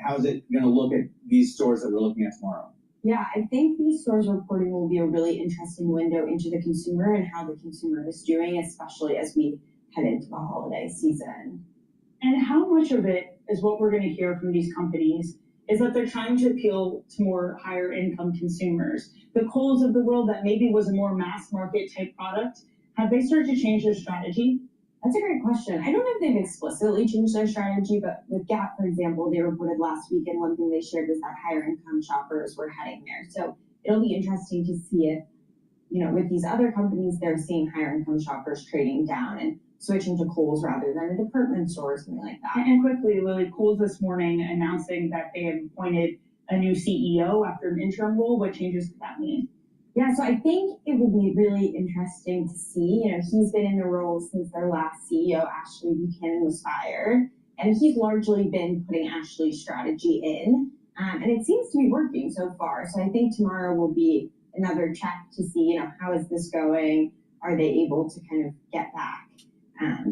how's it going to look at these stores that we're looking at tomorrow? Yeah, I think these stores reporting will be a really interesting window into the consumer and how the consumer is doing, especially as we head into the holiday season. And how much of it is what we're going to hear from these companies is that they're trying to appeal to more higher income consumers. The Kohl's of the world that maybe was a more mass market type product, have they started to change their strategy? That's a great question. I don't know if they've explicitly changed their strategy, but with Gap, for example, they reported last week, and one thing they shared was that higher income shoppers were heading there. So it'll be interesting to see if, with these other companies, they're seeing higher income shoppers trading down and switching to Kohl's rather than a department store or something like that. And quickly, Lily, Kohl's this morning announcing that they have appointed a new CEO after an interim role. What changes could that mean? Yeah, so I think it will be really interesting to see. He's been in the role since their last CEO, Ashley Buchanan, was fired, and he's largely been putting Ashley's strategy in, and it seems to be working so far. So I think tomorrow will be another check to see, how is this going? Are they able to kind of get back?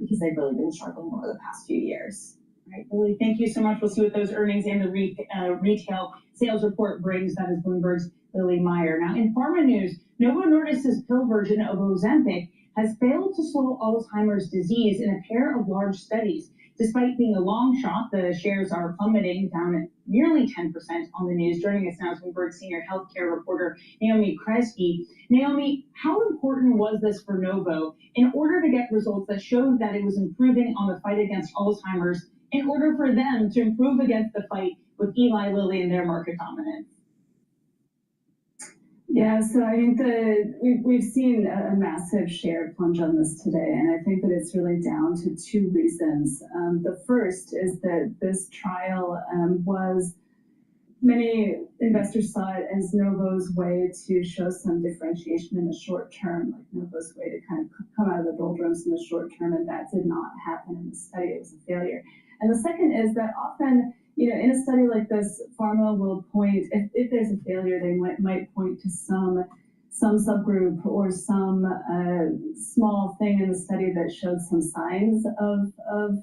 Because they've really been struggling over the past few years. All right, Lily, thank you so much. We'll see what those earnings and the retail sales report brings. That is Bloomberg's Lily Meyer. Now, in pharma news, Novo Nordisk's pill version of Ozempic has failed to slow Alzheimer's disease in a pair of large studies. Despite being a long shot, the shares are plummeting down at nearly 10% on the news. Joining us now is Bloomberg senior healthcare reporter Naomi Kresge. Naomi, how important was this for Novo in order to get results that showed that it was improving on the fight against Alzheimer's, in order for them to improve against the fight with Eli Lilly and their market dominance? Yeah, so I think we've seen a massive share plunge on this today, and I think that it's really down to two reasons. The first is that this trial was, many investors saw it as Novo's way to show some differentiation in the short term, like Novo's way to kind of come out of the doldrums in the short term, and that did not happen in the study. It was a failure. And the second is that often, in a study like this, pharma will point, if there's a failure, they might point to some subgroup or some small thing in the study that showed some signs of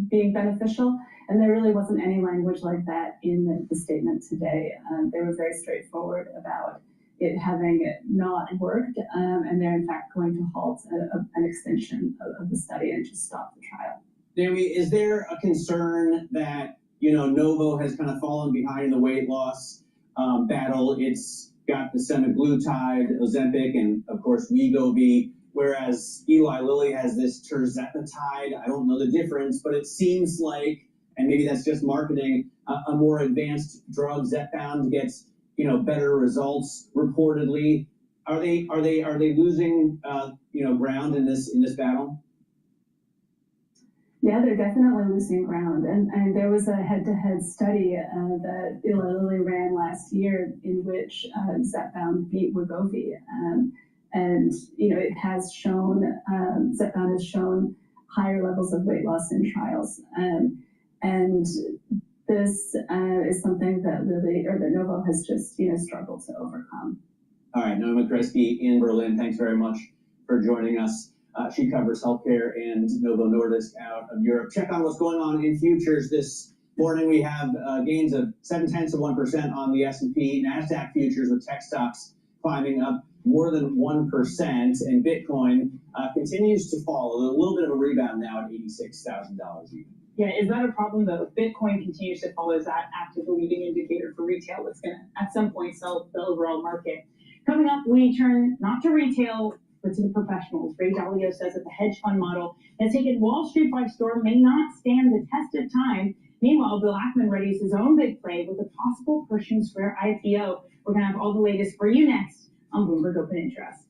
being beneficial. And there really wasn't any language like that in the statement today. They were very straightforward about it having not worked, and they're in fact going to halt an extension of the study and just stop the trial. Naomi, is there a concern that, Novo has kind of fallen behind in the weight loss battle? It's got the semaglutide, Ozempic, and of course Wegovy, whereas Eli Lilly has this tirzepatide. I don't know the difference, but it seems like, and maybe that's just marketing, a more advanced drug. Zepbound gets, better results reportedly. Are they losing, ground in this battle? Yeah, they're definitely losing ground. And there was a head-to-head study that Eli Lilly ran last year in which Zepbound beat Wegovy. And, it has shown, Zepbound has shown higher levels of weight loss in trials. And this is something that Novo has just, struggled to overcome. All right, Naomi Kresge in Berlin, thanks very much for joining us. She covers healthcare and Novo Nordisk out of Europe. Check on what's going on in futures this morning. We have gains of 0.7% on the S&P NASDAQ futures, with tech stocks climbing up more than 1%, and Bitcoin continues to fall. A little bit of a rebound now at $86,000 even. Yeah, is that a problem though? If Bitcoin continues to fall, is that act as a leading indicator for retail that's going to at some point sell the overall market? Coming up, we turn not to retail, but to the professionals. Ray Dalio says that the hedge fund model has taken Wall Street by storm may not stand the test of time. Meanwhile, Bill Ackman readies his own big play with a possible Pershing Square IPO. We're going to have all the latest for you next on Bloomberg Open Interest.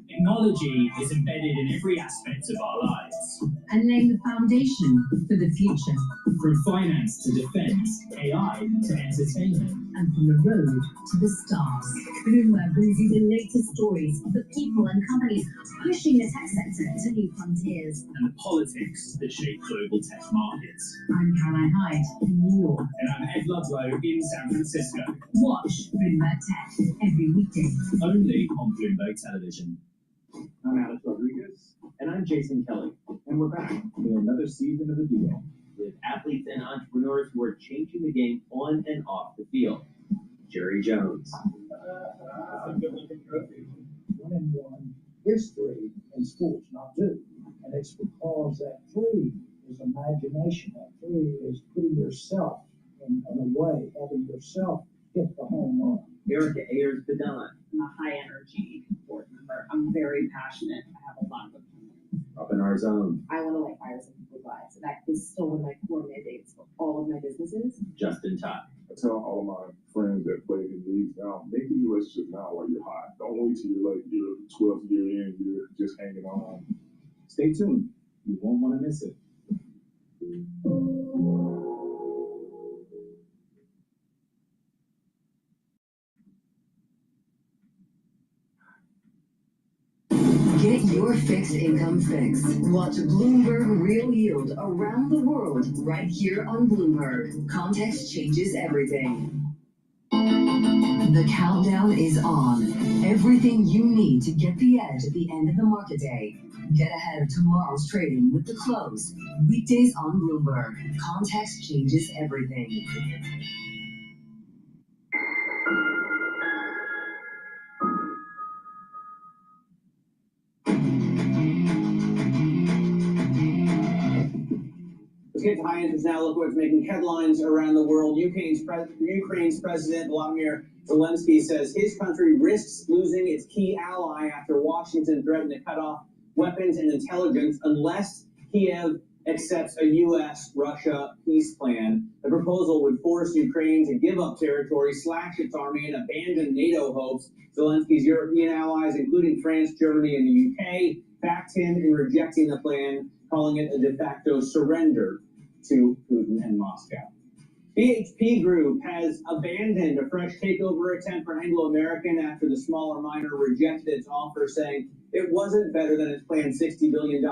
Technology is embedded in every aspect of our lives. And laying the foundation for the future. From finance to defense, AI to entertainment. And from the road to the stars. Bloomberg brings you the latest stories of the people and companies pushing the tech sector to new frontiers. And the politics that shape global tech markets. I'm Caroline Hyde in New York. And I'm Ed Ludlow in San Francisco. Watch Bloomberg Tech every weekday. Only on Bloomberg Television. I'm Alex Rodriguez. And I'm Jason Kelly. And we're back with another season of The Deal, with athletes and entrepreneurs who are changing the game on and off the field. Jerry Jones. That's a good-looking trophy. 1-1 history in sports, not two. And it's because that 3 is imagination. That 3 is putting yourself in a way, having yourself hit the home run. Erica Ayers-Badon. I'm a high-energy board member. I'm very passionate. I have a lot of opinions. Up in our zone. I want to light fires in people's lives. So that is still one of my core mandates for all of my businesses. Justin Tuck. I tell all of my friends that play in leagues now, make these relationships now while you're hot. Don't wait till you're like your 12th year in, you're just hanging on. Stay tuned. You won't want to miss it. Get your fixed income fix. Watch Bloomberg Real Yield around the world right here on Bloomberg. Context changes everything. The countdown is on. Everything you need to get the edge at the end of the market day. Get ahead of tomorrow's trading with the close. Weekdays on Bloomberg. Context changes everything. Let's get to high interest now. Look what's making headlines around the world. Ukraine's president, Vladimir Zelensky, says his country risks losing its key ally after Washington threatened to cut off weapons and intelligence unless Kiev accepts a U.S.-Russia peace plan. The proposal would force Ukraine to give up territory, slash its army, and abandon NATO hopes. Zelensky's European allies, including France, Germany, and the U.K., backed him in rejecting the plan, calling it a de facto surrender to Putin and Moscow. BHP Group has abandoned a fresh takeover attempt for Anglo American after the smaller miner rejected its offer, saying it wasn't better than its planned $60 billion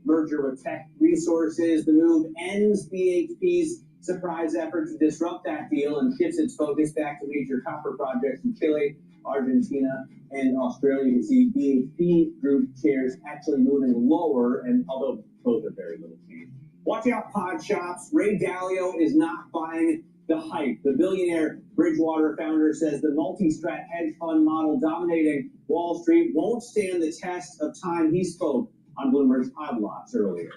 merger with Tech Resources. The move ends BHP's surprise effort to disrupt that deal and shifts its focus back to major copper projects in Chile, Argentina, and Australia. You can see BHP Group shares actually moving lower, and although both are very little change. Watch out, pod shops. Ray Dalio is not buying the hype. The billionaire Bridgewater founder says the multi-strat hedge fund model dominating Wall Street won't stand the test of time. He spoke on Bloomberg's Odd Lots earlier.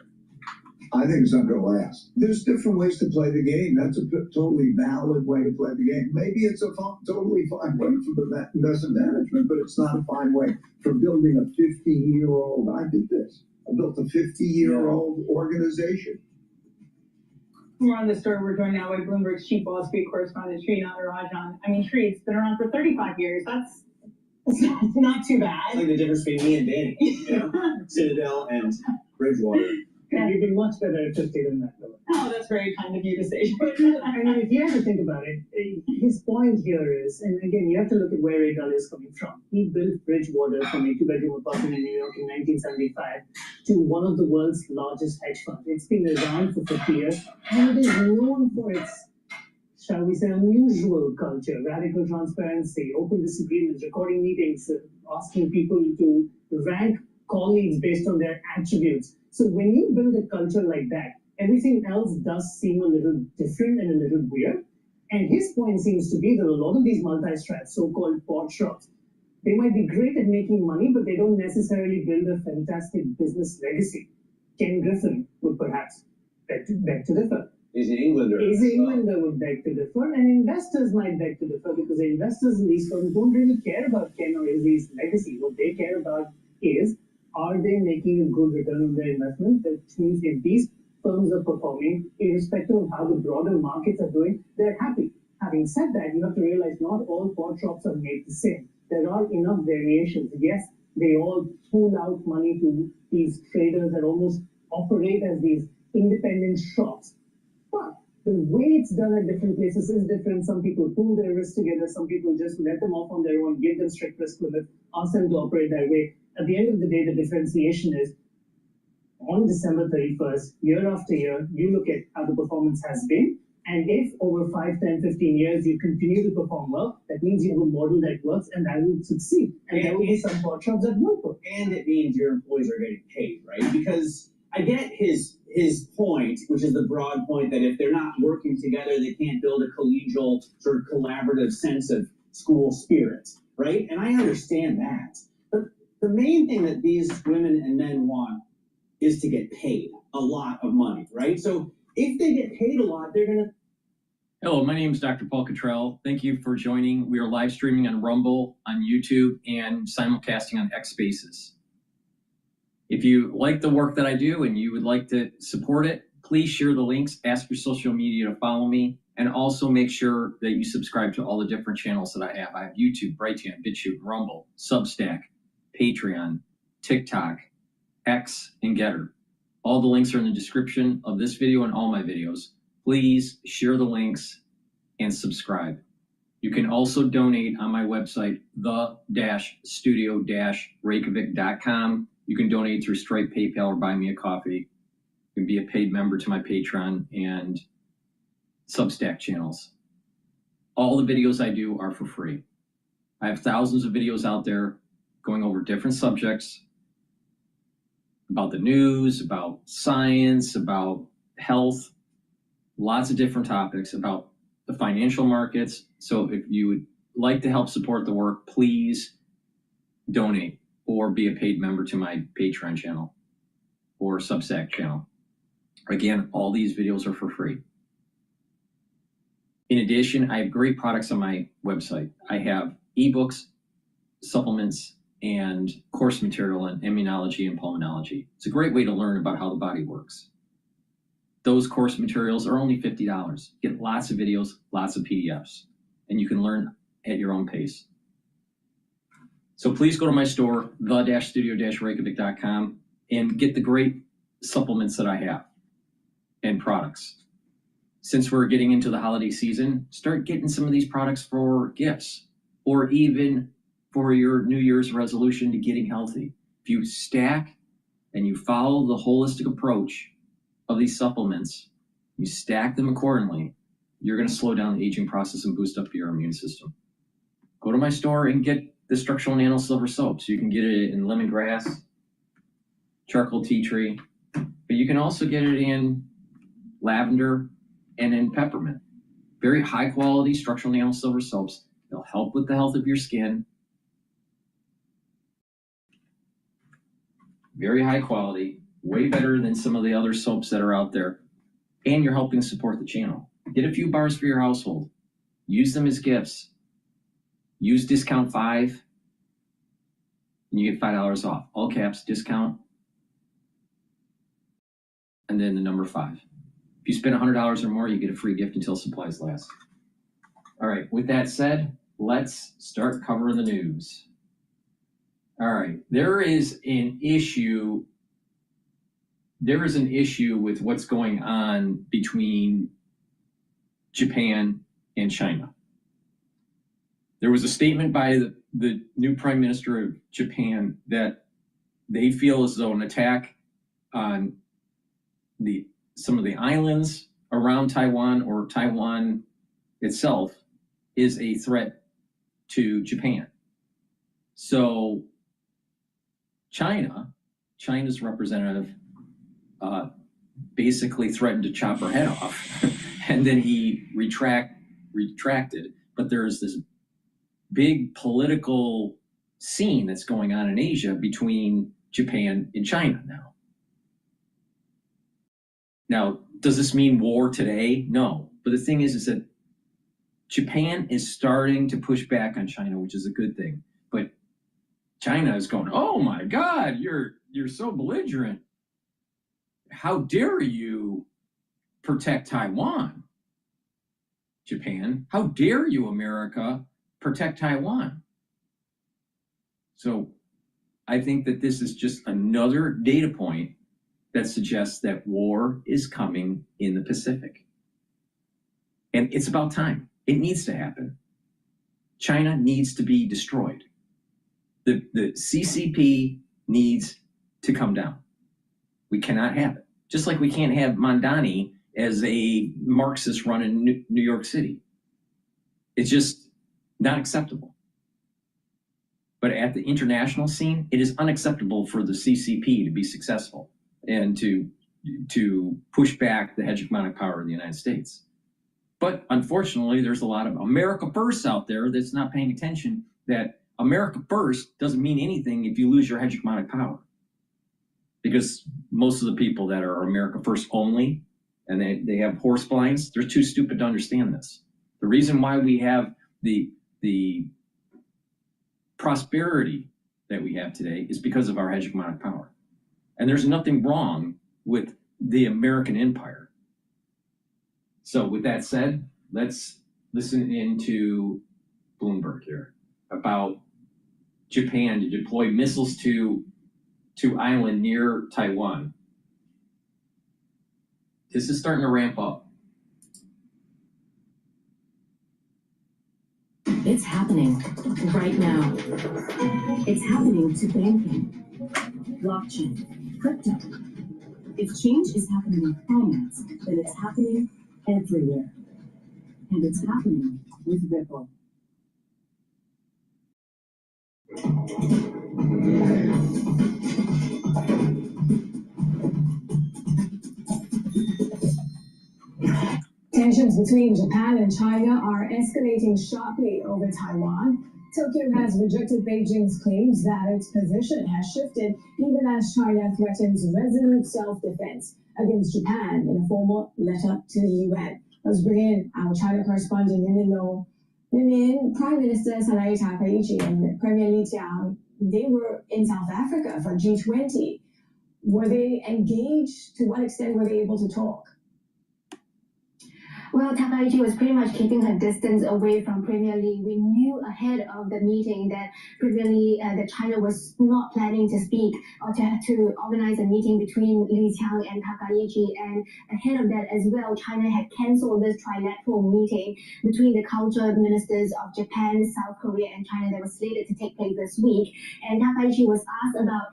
I think it's not going to last. There's different ways to play the game. That's a totally valid way to play the game. Maybe it's a totally fine way for the investment management, but it's not a fine way for building a 50-year-old. I did this. I built a 50-year-old organization. We're on the story. We're joined now by Bloomberg's chief Wall Street correspondent, Sri Natarajan. I mean, Sri, it's been around for 35 years. That's not too bad. It's like the difference between me and Danny, you know, Citadel and Bridgewater. And you've been much better at 50 than that, though. Oh, that's very kind of you to say. But I mean, if you have to think about it, his point here is, and again, you have to look at where Ray Dalio is coming from. He built Bridgewater from a two-bedroom apartment in New York in 1975 to one of the world's largest hedge funds. It's been around for 50 years, and it is known for its, shall we say, unusual culture, radical transparency, open disagreements, recording meetings, asking people to rank colleagues based on their attributes. So when you build a culture like that, everything else does seem a little different and a little weird. And his point seems to be that a lot of these multi-strats, so-called pot shops, they might be great at making money, but they don't necessarily build a fantastic business legacy. Ken Griffin would perhaps beg to differ. He's an Englander. Would beg to differ, and investors might beg to differ, because the investors in these firms don't really care about Ken or Izzy's legacy. What they care about is, are they making a good return on their investment? That means if these firms are performing, irrespective of how the broader markets are doing, they're happy. Having said that, you have to realize not all pot shops are made the same. There are enough variations. Yes, they all pool out money to these traders that almost operate as these independent shops. But the way it's done at different places is different. Some people pool their risks together. Some people just let them off on their own, give them strict risk limits, ask them to operate that way. At the end of the day, the differentiation is on December 31st, year after year, you look at how the performance has been. And if over 5, 10, 15 years you continue to perform well, that means you have a model that works and that will succeed. And there will be some pot shops that won't work. And it means your employees are getting paid, right? Because I get his point, which is the broad point that if they're not working together, they can't build a collegial sort of collaborative sense of school spirit, right? And I understand that. But the main thing that these women and men want is to get paid a lot of money, right? So if they get paid a lot, they're gonna. Hello, my name is DrPaulCottrell. Thank you for joining. We are live streaming on Rumble, on YouTube, and simulcasting on X Spaces. If you like the work that I do and you would like to support it, please share the links, ask your social media to follow me, and also make sure that you subscribe to all the different channels that I have. I have YouTube, Brighteon, Bitchute, Rumble, Substack, Patreon, TikTok, X, and GETTR. All the links are in the description of this video and all my videos. Please share the links and subscribe. You can also donate on my website, the-studio-reykjavik.com. You can donate through Stripe, PayPal, or buy me a coffee. You can be a paid member to my Patreon and Substack channels. All the videos I do are for free. I have thousands of videos out there going over different subjects about the news, about science, about health, lots of different topics, about the financial markets. So if you would like to help support the work, please donate or be a paid member to my Patreon channel or Substack channel. Again, all these videos are for free. In addition, I have great products on my website. I have ebooks, supplements, and course material on immunology and pulmonology. It's a great way to learn about how the body works. Those course materials are only $50. Get lots of videos, lots of PDFs, and you can learn at your own pace. So please go to my store, the-studio-reykjavik.com, and get the great supplements that I have and products. Since we're getting into the holiday season, start getting some of these products for gifts or even for your New Year's resolution to getting healthy. If you stack and you follow the holistic approach of these supplements, you stack them accordingly, you're going to slow down the aging process and boost up your immune system. Go to my store and get the structural nano silver soaps. You can get it in lemongrass, charcoal tea tree, but you can also get it in lavender and in peppermint. Very high quality structural nano silver soaps. They'll help with the health of your skin. Very high quality, way better than some of the other soaps that are out there. And you're helping support the channel. Get a few bars for your household. Use them as gifts. Use discount 5 and you get $5 off. All caps, discount, and then the number 5. If you spend $100 or more, you get a free gift until supplies last. All right, with that said, let's start covering the news. All right, there is an issue with what's going on between Japan and China. There was a statement by the new Prime Minister of Japan that they feel as though an attack on some of the islands around Taiwan or Taiwan itself is a threat to Japan. So China's representative basically threatened to chop her head off, and then he retracted. But there's this big political scene that's going on in Asia between Japan and China now. Now, does this mean war today? No. But the thing is that Japan is starting to push back on China, which is a good thing. But China is going, oh my God, you're so belligerent. how dare you protect Taiwan? Japan, how dare you, America, protect Taiwan? So I think that this is just another data point that suggests that war is coming in the Pacific. And it's about time. It needs to happen. China needs to be destroyed. The CCP needs to come down. We cannot have it. Just like we can't have Mamdani as a Marxist run in New York City. It's just not acceptable. But at the international scene, it is unacceptable for the CCP to be successful and to push back the hegemonic power of the United States. But unfortunately, there's a lot of America First out there that's not paying attention that America First doesn't mean anything if you lose your hegemonic power. Because most of the people that are America First only, and they have horse blinds, they're too stupid to understand this. The reason why we have the prosperity that we have today is because of our hegemonic power. And there's nothing wrong with the American empire. So with that said, let's listen into Bloomberg here about Japan to deploy missiles to island near Taiwan. This is starting to ramp up. It's happening right now. It's happening to banking, blockchain, crypto. If change is happening in finance, then it's happening everywhere. And it's happening with Ripple. Tensions between Japan and China are escalating sharply over Taiwan. Tokyo has rejected Beijing's claims that its position has shifted even as China threatens resolute self-defense against Japan in a formal letter to the UN. Let's bring in our China correspondent, Min Lo. Min, Prime Minister Sanae Takaichi and Premier Li Qiang, they were in South Africa for G20. Were they engaged? To what extent were they able to talk? Well, Takaichi was pretty much keeping her distance away from Premier Li. We knew ahead of the meeting that Premier Li, that China was not planning to speak or to organize a meeting between Li Qiang and Takaichi. And ahead of that as well, China had cancelled this trilateral meeting between the culture ministers of Japan, South Korea, and China that was slated to take place this week. And Takaichi was asked about,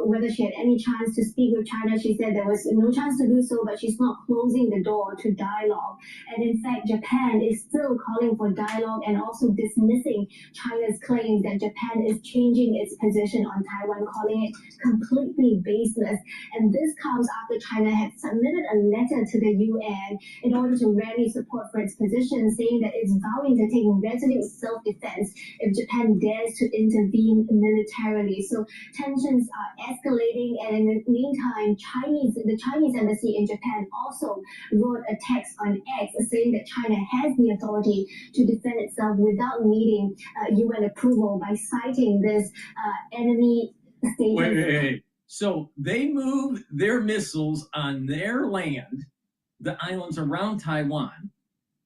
whether she had any chance to speak with China. She said there was no chance to do so, but she's not closing the door to dialogue. And in fact, Japan is still calling for dialogue and also dismissing China's claims that Japan is changing its position on Taiwan, calling it completely baseless. And this comes after China had submitted a letter to the UN in order to rally support for its position, saying that it's vowing to take resolute self-defense if Japan dares to intervene militarily. So tensions are escalating, and in the meantime, the Chinese embassy in Japan also wrote a text on X saying that China has the authority to defend itself without needing UN approval by citing this enemy status. Wait. So they move their missiles on their land, the islands around Taiwan.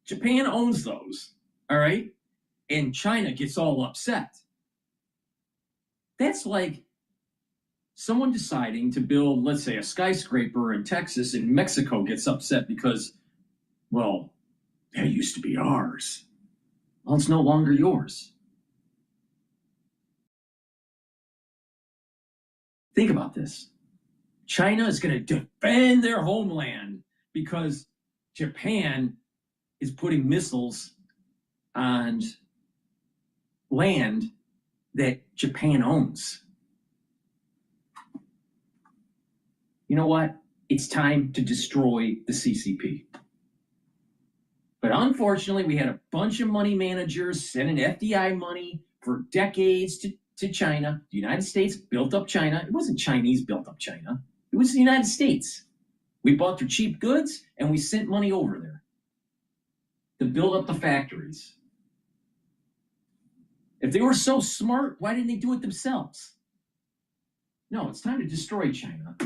Japan owns those, all right? And China gets all upset. That's like someone deciding to build, let's say, a skyscraper in Texas, and Mexico gets upset because, well, that used to be ours. Well, it's no longer yours. Think about this. China is going to defend their homeland because Japan is putting missiles on land that Japan owns. You know what? It's time to destroy the CCP. But unfortunately, we had a bunch of money managers sending FDI money for decades to China. The United States built up China. It wasn't Chinese built up China. It was the United States. We bought their cheap goods, and we sent money over there to build up the factories. If they were so smart, why didn't they do it themselves? No, it's time to destroy China.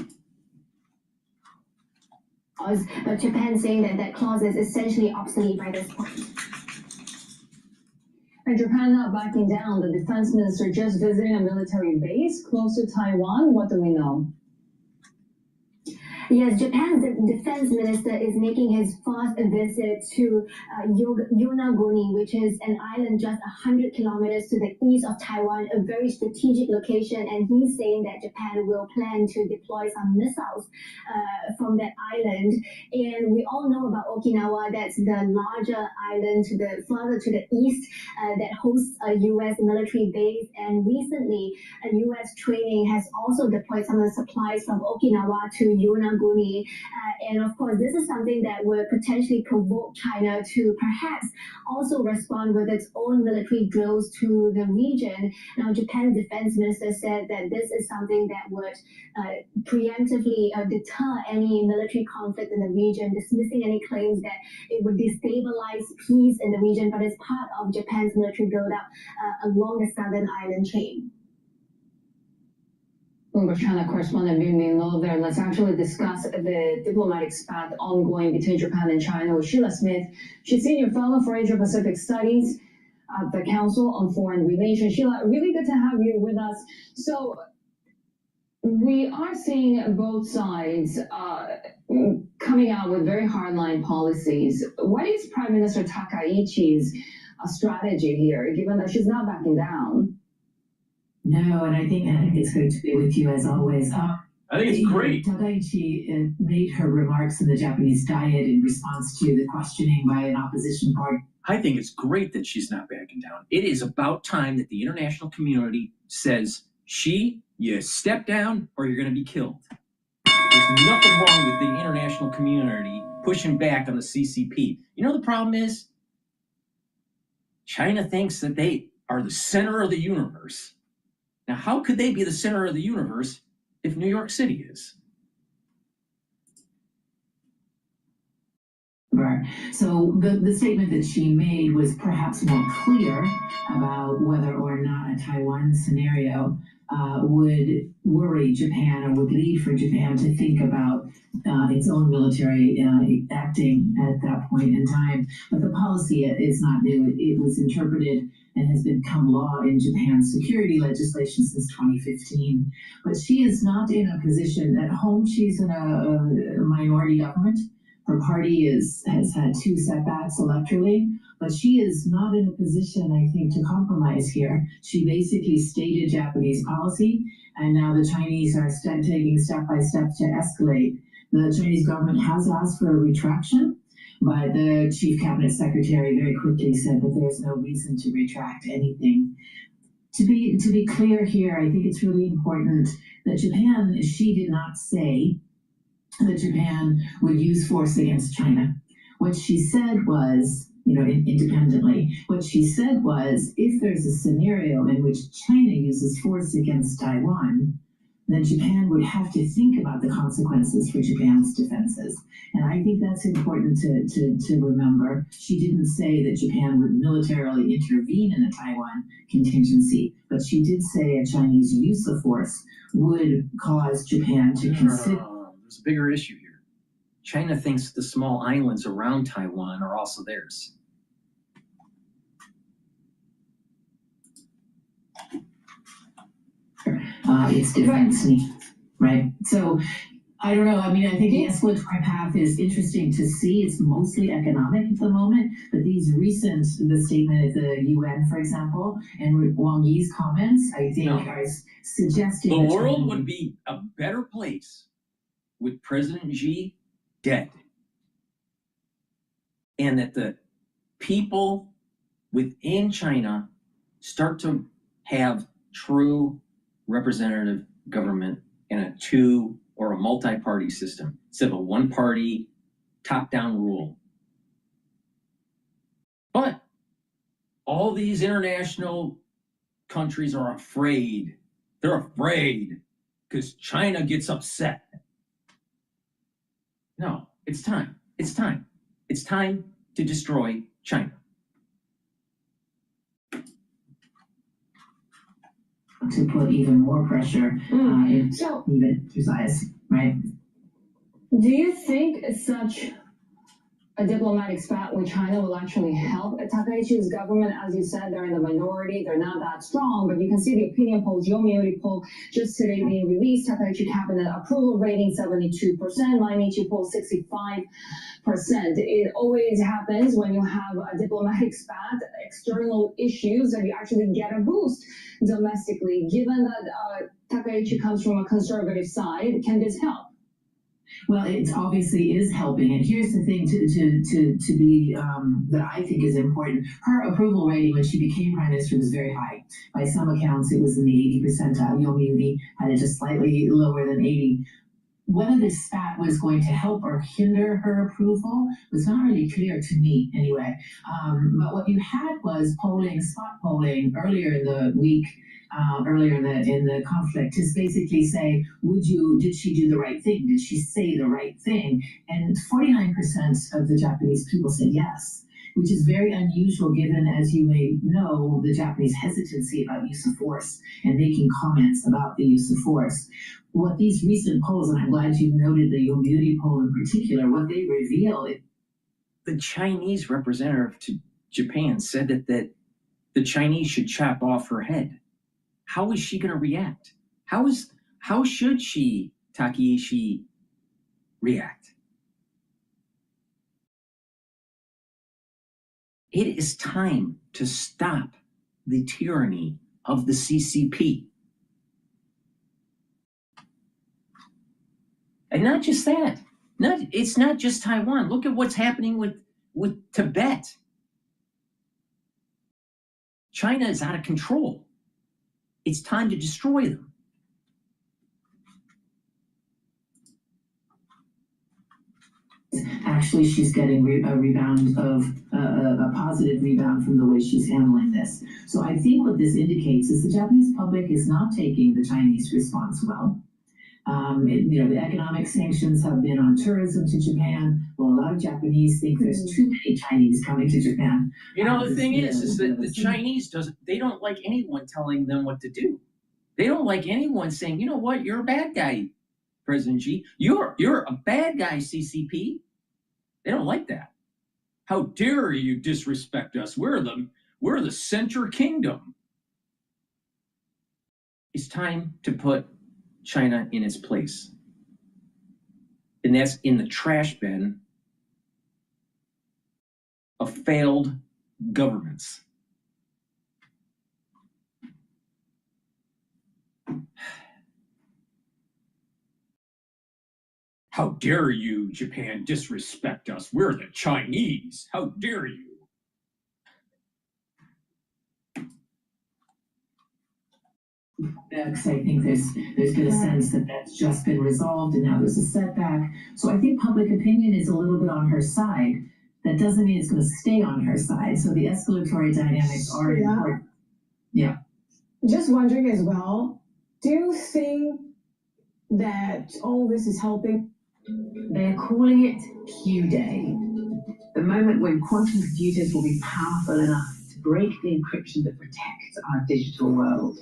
clause, but Japan saying that that clause is essentially obsolete by this point. And Japan not backing down. The defense minister just visiting a military base close to Taiwan. What do we know? Yes, Japan's defense minister is making his first visit to Yonaguni, which is an island just 100 kilometers to the east of Taiwan, a very strategic location. And he's saying that Japan will plan to deploy some missiles from that island. And we all know about Okinawa. That's the larger island further to the east that hosts a U.S. military base. And recently, a U.S. training has also deployed some of the supplies from Okinawa to Yonaguni. And of course, this is something that would potentially provoke China to perhaps also respond with its own military drills to the region. Now, Japan's defense minister said that this is something that would preemptively deter any military conflict in the region, dismissing any claims that it would destabilize peace in the region, but it's part of Japan's military buildup along the southern island chain. Bloomberg China correspondent Ming Lo there. Let's actually discuss the diplomatic spat ongoing between Japan and China with Sheila Smith. She's senior fellow for Asia-Pacific Studies at the Council on Foreign Relations. Sheila, really good to have you with us. So we are seeing both sides coming out with very hardline policies. What is Prime Minister Takaichi's strategy here, given that she's not backing down? No, and I think it's great to be with you as always. I think it's great. Takaichi made her remarks in the Japanese Diet in response to the questioning by an opposition party. I think it's great that she's not backing down. It is about time that the international community says, you step down or you're going to be killed. There's nothing wrong with the international community pushing back on the CCP. You know the problem is? China thinks that they are the center of the universe. Now, how could they be the center of the universe if New York City is? Right. So the statement that she made was perhaps more clear about whether or not a Taiwan scenario would worry Japan or would lead for Japan to think about its own military acting at that point in time. But the policy is not new. It was interpreted and has become law in Japan's security legislation since 2015. But she is not in a position at home. She's in a minority government. Her party has had 2 setbacks electorally, but she is not in a position, I think, to compromise here. She basically stated Japanese policy, and now the Chinese are taking step by step to escalate. The Chinese government has asked for a retraction, but the chief cabinet secretary very quickly said that there's no reason to retract anything. To be clear here, I think it's really important that Japan, she did not say that Japan would use force against China. What she said was, independently, what she said was, if there's a scenario in which China uses force against Taiwan, then Japan would have to think about the consequences for Japan's defenses. And I think that's important to remember. She didn't say that Japan would militarily intervene in a Taiwan contingency, but she did say a Chinese use of force would cause Japan to consider. There's a bigger issue here. China thinks the small islands around Taiwan are also theirs. It's defense needs, right? So I don't know. I mean, I think the escalatory path is interesting to see. It's mostly economic at the moment, but the statement at the UN, for example, and Wang Yi's comments, I think, are suggesting the world would be a better place with President Xi dead, and that the people within China start to have true representative government in a 2 or a multi-party system instead of a one-party top-down rule. But all these international countries are afraid. They're afraid because China gets upset. No, it's time. It's time. It's time to destroy China. To put even more pressure into Josiah's, right? Do you think such a diplomatic spat with China will actually help Takaichi's government? As you said, they're in the minority, they're not that strong, but you can see the opinion polls, Yomiuri poll just today being released, Takaichi cabinet approval rating 72%, Mainichi poll 65%. It always happens when you have a diplomatic spat, external issues, that you actually get a boost domestically. Given that Takaichi comes from a conservative side, can this help? Well, it obviously is helping, and here's the thing to be that I think is important. Her approval rating when she became prime minister was very high. By some accounts, it was in the 80 percentile. Yomiuri had it just slightly lower than 80. Whether this spat was going to help or hinder her approval was not really clear to me, anyway. But what you had was spot polling earlier in the week. Earlier in the conflict, to basically say, did she do the right thing? Did she say the right thing? And 49% of the Japanese people said yes, which is very unusual given, as you may know, the Japanese hesitancy about use of force and making comments about the use of force. What these recent polls, and I'm glad you noted the Yomiuri poll in particular, what they reveal, the Chinese representative to Japan said that the Chinese should chop off her head. How is she going to react? How should she, Takaichi, react? It is time to stop the tyranny of the CCP. And not just that. It's not just Taiwan. Look at what's happening with Tibet. China is out of control. It's time to destroy them. Actually, she's getting a positive rebound from the way she's handling this. So I think what this indicates is the Japanese public is not taking the Chinese response well. The economic sanctions have been on tourism to Japan. Well, a lot of Japanese think there's too many Chinese coming to Japan. The thing is that the Chinese they don't like anyone telling them what to do. They don't like anyone saying, you know what, you're a bad guy, President Xi. You're a bad guy, CCP. They don't like that. How dare you disrespect us? We're the Center Kingdom. It's time to put China in its place. And that's in the trash bin of failed governments. How dare you, Japan, disrespect us? We're the Chinese. How dare you? Because I think there's been a sense that that's just been resolved and now there's a setback. So I think public opinion is a little bit on her side. That doesn't mean it's going to stay on her side. So the escalatory dynamics are important. Yeah. Just wondering as well, do you think that all this is helping? They're calling it Q Day, the moment when quantum computers will be powerful enough to break the encryption that protects our digital world.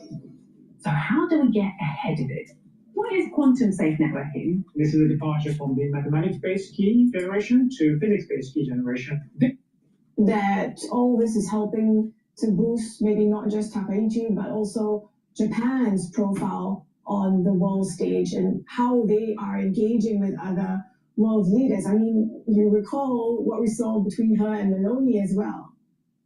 So how do we get ahead of it? What is quantum safe networking? This is a departure from the mathematics-based key generation to physics-based key generation. That all this is helping to boost maybe not just Takaichi, but also Japan's profile on the world stage and how they are engaging with other world leaders. I mean, you recall what we saw between her and Meloni as well.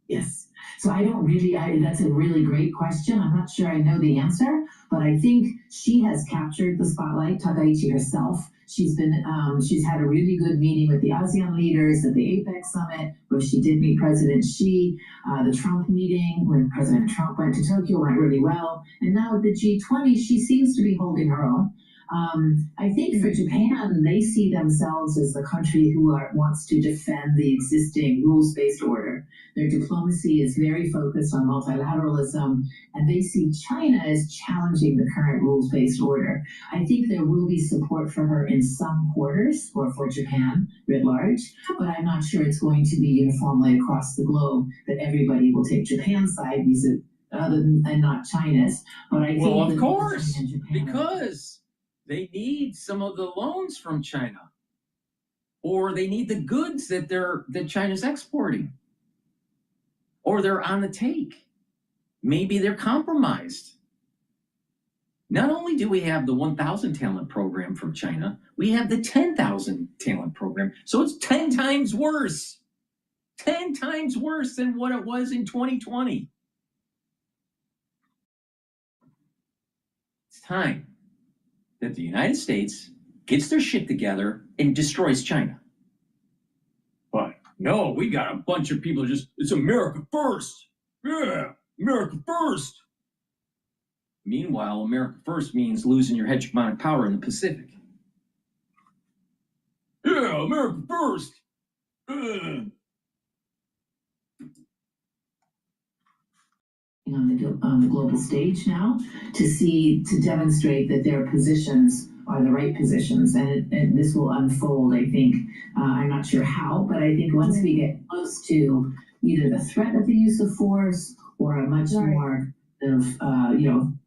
Yes. So that's a really great question. I'm not sure I know the answer, but I think she has captured the spotlight, Takaichi herself. She's had a really good meeting with the ASEAN leaders at the APEC summit, where she did meet President Xi. The Trump meeting, when President Trump went to Tokyo, went really well. And now at the G20, she seems to be holding her own. I think for Japan, they see themselves as the country who wants to defend the existing rules-based order. Their diplomacy is very focused on multilateralism, and they see China as challenging the current rules-based order. I think there will be support for her in some quarters, or for Japan writ large, but I'm not sure it's going to be uniformly across the globe that everybody will take Japan's side and not China's. But I think of course, because they need some of the loans from China. or they need the goods that China's exporting, or they're on the take. Maybe they're compromised. Not only do we have the 1,000 talent program from China, we have the 10,000 talent program. So it's 10 times worse. 10 times worse than what it was in 2020. It's time that the United States gets their shit together and destroys China. But no, we got a bunch of people it's America first. Yeah, America first. Meanwhile, America first means losing your hegemonic power in the Pacific. Yeah, America first. On the global stage now to demonstrate that their positions are the right positions, and this will unfold. I think I'm not sure how, but I think once we get close to either the threat of the use of force or a much more of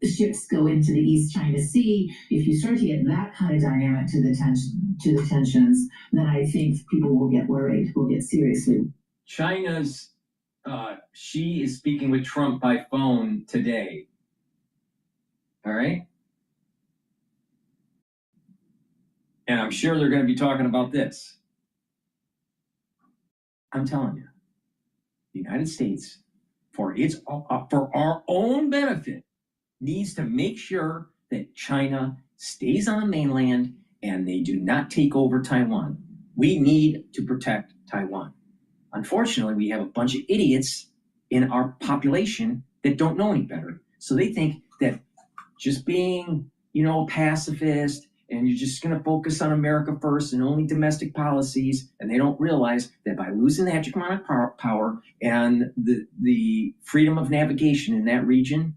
ships go into the East China Sea. If you start to get that kind of dynamic to the tensions, then I think people will get worried. Will get seriously. China's Xi is speaking with Trump by phone today. All right? And I'm sure they're going to be talking about this. I'm telling you, the United States, for our own benefit, needs to make sure that China stays on the mainland and they do not take over Taiwan. We need to protect Taiwan. Unfortunately, we have a bunch of idiots in our population that don't know any better. So they think that just being, a pacifist and you're just going to focus on America first and only domestic policies, and they don't realize that by losing the hegemonic power and the freedom of navigation in that region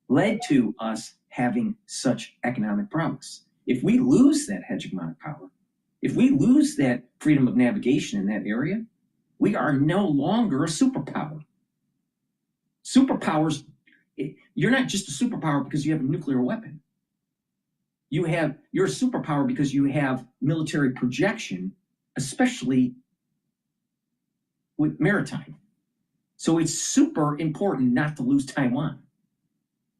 led to us having such economic progress. If we lose that hegemonic power, if we lose that freedom of navigation in that area, we are no longer a superpower. Superpowers, you're not just a superpower because you have a nuclear weapon. You're a superpower because you have military projection, especially with maritime. So it's super important not to lose Taiwan.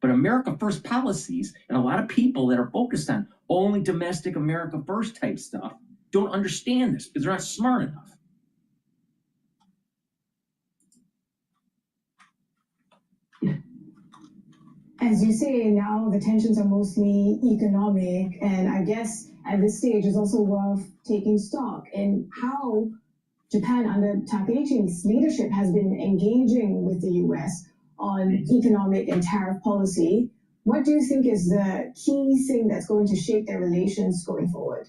But America First policies, and a lot of people that are focused on only domestic America First type stuff, don't understand this because they're not smart enough. As you say, now the tensions are mostly economic, and I guess at this stage it's also worth taking stock in how Japan under Takaichi's leadership has been engaging with the US on economic and tariff policy. What do you think is the key thing that's going to shape their relations going forward?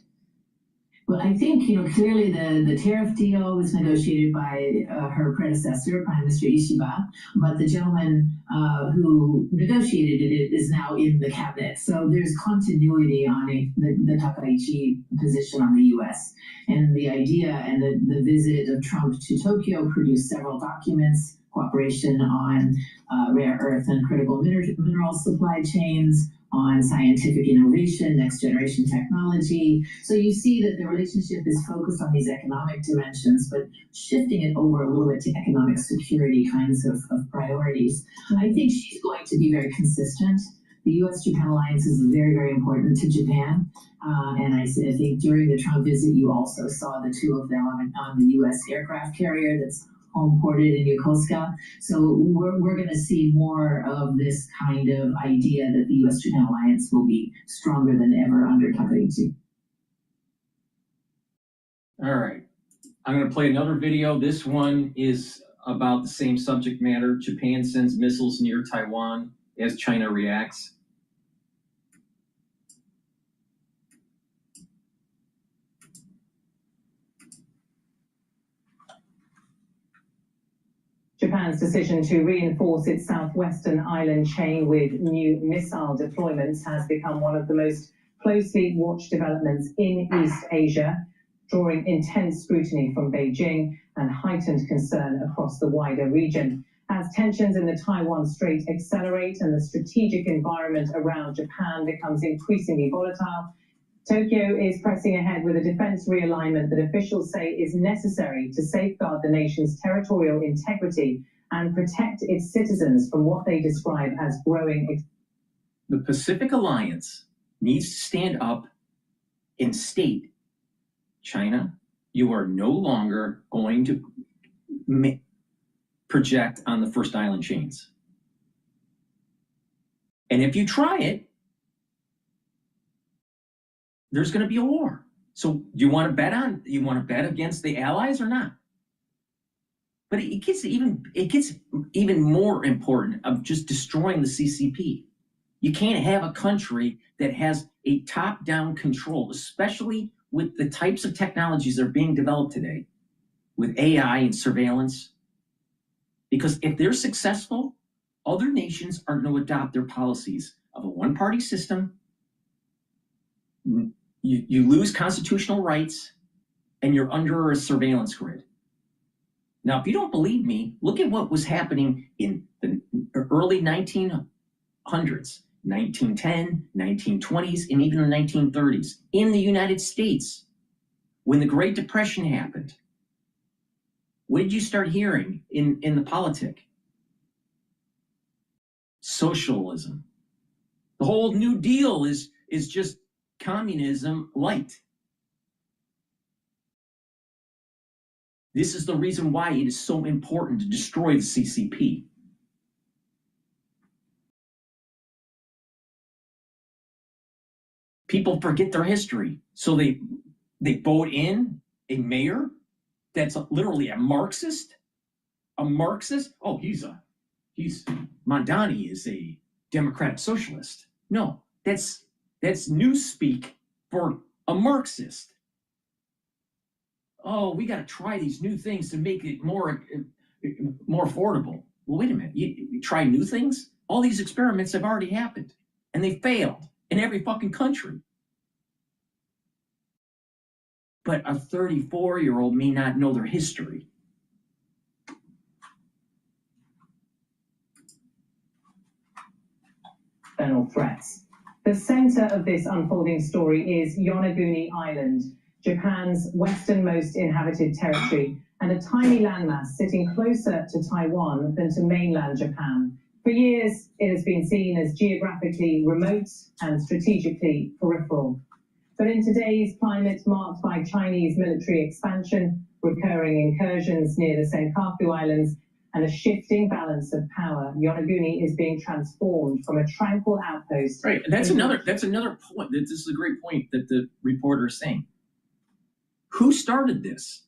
Well, I think, clearly the tariff deal was negotiated by her predecessor, Prime Minister Ishiba, but the gentleman who negotiated it is now in the cabinet. So there's continuity on the Takaichi position on the U.S. And the idea and the visit of Trump to Tokyo produced several documents, cooperation on rare earth and critical mineral supply chains, on scientific innovation, next generation technology. So you see that the relationship is focused on these economic dimensions, but shifting it over a little bit to economic security kinds of priorities. I think she's going to be very consistent. The U.S.-Japan alliance is very, very important to Japan. And I think during the Trump visit, you also saw the two of them on the U.S. aircraft carrier that's home ported in Yokosuka. So we're going to see more of this kind of idea that the U.S.-Japan alliance will be stronger than ever under Takaichi. All right. I'm going to play another video. This one is about the same subject matter. Japan sends missiles near Taiwan as China reacts. Japan's decision to reinforce its southwestern island chain with new missile deployments has become one of the most closely watched developments in East Asia, drawing intense scrutiny from Beijing and heightened concern across the wider region. As tensions in the Taiwan Strait accelerate and the strategic environment around Japan becomes increasingly volatile, Tokyo is pressing ahead with a defense realignment that officials say is necessary to safeguard the nation's territorial integrity and protect its citizens from what they describe as growing. The Pacific Alliance needs to stand up and state, China, you are no longer going to project on the first island chains. And if you try it, there's going to be a war. So do you want to bet against the allies or not? But it gets even more important of just destroying the CCP. You can't have a country that has a top-down control, especially with the types of technologies that are being developed today, with AI and surveillance. Because if they're successful, other nations are going to adopt their policies of a one-party system. You lose constitutional rights, and you're under a surveillance grid. Now, if you don't believe me, look at what was happening in the early 1900s, 1910, 1920s, and even the 1930s in the United States. When the Great Depression happened, what did you start hearing in the politic? Socialism. The whole New Deal is just communism light. This is the reason why it is so important to destroy the CCP. People forget their history, so they vote in a mayor that's literally a Marxist. A Marxist? Oh, he's Mamdani is a democratic socialist. No, that's newspeak for a Marxist. Oh, we got to try these new things to make it more affordable. Well, wait a minute. You try new things? All these experiments have already happened, and they failed in every fucking country. But a 34-year-old may not know their history. External threats. The center of this unfolding story is Yonaguni Island, Japan's westernmost inhabited territory, and a tiny landmass sitting closer to Taiwan than to mainland Japan. For years, it has been seen as geographically remote and strategically peripheral. But in today's climate marked by Chinese military expansion, recurring incursions near the Senkaku Islands, and a shifting balance of power, Yonaguni is being transformed from a tranquil outpost. Right, and that's another point. This is a great point that the reporter is saying. Who started this?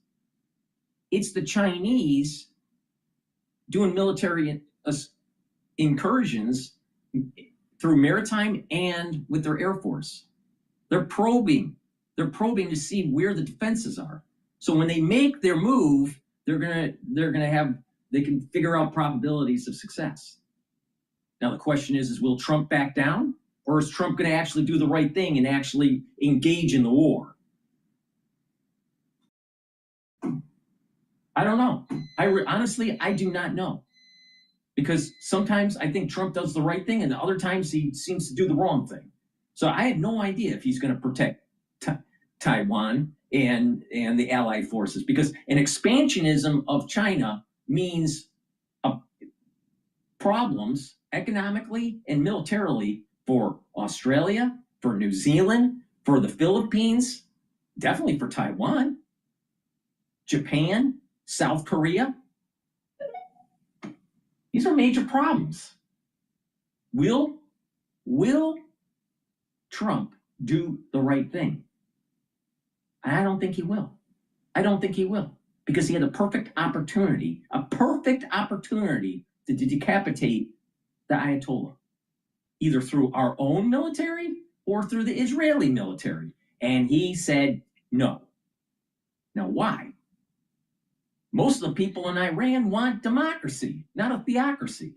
It's the Chinese doing military incursions through maritime and with their air force. They're probing to see where the defenses are. So when they make their move, they can figure out probabilities of success. Now the question is will Trump back down, or is Trump going to actually do the right thing and actually engage in the war? I don't know. Honestly, I do not know. Because sometimes I think Trump does the right thing, and other times he seems to do the wrong thing. So I have no idea if he's going to protect Taiwan and the allied forces, because an expansionism of China means problems economically and militarily for Australia, for New Zealand, for the Philippines, definitely for Taiwan, Japan, South Korea. These are major problems. Will Trump do the right thing? I don't think he will. I don't think he will, because he had a perfect opportunity to decapitate the Ayatollah, either through our own military or through the Israeli military. And he said no. Now, why? Most of the people in Iran want democracy, not a theocracy,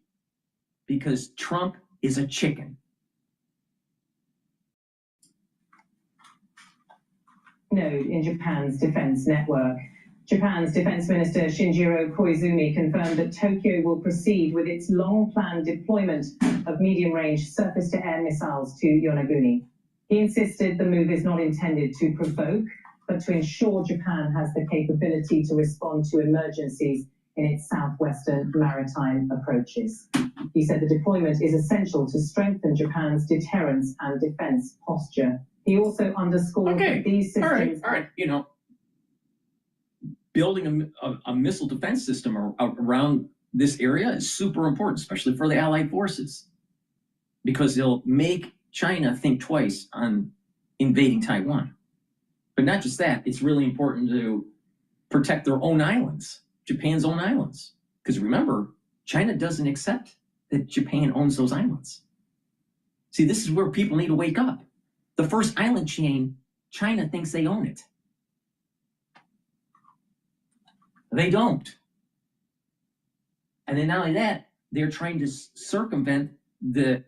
because Trump is a chicken. Node in Japan's defense network. Japan's Defense Minister Shinjiro Koizumi confirmed that Tokyo will proceed with its long-planned deployment of medium-range surface-to-air missiles to Yonaguni. He insisted the move is not intended to provoke, but to ensure Japan has the capability to respond to emergencies in its southwestern maritime approaches. He said the deployment is essential to strengthen Japan's deterrence and defense posture. He also underscored that these systems... All right, you know, building a missile defense system around this area is super important, especially for the Allied forces, because it'll make China think twice on invading Taiwan. But not just that, it's really important to protect their own islands, Japan's own islands. Because remember, China doesn't accept that Japan owns those islands. See, this is where people need to wake up. The first island chain, China thinks they own it. They don't. And then not only that, they're trying to circumvent the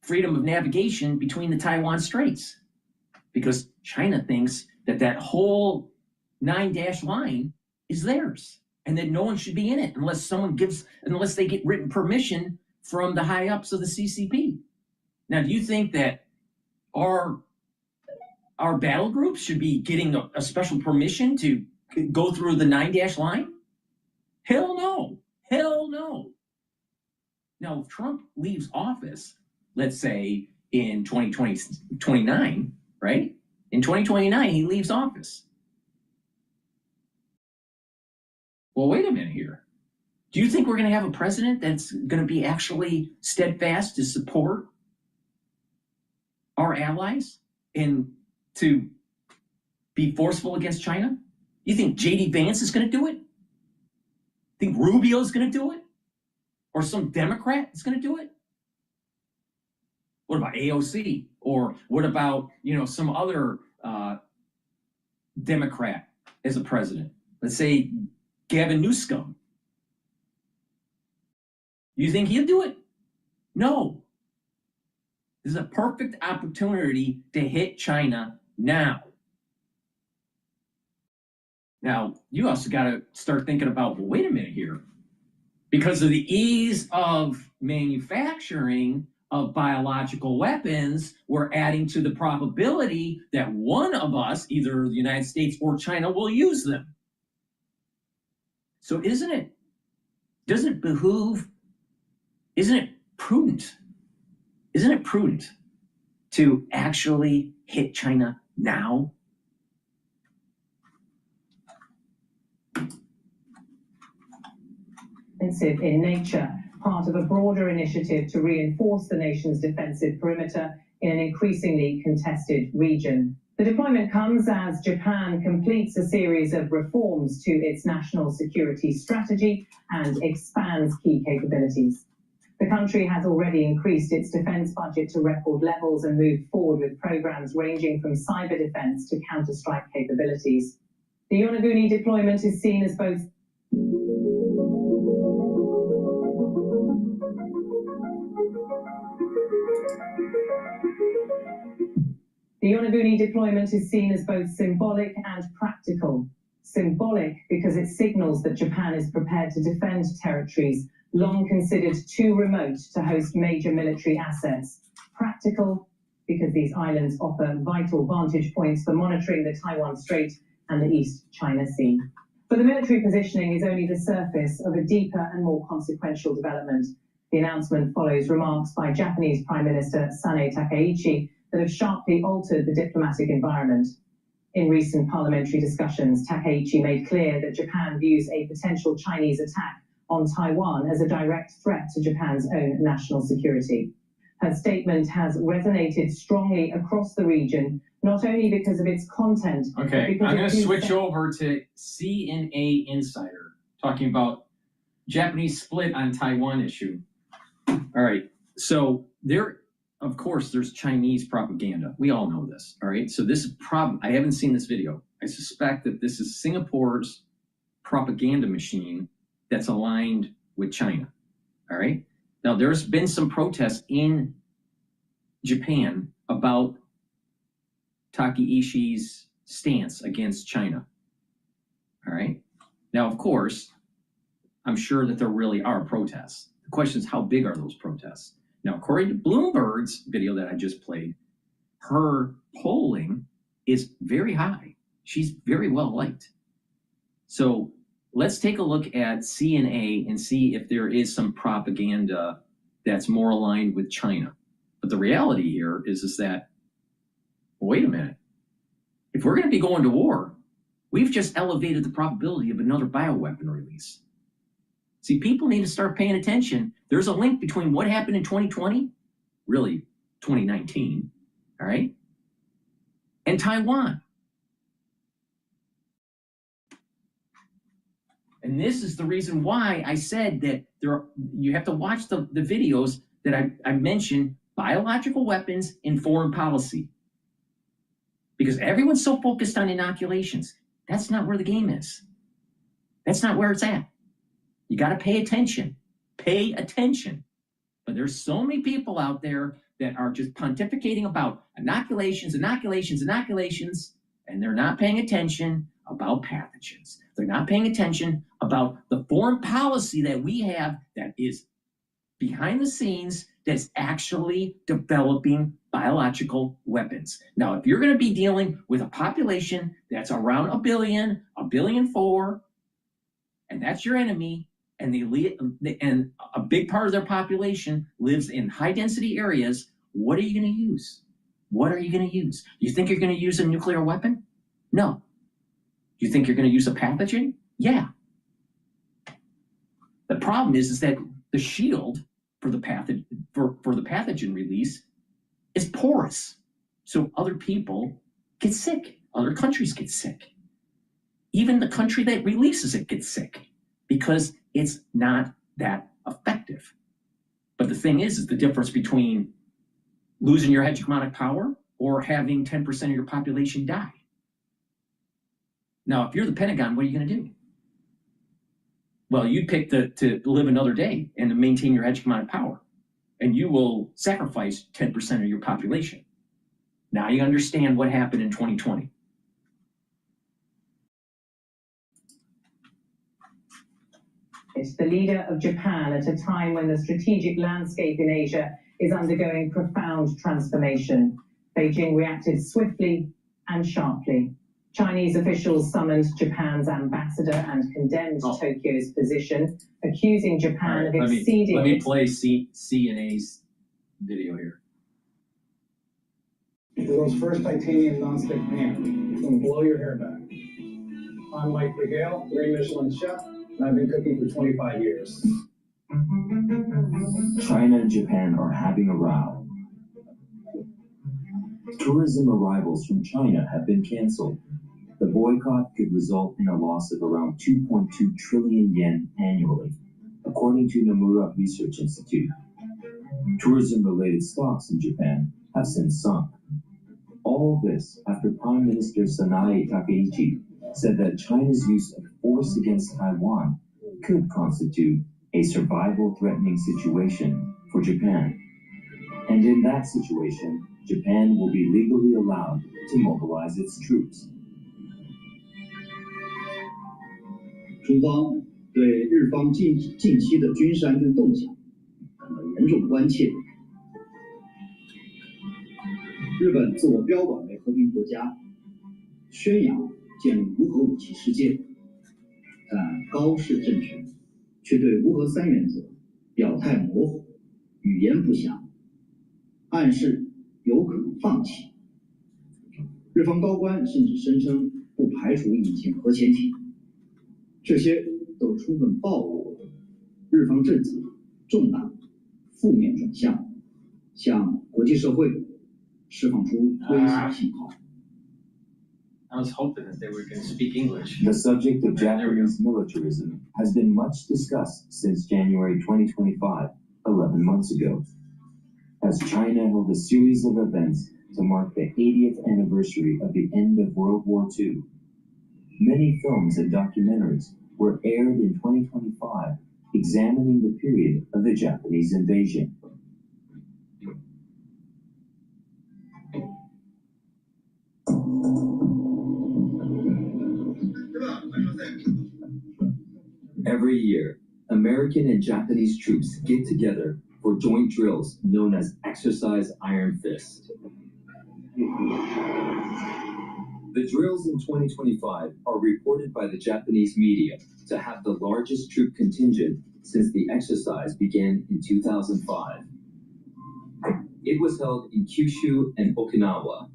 freedom of navigation between the Taiwan Straits, because China thinks that that whole 9-dash line is theirs, and that no one should be in it unless they get written permission from the high ups of the CCP. Now, do you think that our battle groups should be getting a special permission to go through the 9-dash line? Hell no. Hell no. Now, if Trump leaves office, let's say in 2029, right? In 2029, he leaves office. Well, wait a minute here. Do you think we're going to have a president that's going to be actually steadfast to support our allies and to be forceful against China? You think J.D. Vance is going to do it? Think Rubio is going to do it? Or some Democrat is going to do it? What about AOC? Or what about, some other Democrat as a president? Let's say Gavin Newsom. You think he'll do it? No. This is a perfect opportunity to hit China now. Now, you also got to start thinking about, well, wait a minute here. Because of the ease of manufacturing of biological weapons, we're adding to the probability that one of us, either the United States or China, will use them. So isn't it prudent to actually hit China now? In nature, part of a broader initiative to reinforce the nation's defensive perimeter in an increasingly contested region. The deployment comes as Japan completes a series of reforms to its national security strategy and expands key capabilities. The country has already increased its defense budget to record levels and moved forward with programs ranging from cyber defense to counter-strike capabilities. The Yonaguni deployment is seen as both symbolic and practical. Symbolic because it signals that Japan is prepared to defend territories long considered too remote to host major military assets. Practical because these islands offer vital vantage points for monitoring the Taiwan Strait and the East China Sea. But the military positioning is only the surface of a deeper and more consequential development. The announcement follows remarks by Japanese Prime Minister Sanae Takaichi that have sharply altered the diplomatic environment. In recent parliamentary discussions, Takaichi made clear that Japan views a potential Chinese attack on Taiwan as a direct threat to Japan's own national security. Her statement has resonated strongly across the region, not only because of its content. Okay, I'm going to switch over to CNA Insider, talking about Japanese split on Taiwan issue. All right, so of course, there's Chinese propaganda. We all know this, all right? So this is I haven't seen this video. I suspect that this is Singapore's propaganda machine that's aligned with China, all right? Now, there's been some protests in Japan about Takeishi's stance against China, all right? Now, of course, I'm sure that there really are protests. The question is, how big are those protests? Now, according to Bloomberg's video that I just played, her polling is very high. She's very well liked. So let's take a look at CNA and see if there is some propaganda that's more aligned with China. But the reality here is that, wait a minute, if we're going to be going to war, we've just elevated the probability of another bioweapon release. See, people need to start paying attention. There's a link between what happened in 2020, really 2019, all right, and Taiwan. And this is the reason why I said that you have to watch the videos that I mentioned, biological weapons in foreign policy. Because everyone's so focused on inoculations. That's not where the game is. That's not where it's at. You got to pay attention. Pay attention. But there's so many people out there that are just pontificating about inoculations, and they're not paying attention about pathogens. They're not paying attention about the foreign policy that we have that is behind the scenes that's actually developing biological weapons. Now, if you're going to be dealing with a population that's around 1 billion, 1.4 billion, and that's your enemy, and and a big part of their population lives in high-density areas, what are you going to use? What are you going to use? Do you think you're going to use a nuclear weapon? No. Do you think you're going to use a pathogen? Yeah. The problem is that the shield for the pathogen release is porous. So other people get sick. Other countries get sick. Even the country that releases it gets sick because it's not that effective. But the thing is the difference between losing your hegemonic power or having 10% of your population die. Now, if you're the Pentagon, what are you going to do? Well, you pick to live another day and to maintain your hegemonic power. And you will sacrifice 10% of your population. Now you understand what happened in 2020. It's the leader of Japan at a time when the strategic landscape in Asia is undergoing profound transformation. Beijing reacted swiftly and sharply. Chinese officials summoned Japan's ambassador and condemned Tokyo's position, accusing Japan of exceeding... Let me play CNA's video here. The world's first titanium non-stick pan. It's going to blow your hair back. I'm Mike Regale, 3 Michelin chef, and I've been cooking for 25 years. China and Japan are having a row. Tourism arrivals from China have been canceled. The boycott could result in a loss of around 2.2 trillion yen annually, according to Nomura Research Institute. Tourism-related stocks in Japan have since sunk. All this after Prime Minister Sanae Takaichi said that China's use of force against Taiwan could constitute a survival-threatening situation for Japan. And in that situation, Japan will be legally allowed to mobilize its troops. 中方对日方近期的军事安全动向感到严重关切。日本自我标榜为和平国家，宣扬建立无核武器世界，但高市政权却对无核3原则表态模糊，语言不详，暗示有可能放弃。日方高官甚至声称不排除引进核潜艇。 这些都充分暴露了日方政策重大负面转向，向国际社会释放出威胁信号。 I was hoping that they were going to speak English. The subject of Japanese militarism has been much discussed since January 2025, 11 months ago, as China held a series of events to mark the 80th anniversary of the end of World War II. Many films and documentaries were aired in 2025, examining the period of the Japanese invasion. Every year, American and Japanese troops get together for joint drills known as Exercise Iron Fist. The drills in 2025 are reported by the Japanese media to have the largest troop contingent since the exercise began in 2005. It was held in Kyushu and Okinawa.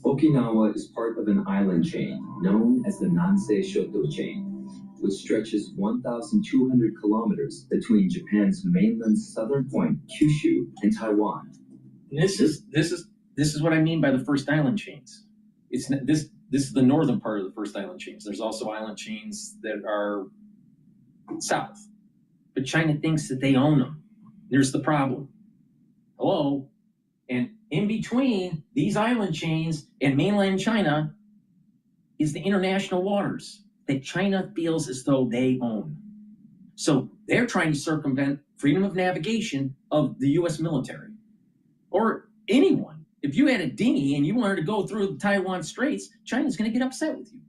Okinawa is part of an island chain known as the Nansei Shoto chain, which stretches 1,200 kilometers between Japan's mainland southern point, Kyushu, and Taiwan. This is what I mean by the first island chains. This is the northern part of the first island chains. There's also island chains that are south, but China thinks that they own them. There's the problem. Hello, and in between these island chains and mainland China is the international waters that China feels as though they own. So they're trying to circumvent freedom of navigation of the U.S. military or anyone. If you had a dinghy and you wanted to go through the Taiwan Straits, China's going to get upset with you,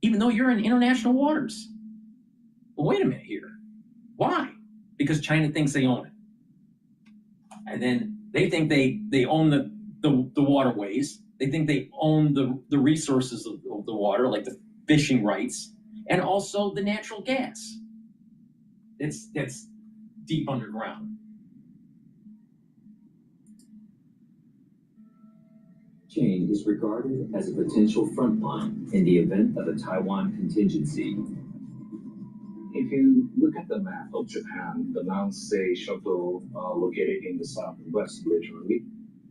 even though you're in international waters. Well, wait a minute here. Why? Because China thinks they own it. And then they think they own the waterways. They think they own the resources of the water, like the fishing rights, and also the natural gas. That's deep underground. Chain is regarded as a potential front line in the event of a Taiwan contingency. If you look at the map of Japan, the Nansei Shoto located in the southwest, literally,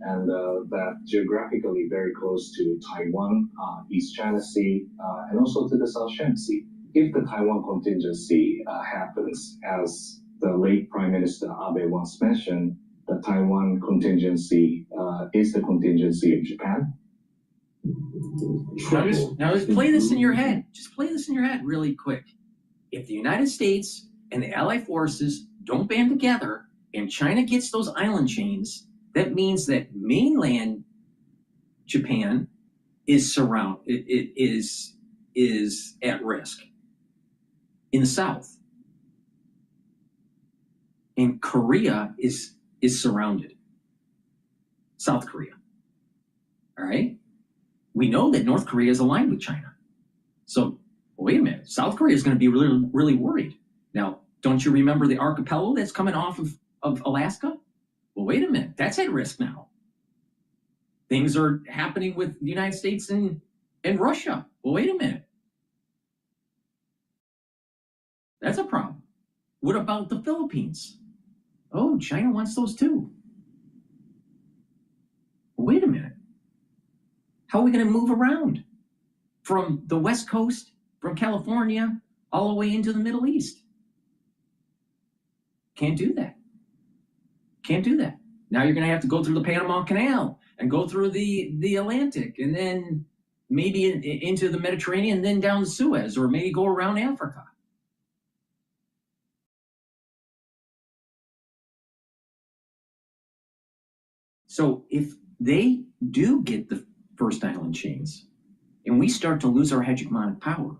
and that geographically very close to Taiwan, East China Sea, and also to the South China Sea. If the Taiwan contingency happens, as the late Prime Minister Abe once mentioned, the Taiwan contingency is the contingency of Japan. Now just play this in your head. Just play this in your head really quick. If the United States and the Allied forces don't band together and China gets those island chains, that means that mainland Japan is is at risk in the south. And Korea is surrounded. South Korea. All right? We know that North Korea is aligned with China. So, wait a minute. South Korea is going to be really, really worried. Now, don't you remember the archipelago that's coming off of Alaska? Well, wait a minute. That's at risk now. Things are happening with the United States and Russia. Well, wait a minute. That's a problem. What about the Philippines? Oh, China wants those too. Wait a minute. How are we going to move around from the West Coast, from California, all the way into the Middle East? Can't do that. Can't do that. Now you're going to have to go through the Panama Canal and go through the Atlantic and then maybe into the Mediterranean and then down the Suez, or maybe go around Africa. So if they do get the first island chains and we start to lose our hegemonic power,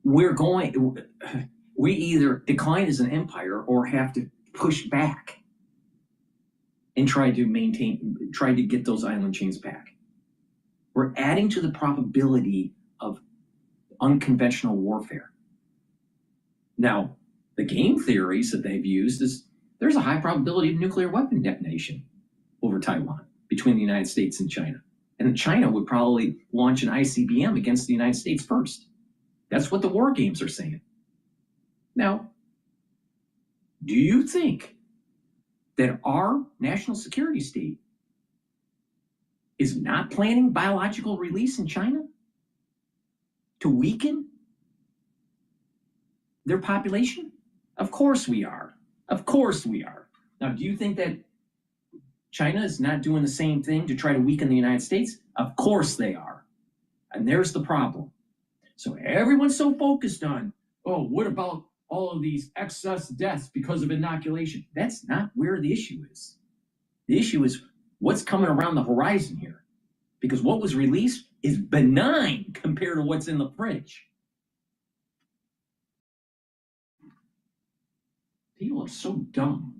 we either decline as an empire or have to push back and try to get those island chains back. We're adding to the probability of unconventional warfare. Now, the game theories that they've used is there's a high probability of nuclear weapon detonation over Taiwan between the United States and China. And China would probably launch an ICBM against the United States first. That's what the war games are saying. Now, do you think that our national security state is not planning biological release in China to weaken their population? Of course we are. Of course we are. Now, do you think that China is not doing the same thing to try to weaken the United States? Of course they are. And there's the problem. So everyone's so focused on, oh, what about all of these excess deaths because of inoculation? That's not where the issue is. The issue is what's coming around the horizon here. Because what was released is benign compared to what's in the fridge. People are so dumb.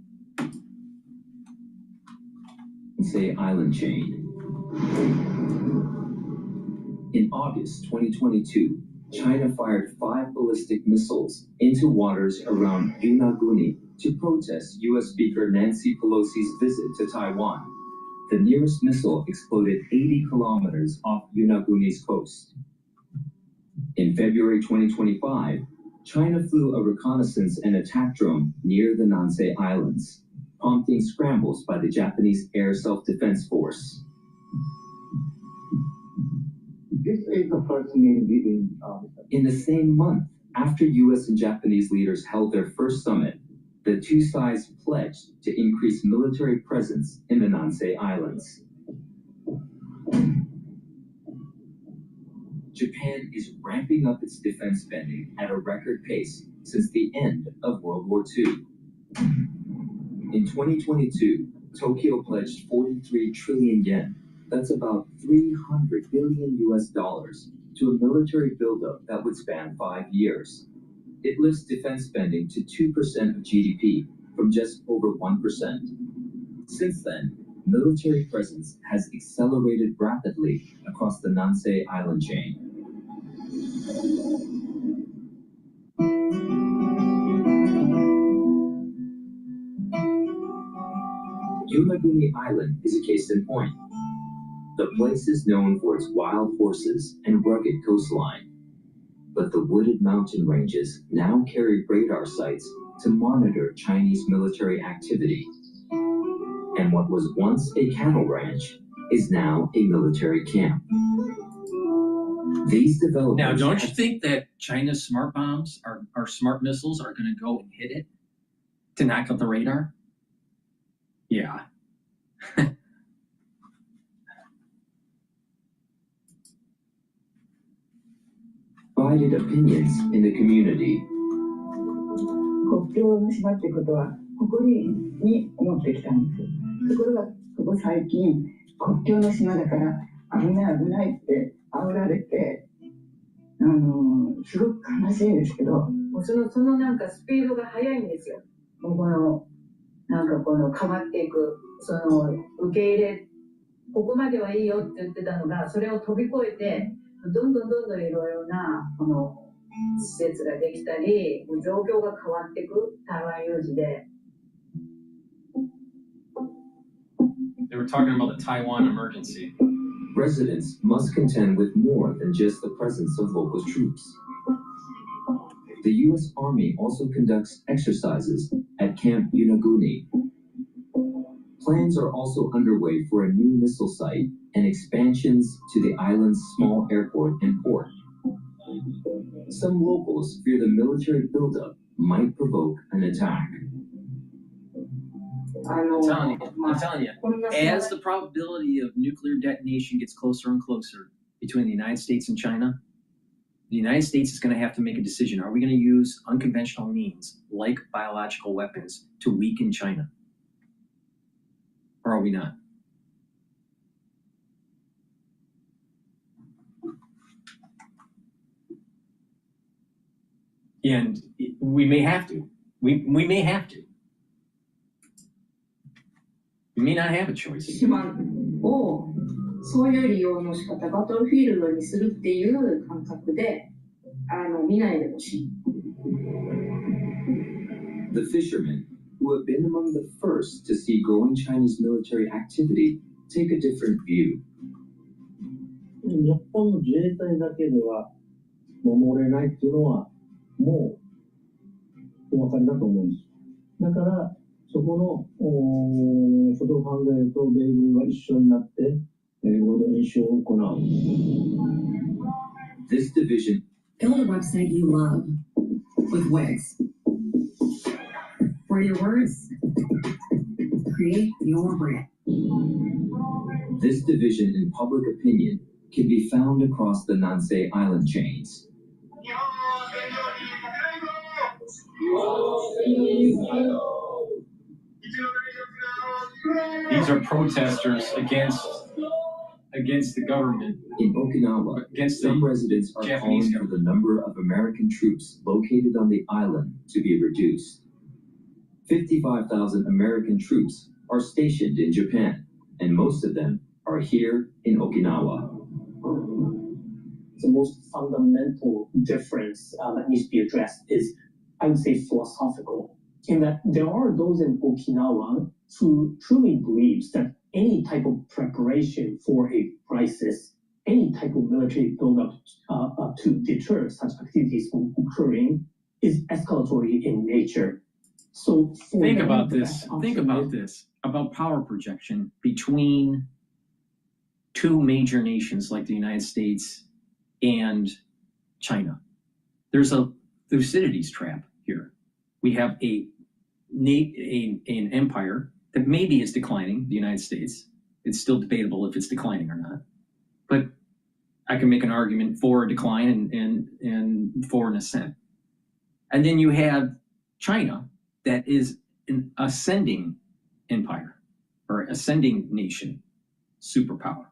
Nansei Island chain. In August 2022, China fired 5 ballistic missiles into waters around Yonaguni to protest U.S. Speaker Nancy Pelosi's visit to Taiwan. The nearest missile exploded 80 kilometers off Yonaguni's coast. In February 2025, China flew a reconnaissance and attack drone near the Nansei Islands, prompting scrambles by the Japanese Air Self-Defense Force. This is the first name leaving. In the same month, after U.S. and Japanese leaders held their first summit, the two sides pledged to increase military presence in the Nansei Islands. Japan is ramping up its defense spending at a record pace since the end of World War II. In 2022, Tokyo pledged 43 trillion yen, that's about $300 billion US, to a military buildup that would span 5 years. It lifts defense spending to 2% of GDP from just over 1%. Since then, military presence has accelerated rapidly across the Nansei Island chain. Yonaguni Island is a case in point. The place is known for its wild horses and rugged coastline. But the wooded mountain ranges now carry radar sites to monitor Chinese military activity. And what was once a cattle ranch is now a military camp. These developments... Now, don't you think that China's smart bombs, our smart missiles, are going to go and hit it to knock out the radar? Yeah. Divided opinions in the community. 国境の島ってことは誇りに思ってきたんです。ところがここ最近国境の島だから危ない危ないって煽られてすごく悲しいんですけど、そのなんかスピードが速いんですよ。もうこのなんかこの変わっていくその受け入れ、ここまではいいよって言ってたのがそれを飛び越えてどんどんいろいろなこの施設ができたり状況が変わっていく台湾有事で。They were talking about the Taiwan emergency. Residents must contend with more than just the presence of local troops. The U.S. Army also conducts exercises at Camp Yonaguni. Plans are also underway for a new missile site and expansions to the island's small airport and port. Some locals fear the military buildup might provoke an attack. I'm telling you, as the probability of nuclear detonation gets closer and closer between the United States and China, the United States is going to have to make a decision. Are we going to use unconventional means like biological weapons to weaken China? Or are we not? And we may have to. We may have to. We may not have a choice. 島をそういう利用の仕方、バトルフィールドにするっていう感覚で見ないでほしい。The fishermen, who have been among the first to see growing Chinese military activity, take a different view. 日本の自衛隊だけでは守れないっていうのはもうお分かりだと思うんです。だからそこの初動犯罪と米軍が一緒になって合同演習を行う。This division. Build a website you love with Wix. For your words, create your brand. This division in public opinion can be found across the Nansei Island chains. These are protesters against the government. In Okinawa, some residents are calling for the number of American troops located on the island to be reduced. 55,000 American troops are stationed in Japan, and most of them are here in Okinawa. The most fundamental difference that needs to be addressed is, I would say, philosophical, in that there are those in Okinawa who truly believes that any type of preparation for a crisis, any type of military buildup to deter such activities from occurring is escalatory in nature. So think about this. Think about this, about power projection between two major nations like the United States and China. There's a Thucydides trap here. We have an empire that maybe is declining, the United States. It's still debatable if it's declining or not. But I can make an argument for a decline and for an ascent. And then you have China that is an ascending empire or ascending nation, superpower.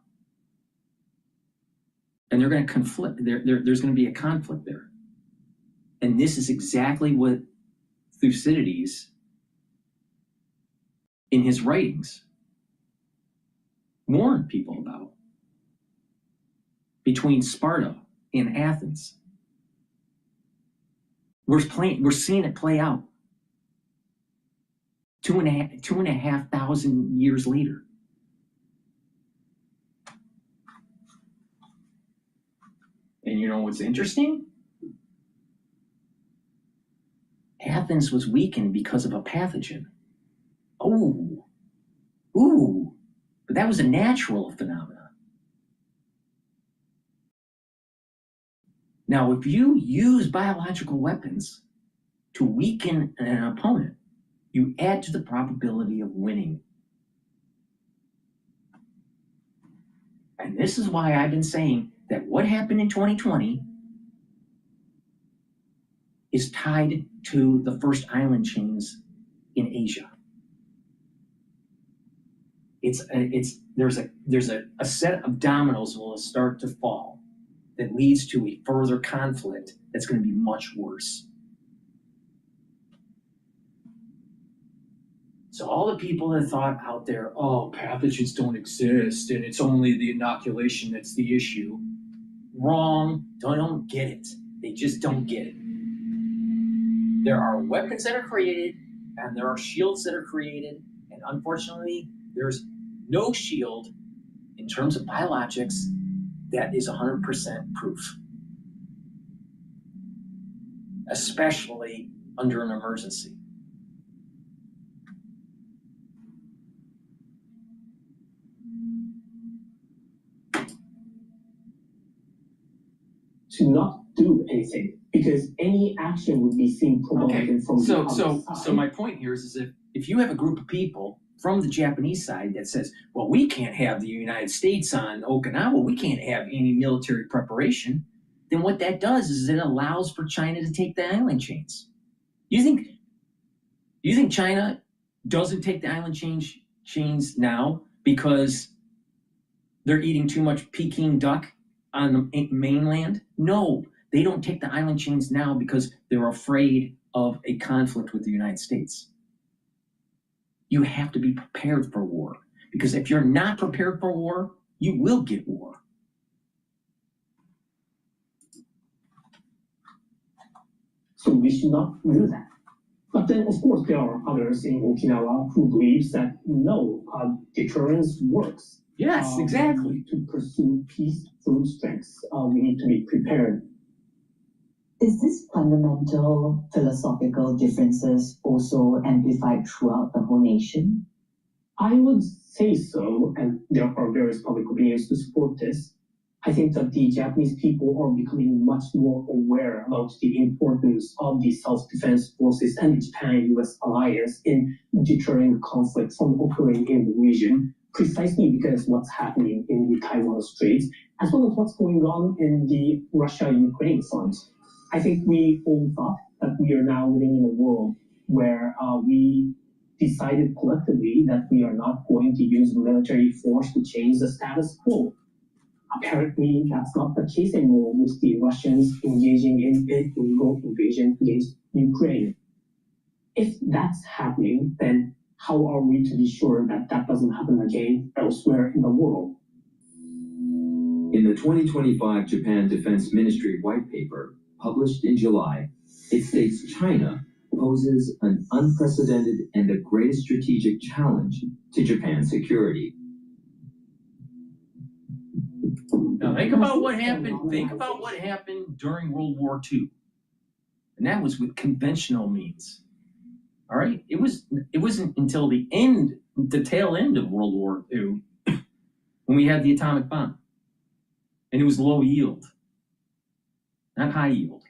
And they're going to conflict. There's going to be a conflict there. And this is exactly what Thucydides, in his writings, warned people about. Between Sparta and Athens, we're seeing it play out. 2,500 years later. And you know what's interesting? Athens was weakened because of a pathogen. Oh, ooh, but that was a natural phenomenon. Now, if you use biological weapons to weaken an opponent, you add to the probability of winning. And this is why I've been saying that what happened in 2020 is tied to the first island chains in Asia. There's a set of dominoes will start to fall that leads to a further conflict that's going to be much worse. So all the people that thought out there, oh, pathogens don't exist and it's only the inoculation that's the issue. Wrong. They don't get it. They just don't get it. There are weapons that are created and there are shields that are created. And unfortunately, there's no shield in terms of biologics that is 100% proof, especially under an emergency. To not do anything, because any action would be seen provocative from the other side. So my point here is if you have a group of people from the Japanese side that says, well, we can't have the United States on Okinawa, we can't have any military preparation, then what that does is it allows for China to take the island chains. You think China doesn't take the island chains now because they're eating too much Peking duck on the mainland? No, they don't take the island chains now because they're afraid of a conflict with the United States. You have to be prepared for war, because if you're not prepared for war, you will get war. So we should not do that. But then, of course, there are others in Okinawa who believes that no, deterrence works. Yes, exactly. To pursue peace through strength, we need to be prepared. Is this fundamental philosophical differences also amplified throughout the whole nation? I would say so, and there are various public opinions to support this. I think that the Japanese people are becoming much more aware about the importance of the self-defense forces and the Japan-US alliance in deterring conflict from occurring in the region, precisely because what's happening in the Taiwan Straits, as well as what's going on in the Russia-Ukraine front. I think we all thought that we are now living in a world where we decided collectively that we are not going to use military force to change the status quo. Apparently, that's not the case anymore with the Russians engaging in an illegal invasion against Ukraine. If that's happening, then how are we to be sure that that doesn't happen again elsewhere in the world? In the 2025 Japan Defense Ministry White Paper, published in July, it states China poses an unprecedented and the greatest strategic challenge to Japan's security. Now think about what happened. Think about what happened during World War II, and that was with conventional means. All right, it wasn't until the tail end of World War II, when we had the atomic bomb, and it was low yield, not high yield.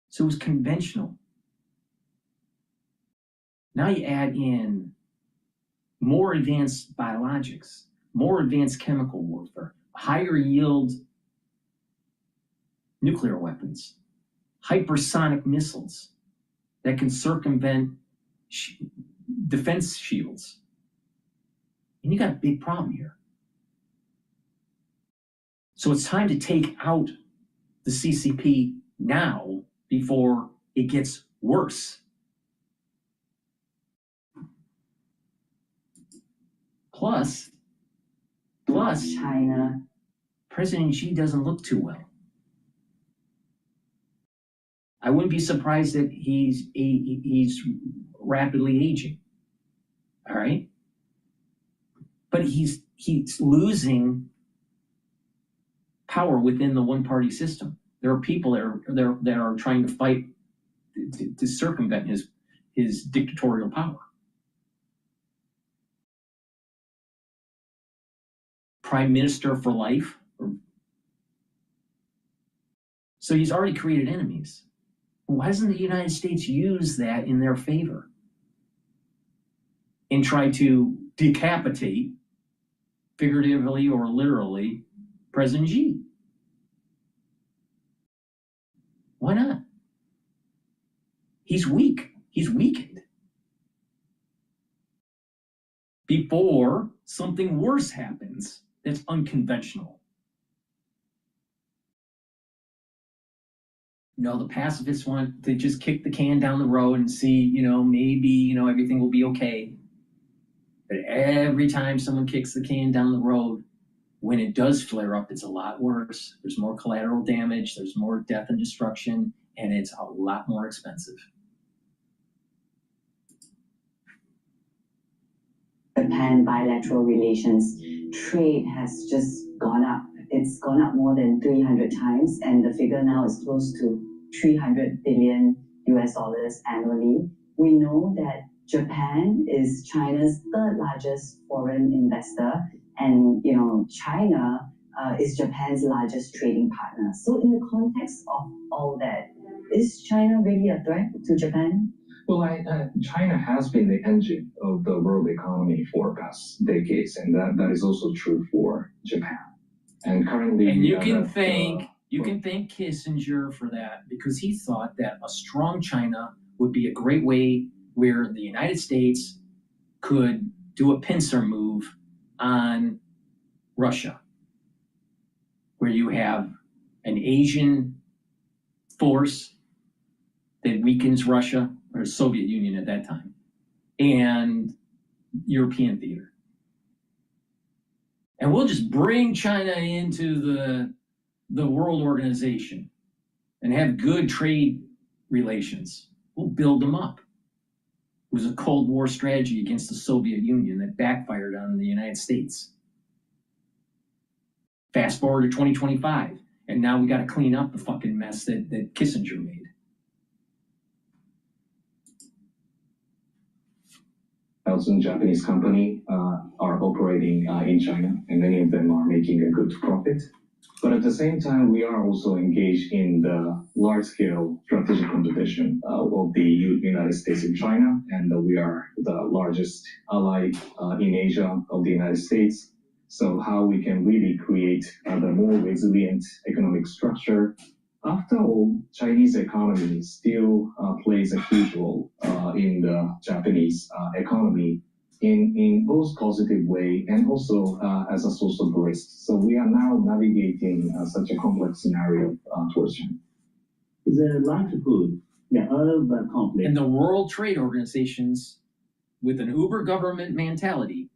So it was conventional. Now you add in more advanced biologics, more advanced chemical warfare, higher yield nuclear weapons, hypersonic missiles that can circumvent defense shields. And you got a big problem here. So it's time to take out the CCP now before it gets worse. Plus China. President Xi doesn't look too well. I wouldn't be surprised that he's rapidly aging. All right, but he's losing power within the one-party system. There are people that are trying to fight to circumvent his dictatorial power. Prime Minister for life. So he's already created enemies. Why doesn't the United States use that in their favor and try to decapitate, figuratively or literally, President Xi? Why not? He's weak. He's weakened. Before something worse happens that's unconventional. The pacifists want to just kick the can down the road and see, maybe, everything will be okay. But every time someone kicks the can down the road, when it does flare up, it's a lot worse. There's more collateral damage, there's more death and destruction, and it's a lot more expensive. Japan bilateral relations trade has just gone up. It's gone up more than 300 times, and the figure now is close to $300 billion annually. We know that Japan is China's third largest foreign investor, and China is Japan's largest trading partner. So in the context of all that, is China really a threat to Japan? Well, China has been the engine of the world economy for past decades, and that is also true for Japan. And currently, you can thank Kissinger for that, because he thought that a strong China would be a great way where the United States could do a pincer move on Russia, where you have an Asian force that weakens Russia, or Soviet Union at that time, and European theater. And we'll just bring China into the world organization and have good trade relations. We'll build them up. It was a Cold War strategy against the Soviet Union that backfired on the United States. Fast forward to 2025, and now we got to clean up the fucking mess that Kissinger made. Japanese companies are operating in China, and many of them are making a good profit. But at the same time, we are also engaged in the large-scale strategic competition of the United States and China, and we are the largest ally in Asia of the United States. So how we can really create the more resilient economic structure. After all, Chinese economy still plays a huge role in the Japanese economy in both positive way and also as a source of risk. So we are now navigating such a complex scenario towards China. The likelihood of conflict. And the World Trade Organizations, with an uber government mentality,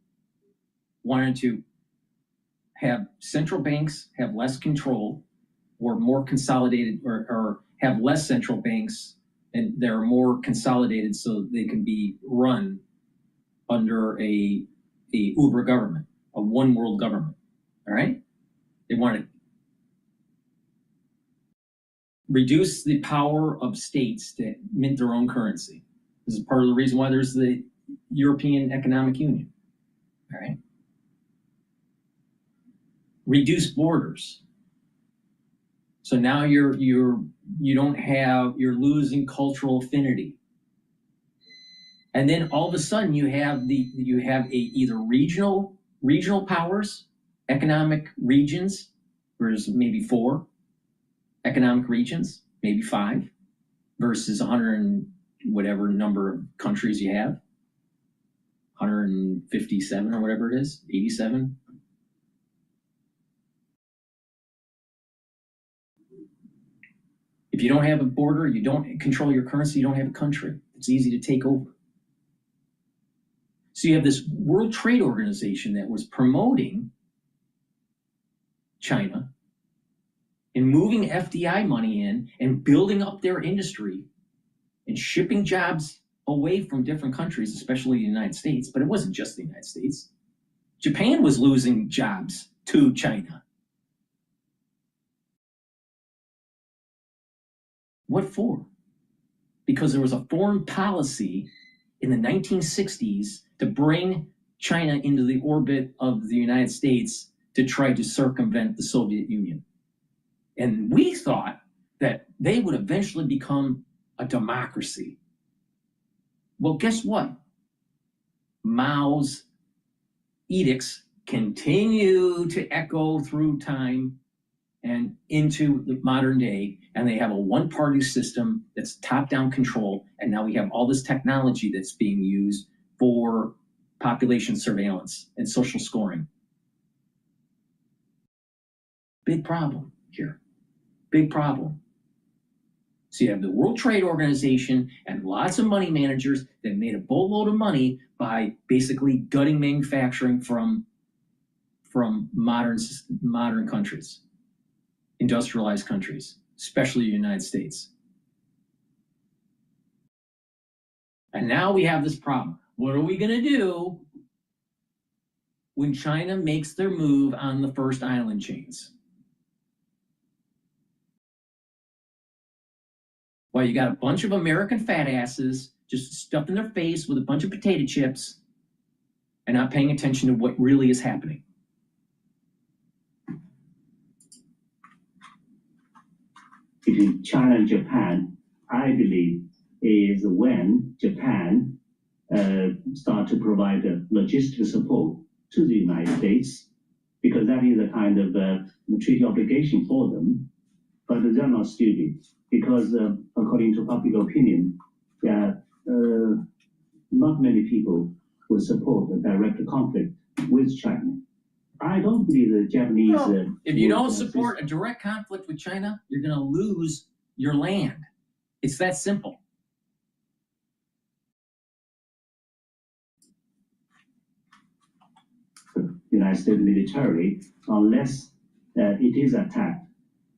wanted to have central banks have less control or more consolidated, or have less central banks and they're more consolidated so they can be run under a uber government, a one world government. All right? They want to reduce the power of states to mint their own currency. This is part of the reason why there's the European Economic Union. All right? Reduce borders. So now you're losing cultural affinity. And then all of a sudden you have either regional powers, economic regions, there's maybe 4 economic regions, maybe 5, versus 100 and whatever number of countries you have, 157 or whatever it is, 87. If you don't have a border, you don't control your currency, you don't have a country. It's easy to take over. So you have this World Trade Organization that was promoting China and moving FDI money in and building up their industry and shipping jobs away from different countries, especially the United States. But it wasn't just the United States. Japan was losing jobs to China. What for? Because there was a foreign policy in the 1960s to bring China into the orbit of the United States to try to circumvent the Soviet Union. And we thought that they would eventually become a democracy. Well, guess what? Mao's edicts continue to echo through time and into the modern day, and they have a one-party system that's top-down control, and now we have all this technology that's being used for population surveillance and social scoring. Big problem here. Big problem. So you have the World Trade Organization and lots of money managers that made a boatload of money by basically gutting manufacturing from modern countries, industrialized countries, especially the United States. And now we have this problem. What are we going to do when China makes their move on the first island chains? Well, you got a bunch of American fat asses just stuffing their face with a bunch of potato chips and not paying attention to what really is happening. Between China and Japan, I believe, is when Japan start to provide logistic support to the United States, because that is a kind of treaty obligation for them. But they're not stupid, because according to public opinion, not many people will support a direct conflict with China. I don't believe the Japanese... if you don't support a direct conflict with China, you're going to lose your land. It's that simple. United States military, unless it is attacked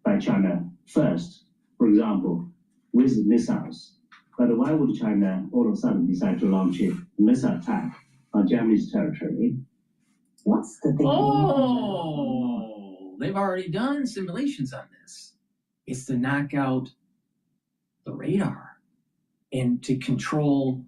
by China first, for example, with missiles. But why would China all of a sudden decide to launch a missile attack on Japanese territory? What's the thing? Oh, they've already done simulations on this. It's to knock out the radar and to control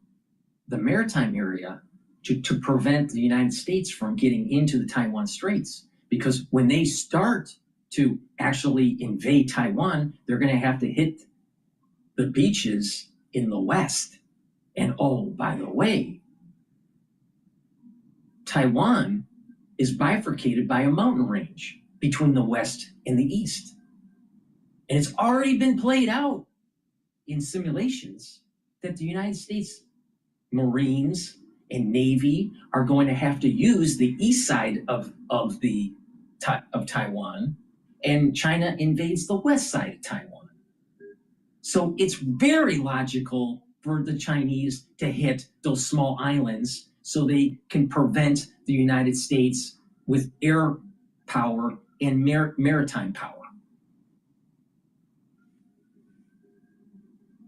the maritime area to prevent the United States from getting into the Taiwan Straits. Because when they start to actually invade Taiwan, they're going to have to hit the beaches in the west. And oh, by the way, Taiwan is bifurcated by a mountain range between the west and the east. And it's already been played out in simulations that the United States Marines and Navy are going to have to use the east side of Taiwan, and China invades the west side of Taiwan. So it's very logical for the Chinese to hit those small islands so they can prevent the United States with air power and maritime power.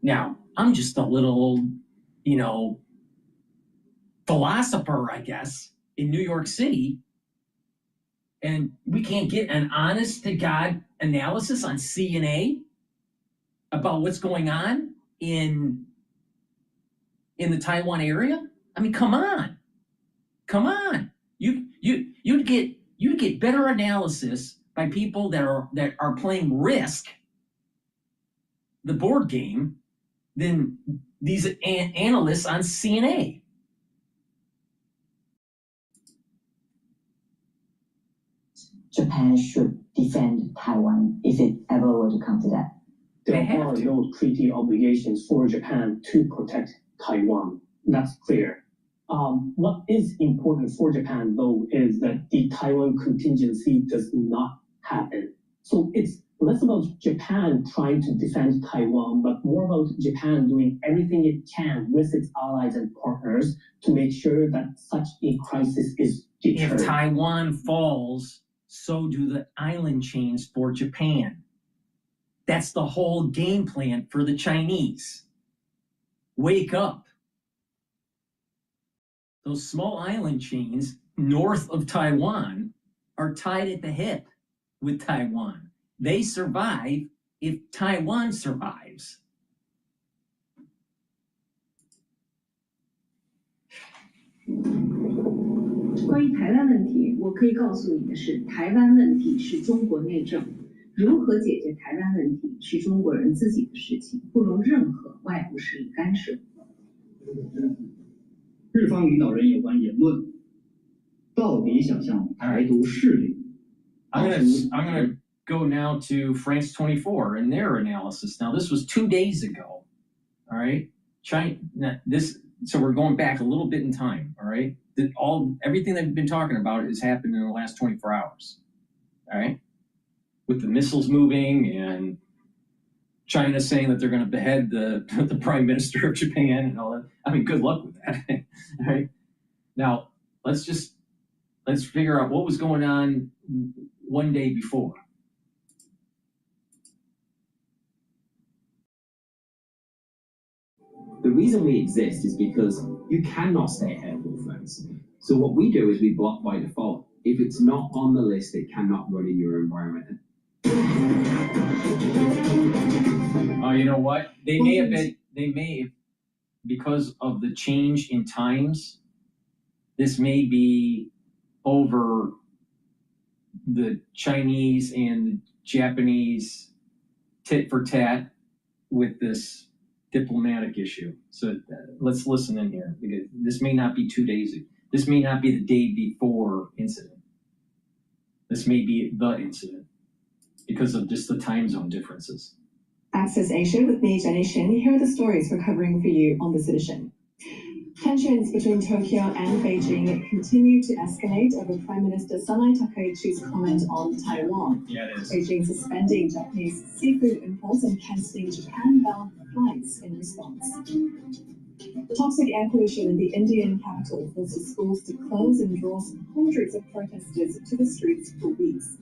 Now, I'm just a little, philosopher, I guess, in New York City, and we can't get an honest-to-God analysis on CNA about what's going on in the Taiwan area? I mean, come on. You'd get better analysis by people that are playing Risk, the board game, than these analysts on CNA. Japan should defend Taiwan if it ever were to come to that. There are no treaty obligations for Japan to protect Taiwan. That's clear. What is important for Japan, though, is that the Taiwan contingency does not happen. So it's less about Japan trying to defend Taiwan, but more about Japan doing everything it can with its allies and partners to make sure that such a crisis is deterred. If Taiwan falls, so do the island chains for Japan. That's the whole game plan for the Chinese. Wake up. Those small island chains north of Taiwan are tied at the hip with Taiwan. They survive if Taiwan survives. 关于台湾问题，我可以告诉你的是，台湾问题是中国内政，如何解决台湾问题是中国人自己的事情，不容任何外部势力干涉。日方领导人有关言论，到底想向台独势力？ I'm gonna go now to France 24 and their analysis. Now, this was 2 days ago. All right, so we're going back a little bit in time. All right, everything they've been talking about has happened in the last 24 hours. All right, with the missiles moving and China saying that they're going to behead the prime minister of Japan and all that. I mean, good luck with that. All right, now let's figure out what was going on 1 day before. The reason we exist is because you cannot stay ahead of all things. So what we do is we block by default. If it's not on the list, it cannot run in your environment. Oh, you know what? They may have, because of the change in times, this may be over the Chinese and the Japanese tit for tat with this diplomatic issue. So let's listen in here, because this may not be 2 days ago. This may not be the day before incident. This may be the incident because of just the time zone differences. Access Asia with me, Jenny Shin. Here are the stories we're covering for you on this edition. Tensions between Tokyo and Beijing continue to escalate over Prime Minister Sanae Takaichi's comment on Taiwan. Yeah, it is. Beijing suspending Japanese seafood imports and cancelling Japan-bound flights in response. Toxic air pollution in the Indian capital forces schools to close and draws hundreds of protesters to the streets for weeks.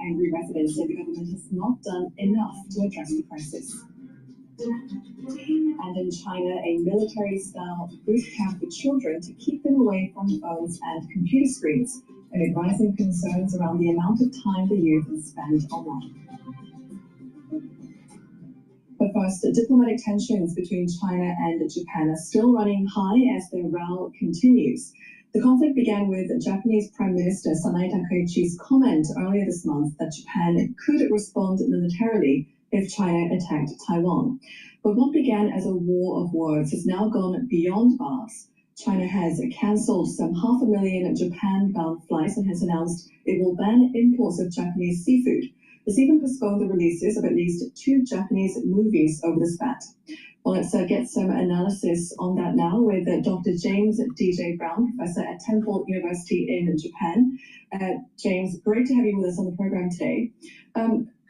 Angry residents say the government has not done enough to address the crisis. And in China, a military-style boot camp for children to keep them away from phones and computer screens, amid rising concerns around the amount of time the youth spend online. But first, diplomatic tensions between China and Japan are still running high as the row continues. The conflict began with Japanese Prime Minister Sanae Takaichi's comment earlier this month that Japan could respond militarily if China attacked Taiwan. But what began as a war of words has now gone beyond bars. China has cancelled some 500,000 Japan-bound flights and has announced it will ban imports of Japanese seafood. It's even postponed the releases of at least 2 Japanese movies over the spat. Well, let's get some analysis on that now with Dr. James D.J. Brown, professor at Temple University in Japan. James, great to have you with us on the program today.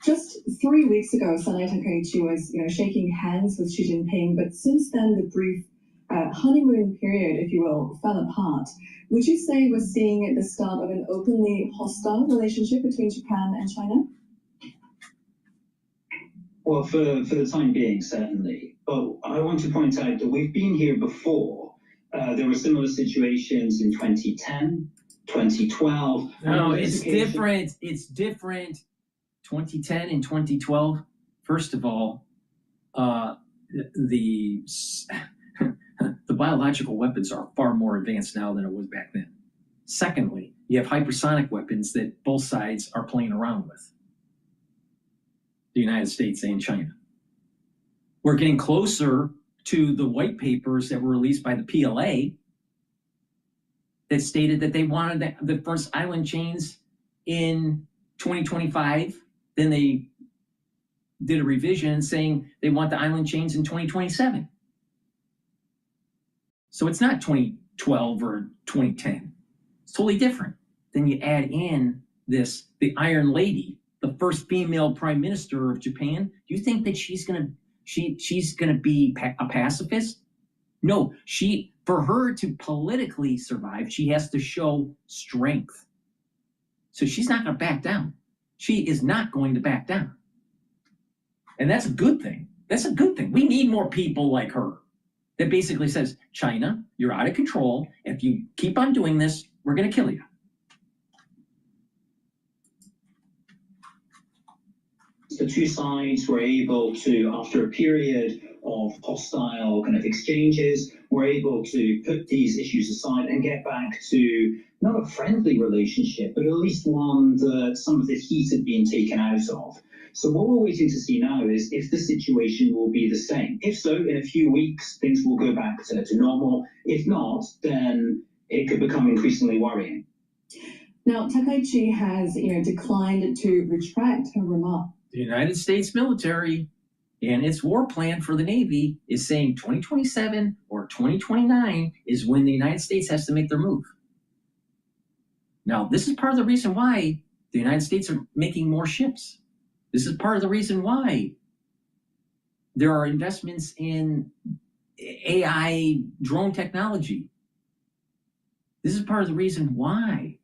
Just 3 weeks ago, Senator Koichi was, shaking hands with Xi Jinping, but since then, the brief honeymoon period, if you will, fell apart. Would you say we're seeing the start of an openly hostile relationship between Japan and China? Well, for the time being, certainly. But I want to point out that we've been here before. There were similar situations in 2010, 2012. No, it's different. It's different. 2010 and 2012. First of all, the biological weapons are far more advanced now than it was back then. Secondly, you have hypersonic weapons that both sides are playing around with. The United States and China. We're getting closer to the white papers that were released by the PLA that stated that they wanted the first island chains in 2025. Then they did a revision saying they want the island chains in 2027. So it's not 2012 or 2010. It's totally different. Then you add in the Iron Lady, the first female prime minister of Japan. Do you think that she's gonna be a pacifist? No, for her to politically survive, she has to show strength. So she's not gonna back down. She is not going to back down. And that's a good thing. That's a good thing. We need more people like her that basically says, China, you're out of control. If you keep on doing this, we're gonna kill you. The two sides were able to, after a period of hostile kind of exchanges, were able to put these issues aside and get back to not a friendly relationship, but at least one that some of the heat had been taken out of. So what we're waiting to see now is if the situation will be the same. If so, in a few weeks, things will go back to normal. If not, then it could become increasingly worrying. Now, Takaichi has, declined to retract her remark. The United States military and its war plan for the Navy is saying 2027 or 2029 is when the United States has to make their move. Now, this is part of the reason why the United States are making more ships. This is part of the reason why there are investments in AI drone technology. This is part of the reason why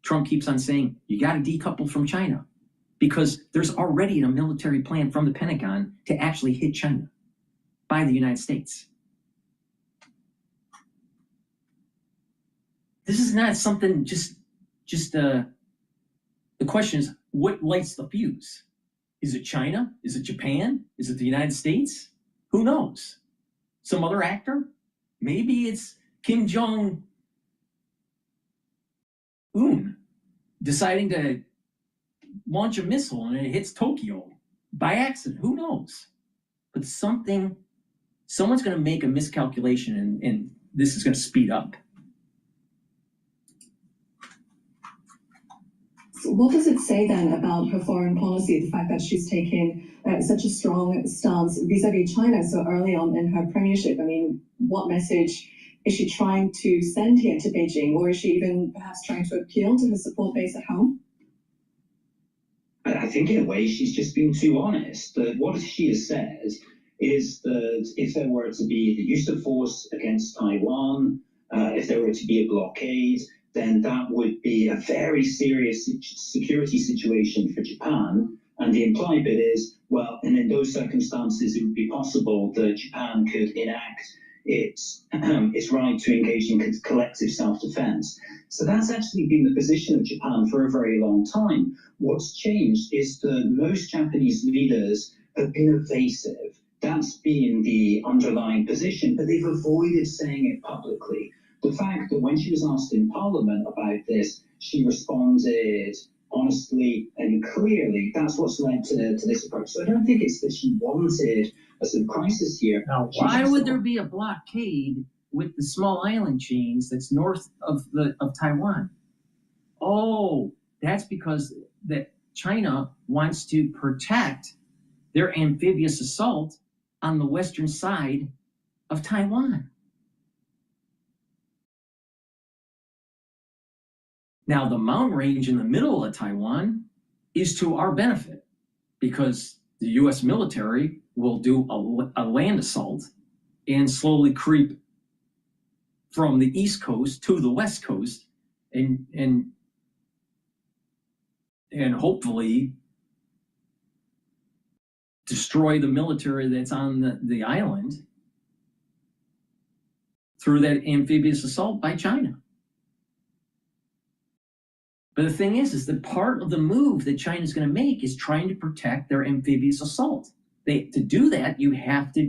Trump keeps on saying, you got to decouple from China. Because there's already a military plan from the Pentagon to actually hit China by the United States. This is not something the question is, what lights the fuse? Is it China? Is it Japan? Is it the United States? Who knows? Some other actor? Maybe it's Kim Jong-un deciding to launch a missile and it hits Tokyo by accident. Who knows? But someone's going to make a miscalculation and this is going to speed up. So what does it say then about her foreign policy, the fact that she's taken such a strong stance vis-a-vis China so early on in her premiership? I mean, what message is she trying to send here to Beijing, or is she even perhaps trying to appeal to her support base at home? I think in a way she's just been too honest. That what she has said is that if there were to be the use of force against Taiwan, if there were to be a blockade, then that would be a very serious security situation for Japan. And the implied bit is, well, and in those circumstances, it would be possible that Japan could enact its right to engage in collective self-defense. So that's actually been the position of Japan for a very long time. What's changed is that most Japanese leaders have been evasive. That's been the underlying position, but they've avoided saying it publicly. The fact that when she was asked in Parliament about this, she responded honestly and clearly, that's what's led to this approach. So I don't think it's that she wanted a sort of crisis here. Now, why would there be a blockade with the small island chains that's north of Taiwan? Oh, that's because that China wants to protect their amphibious assault on the western side of Taiwan. Now, the mountain range in the middle of Taiwan is to our benefit, because the U.S. military will do a land assault and slowly creep from the East Coast to the West Coast, and hopefully destroy the military that's on the island through that amphibious assault by China. But the thing is that part of the move that China's going to make is trying to protect their amphibious assault. To do that, you have to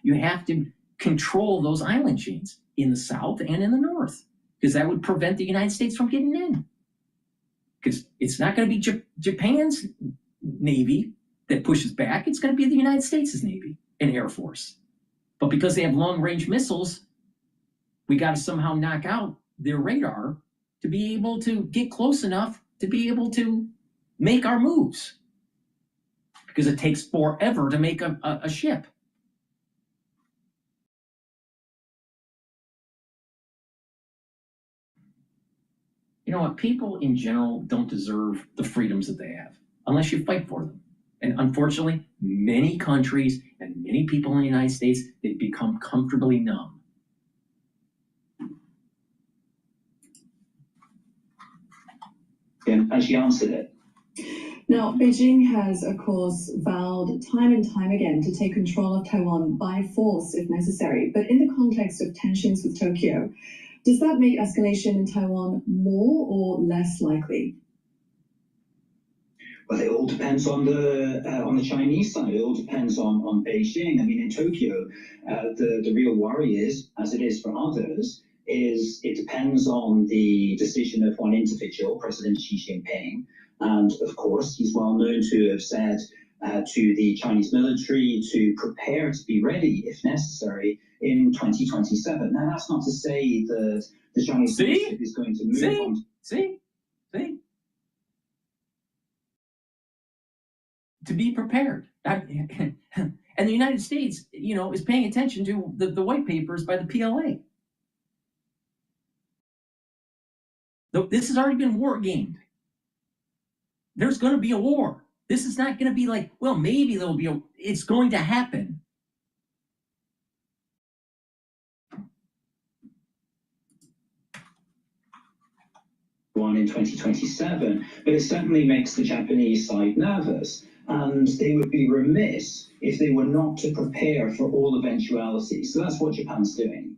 you have to control those island chains in the south and in the north, because that would prevent the United States from getting in. Because it's not going to be Japan's Navy that pushes back, it's going to be the United States' Navy and Air Force. But because they have long-range missiles, we got to somehow knock out their radar to be able to get close enough to be able to make our moves. Because it takes forever to make a ship. You know what? People in general don't deserve the freedoms that they have unless you fight for them. And unfortunately, many countries and many people in the United States, they've become comfortably numb. Yeah, and she answered it. Now, Beijing has, of course, vowed time and time again to take control of Taiwan by force if necessary. But in the context of tensions with Tokyo, does that make escalation in Taiwan more or less likely? Well, it all depends on the Chinese side. It all depends on Beijing. I mean, in Tokyo, the real worry is, as it is for others, is it depends on the decision of one individual, President Xi Jinping. And of course, he's well known to have said to the Chinese military to prepare to be ready, if necessary, in 2027. Now, that's not to say that the Chinese leadership is going to move on. See? To be prepared. And the United States, is paying attention to the white papers by the PLA. This has already been war gamed. There's going to be a war. This is not going to be like, well, maybe there'll be it's going to happen. One in 2027, but it certainly makes the Japanese side nervous, and they would be remiss if they were not to prepare for all eventualities. So that's what Japan's doing.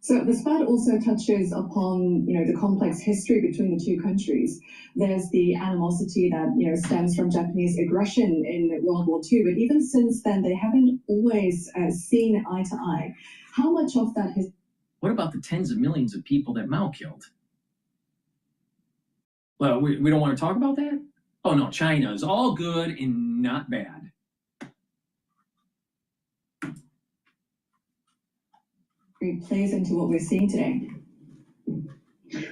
So the SPAD also touches upon, the complex history between the two countries. There's the animosity that, stems from Japanese aggression in World War II, but even since then, they haven't always seen eye to eye. How much of that has... What about the tens of millions of people that Mao killed? Well, we don't want to talk about that? Oh no, China is all good and not bad. Plays into what we're seeing today.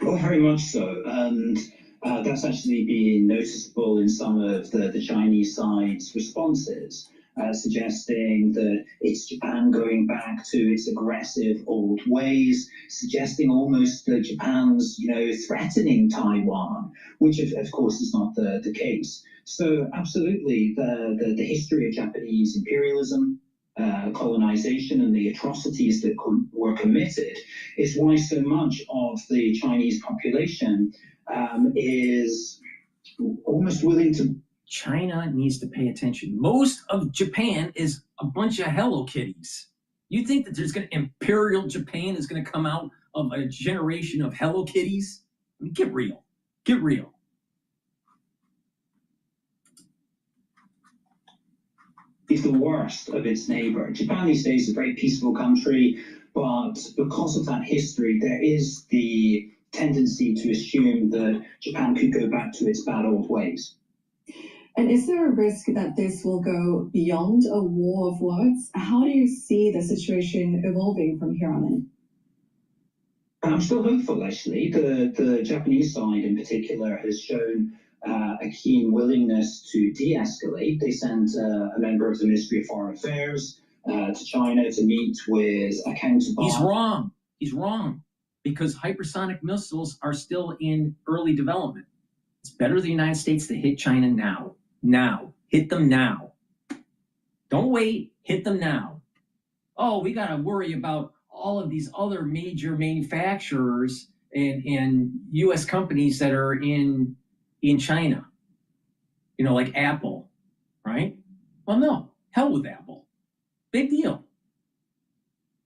Well, very much so, and that's actually been noticeable in some of the Chinese side's responses, suggesting that it's Japan going back to its aggressive old ways, suggesting almost that Japan's, threatening Taiwan, which of course is not the case. So absolutely, the history of Japanese imperialism, colonization, and the atrocities that were committed is why so much of the Chinese population is almost willing to... China needs to pay attention. Most of Japan is a bunch of Hello Kitties. You think that Imperial Japan is going to come out of a generation of Hello Kitties? I mean, get real. Get real. Is the worst of its neighbor. Japan these days is a very peaceful country, but because of that history, there is the tendency to assume that Japan could go back to its bad old ways. And is there a risk that this will go beyond a war of words? How do you see the situation evolving from here on in? I'm still hopeful, actually. The Japanese side in particular has shown a keen willingness to de-escalate. They sent a member of the Ministry of Foreign Affairs to China to meet with a counterpart. He's wrong. Because hypersonic missiles are still in early development. It's better for the United States to hit China now. Now. Hit them now. Don't wait. Hit them now. Oh, we got to worry about all of these other major manufacturers and U.S. companies that are in China. You know, like Apple, right? Well, no. Hell with Apple. Big deal.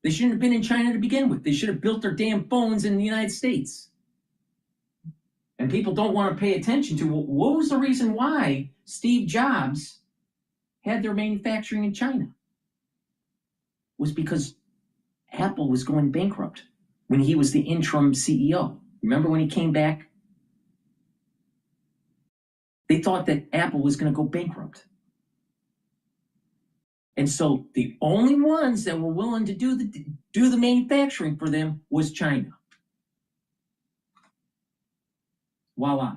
They shouldn't have been in China to begin with. They should have built their damn phones in the United States. And people don't want to pay attention to what was the reason why Steve Jobs had their manufacturing in China. It was because Apple was going bankrupt when he was the interim CEO. Remember when he came back? They thought that Apple was going to go bankrupt. And so the only ones that were willing to do the manufacturing for them was China. Voila.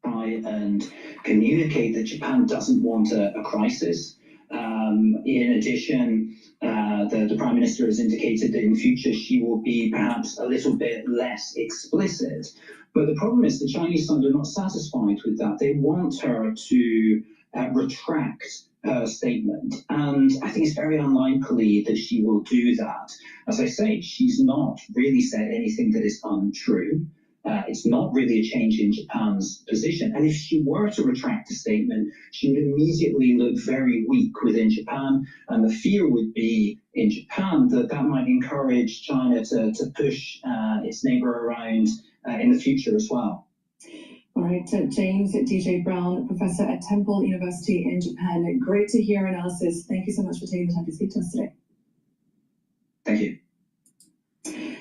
Try and communicate that Japan doesn't want a crisis. In addition, the Prime Minister has indicated that in future she will be perhaps a little bit less explicit. But the problem is the Chinese side are not satisfied with that. They want her to retract her statement. And I think it's very unlikely that she will do that. As I say, she's not really said anything that is untrue. It's not really a change in Japan's position. And if she were to retract the statement, she would immediately look very weak within Japan. And the fear would be in Japan that might encourage China to push its neighbor around in the future as well. All right, James DJ Brown, professor at Temple University in Japan. Great to hear analysis. Thank you so much for taking the time to speak to us today. Thank you.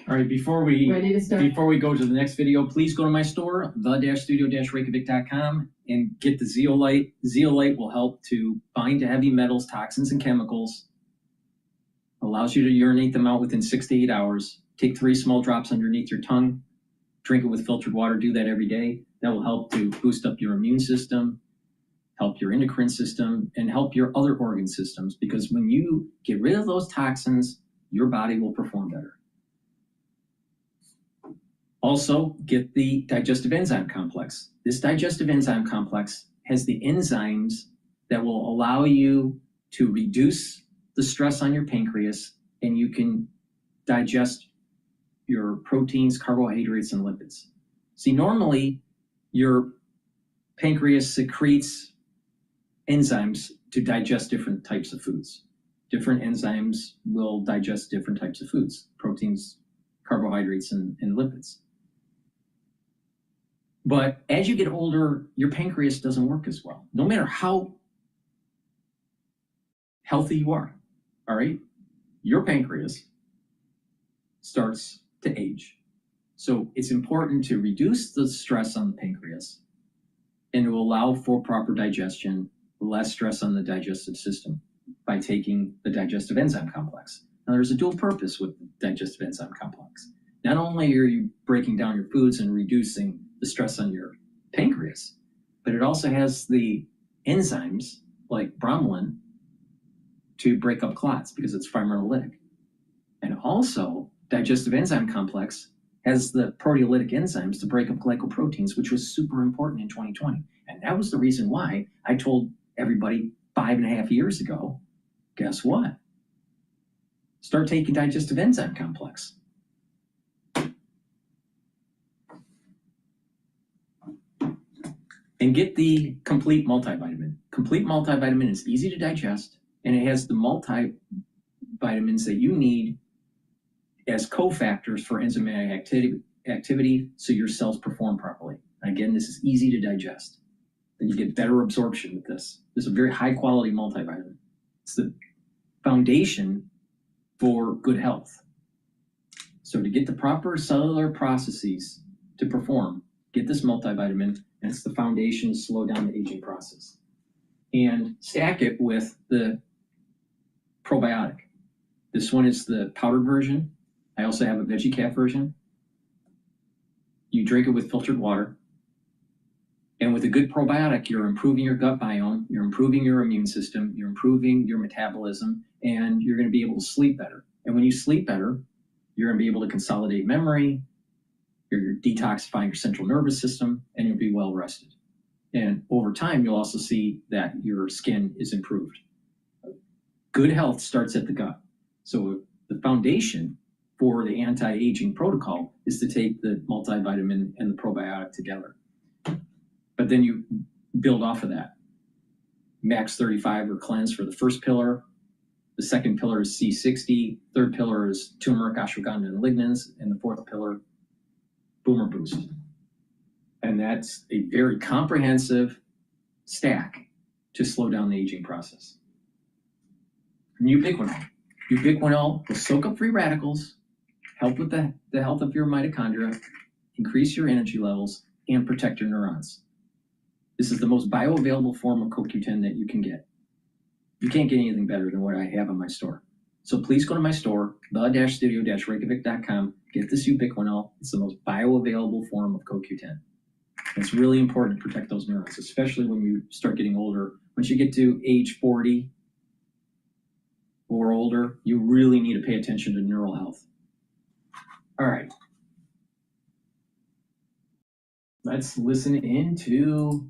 All right, before we go to the next video, please go to my store, the-studio-reykjavik.com, and get the zeolite. Zeolite will help to bind to heavy metals, toxins, and chemicals. Allows you to urinate them out within 6 to 8 hours. Take 3 small drops underneath your tongue. Drink it with filtered water. Do that every day. That will help to boost up your immune system, help your endocrine system, and help your other organ systems. Because when you get rid of those toxins, your body will perform better. Also, get the digestive enzyme complex. This digestive enzyme complex has the enzymes that will allow you to reduce the stress on your pancreas, and you can digest your proteins, carbohydrates, and lipids. See, normally your pancreas secretes enzymes to digest different types of foods. Different enzymes will digest different types of foods, proteins, carbohydrates, and lipids. But as you get older, your pancreas doesn't work as well, no matter how healthy you are, all right? Your pancreas starts to age. So it's important to reduce the stress on the pancreas and to allow for proper digestion, less stress on the digestive system by taking the digestive enzyme complex. Now, there's a dual purpose with the digestive enzyme complex. Not only are you breaking down your foods and reducing the stress on your pancreas, but it also has the enzymes like bromelain to break up clots because it's fibrinolytic. And also, digestive enzyme complex has the proteolytic enzymes to break up glycoproteins, which was super important in 2020. And that was the reason why I told everybody 5.5 years ago, guess what? Start taking digestive enzyme complex. And get the complete multivitamin. Complete multivitamin is easy to digest, and it has the multivitamins that you need as cofactors for enzymatic activity so your cells perform properly. Again, this is easy to digest. And you get better absorption with this. This is a very high quality multivitamin. It's the foundation for good health. So to get the proper cellular processes to perform, get this multivitamin, and it's the foundation to slow down the aging process. And stack it with the probiotic. This one is the powdered version. I also have a veggie cap version. You drink it with filtered water. And with a good probiotic, you're improving your gut biome, you're improving your immune system, you're improving your metabolism, and you're going to be able to sleep better. And when you sleep better, you're going to be able to consolidate memory, you're detoxifying your central nervous system, and you'll be well rested. And over time, you'll also see that your skin is improved. Good health starts at the gut. So the foundation for the anti-aging protocol is to take the multivitamin and the probiotic together. But then you build off of that. Max 35 or cleanse for the first pillar. The second pillar is C60. Third pillar is turmeric, ashwagandha, and lignans. And the fourth pillar, boomer boost. And that's a very comprehensive stack to slow down the aging process. And ubiquinol. Ubiquinol will soak up free radicals, help with the health of your mitochondria, increase your energy levels, and protect your neurons. This is the most bioavailable form of CoQ10 that you can get. You can't get anything better than what I have in my store. So please go to my store, the-studio-reykjavik.com, get this ubiquinol. It's the most bioavailable form of CoQ10. It's really important to protect those neurons, especially when you start getting older. Once you get to age 40 or older, you really need to pay attention to neural health. All right. Let's listen into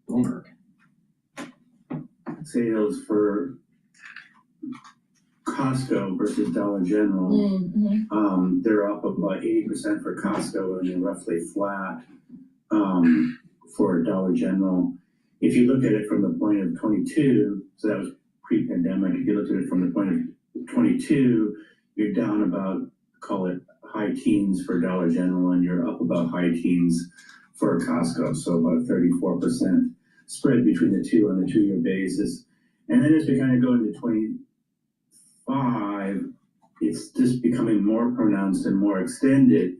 Bloomberg. Sales for Costco versus Dollar General. They're up about 80% for Costco and they're roughly flat for Dollar General. If you look at it from the point of 22, so that was pre-pandemic. If you looked at it from the point of 22, you're down about, call it high teens for Dollar General, and you're up about high teens for Costco. So about a 34% spread between the two on a 2-year basis. And then as we kind of go into 25, it's just becoming more pronounced and more extended.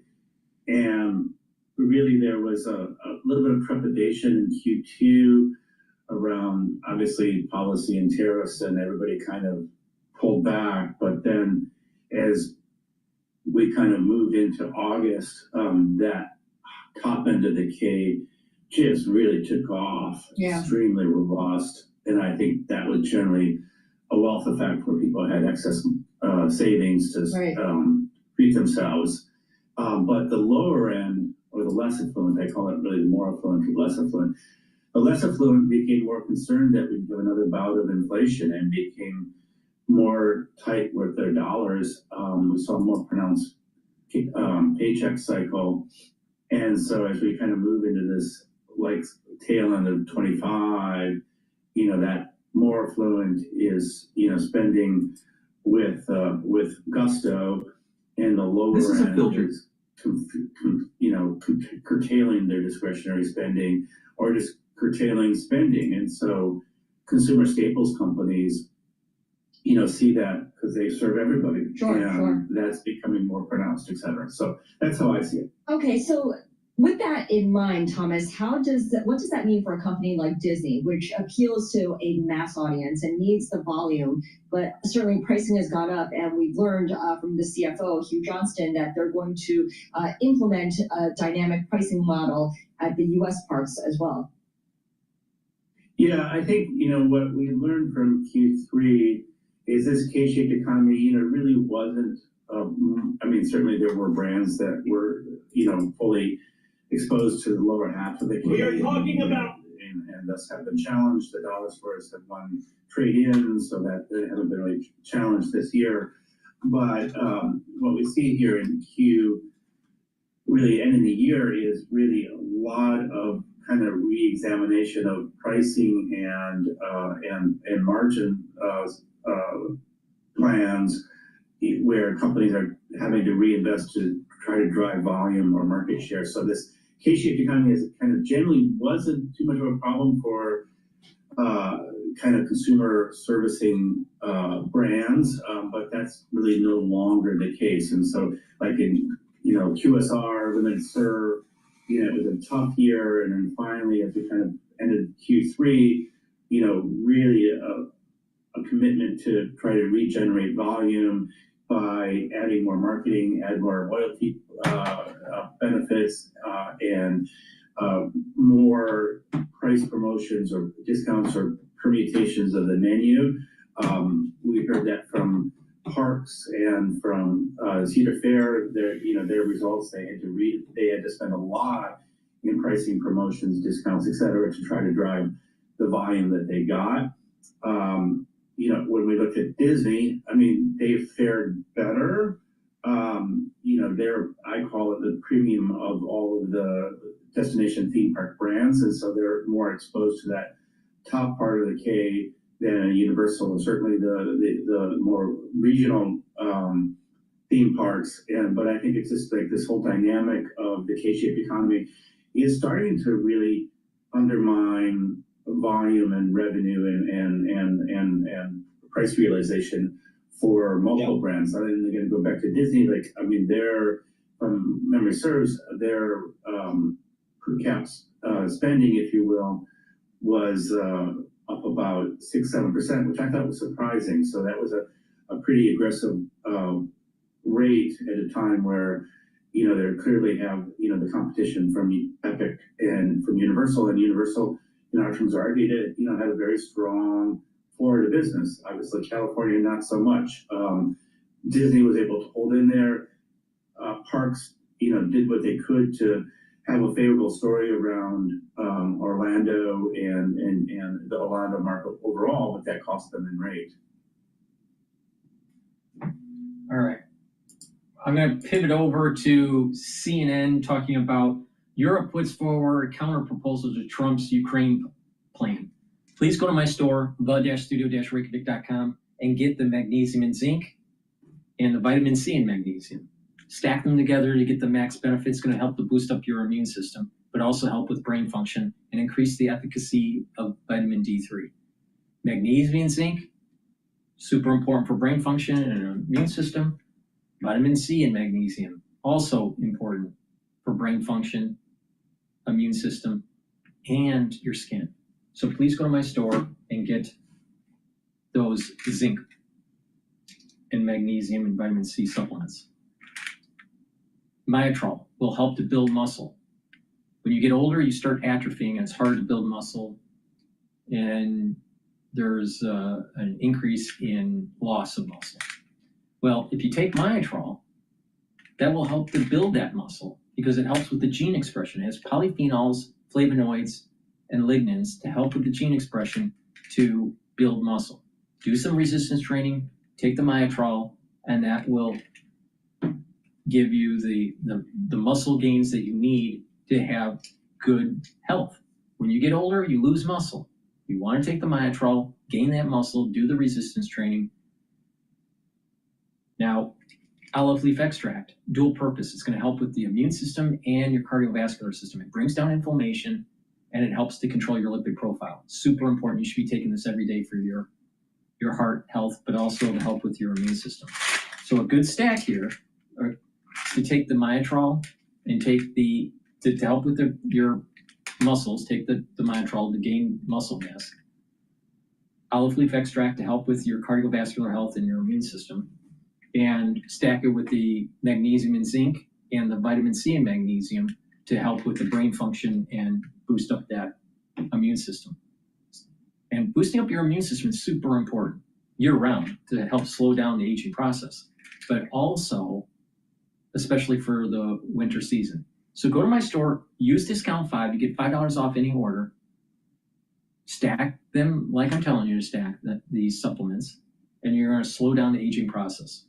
And really there was a little bit of trepidation in Q2 around obviously policy and tariffs, and everybody kind of pulled back. But then as we kind of moved into August, that top end of the K just really took off, extremely robust. And I think that was generally a wealth effect where people had excess savings to treat themselves. But the lower end, or the less affluent, I call it really the more affluent to less affluent, the less affluent became more concerned that we'd have another bout of inflation and became more tight with their dollars. We saw a more pronounced paycheck cycle. And so as we kind of move into this like tail end of 25, that more affluent is, spending with gusto, and the lower end is, curtailing their discretionary spending or just curtailing spending. And so consumer staples companies, see that because they serve everybody. Sure. That's becoming more pronounced, et cetera. So that's how I see it. Okay, so with that in mind, Thomas, what does that mean for a company like Disney, which appeals to a mass audience and needs the volume, but certainly pricing has gone up, and we've learned from the CFO, Hugh Johnston, that they're going to implement a dynamic pricing model at the U.S. parks as well. Yeah, I think, what we learned from Q3 is this K-shaped economy, really wasn't, certainly there were brands that were, fully exposed to the lower half of the K. We are talking about, and thus have been challenged. The dollar stores have won trade-in, so that they haven't been really challenged this year. But what we see here in Q, really ending the year, is really a lot of kind of re-examination of pricing and margin plans, where companies are having to reinvest to try to drive volume or market share. So this K-shaped economy is kind of generally wasn't too much of a problem for kind of consumer servicing brands, but that's really no longer the case. And so like in, QSR, limited serve, it was a tough year. And then finally, as we kind of ended Q3, really a commitment to try to regenerate volume by adding more marketing, add more loyalty benefits, and more price promotions or discounts or permutations of the menu. We heard that from Parks and from Cedar Fair, their results, they had to spend a lot in pricing, promotions, discounts, et cetera, to try to drive the volume that they got. When we look at Disney, I mean, they've fared better. I call it the premium of all of the destination theme park brands, and so they're more exposed to that top part of the K than Universal, certainly the more regional theme parks. But I think it's just like this whole dynamic of the K-shaped economy is starting to really undermine volume and revenue and price realization for multiple brands. I think they're going to go back to Disney. Their, from memory serves, their per cap spending, if you will, was up about 6-7%, which I thought was surprising. So that was a pretty aggressive rate at a time where they clearly have the competition from Epic and from Universal, and Universal, in our terms of our data, had a very strong Florida business. Obviously, California not so much. Disney was able to hold in there. Parks, did what they could to have a favorable story around Orlando and the Orlando market overall, but that cost them in rate. All right. I'm going to pivot over to CNN talking about Europe puts forward counter proposal to Trump's Ukraine plan. Please go to my store, the-studio-reykjavik.com, and get the magnesium and zinc and the vitamin C and magnesium. Stack them together to get the max benefits. It's going to help to boost up your immune system, but also help with brain function and increase the efficacy of vitamin D3. Magnesium and zinc, super important for brain function and an immune system. Vitamin C and magnesium, also important for brain function, immune system, and your skin. So please go to my store and get those zinc and magnesium and vitamin C supplements. Myotrol will help to build muscle. When you get older, you start atrophying, and it's hard to build muscle, and there's an increase in loss of muscle. Well, if you take Myotrol, that will help to build that muscle because it helps with the gene expression. It has polyphenols, flavonoids, and lignans to help with the gene expression to build muscle. Do some resistance training, take the Myotrol, and that will give you the muscle gains that you need to have good health. When you get older, you lose muscle. You want to take the Myotrol, gain that muscle, do the resistance training. Now, olive leaf extract, dual purpose. It's going to help with the immune system and your cardiovascular system. It brings down inflammation, and it helps to control your lipid profile. Super important. You should be taking this every day for your heart health, but also to help with your immune system. So a good stack here to take the Myotrol and take to help with your muscles, take the Myotrol to gain muscle mass. Olive leaf extract to help with your cardiovascular health and your immune system. And stack it with the magnesium and zinc and the vitamin C and magnesium to help with the brain function and boost up that immune system. And boosting up your immune system is super important year-round to help slow down the aging process, but also, especially for the winter season. So go to my store, use discount 5, you get $5 off any order, stack them like I'm telling you to stack these supplements, and you're going to slow down the aging process.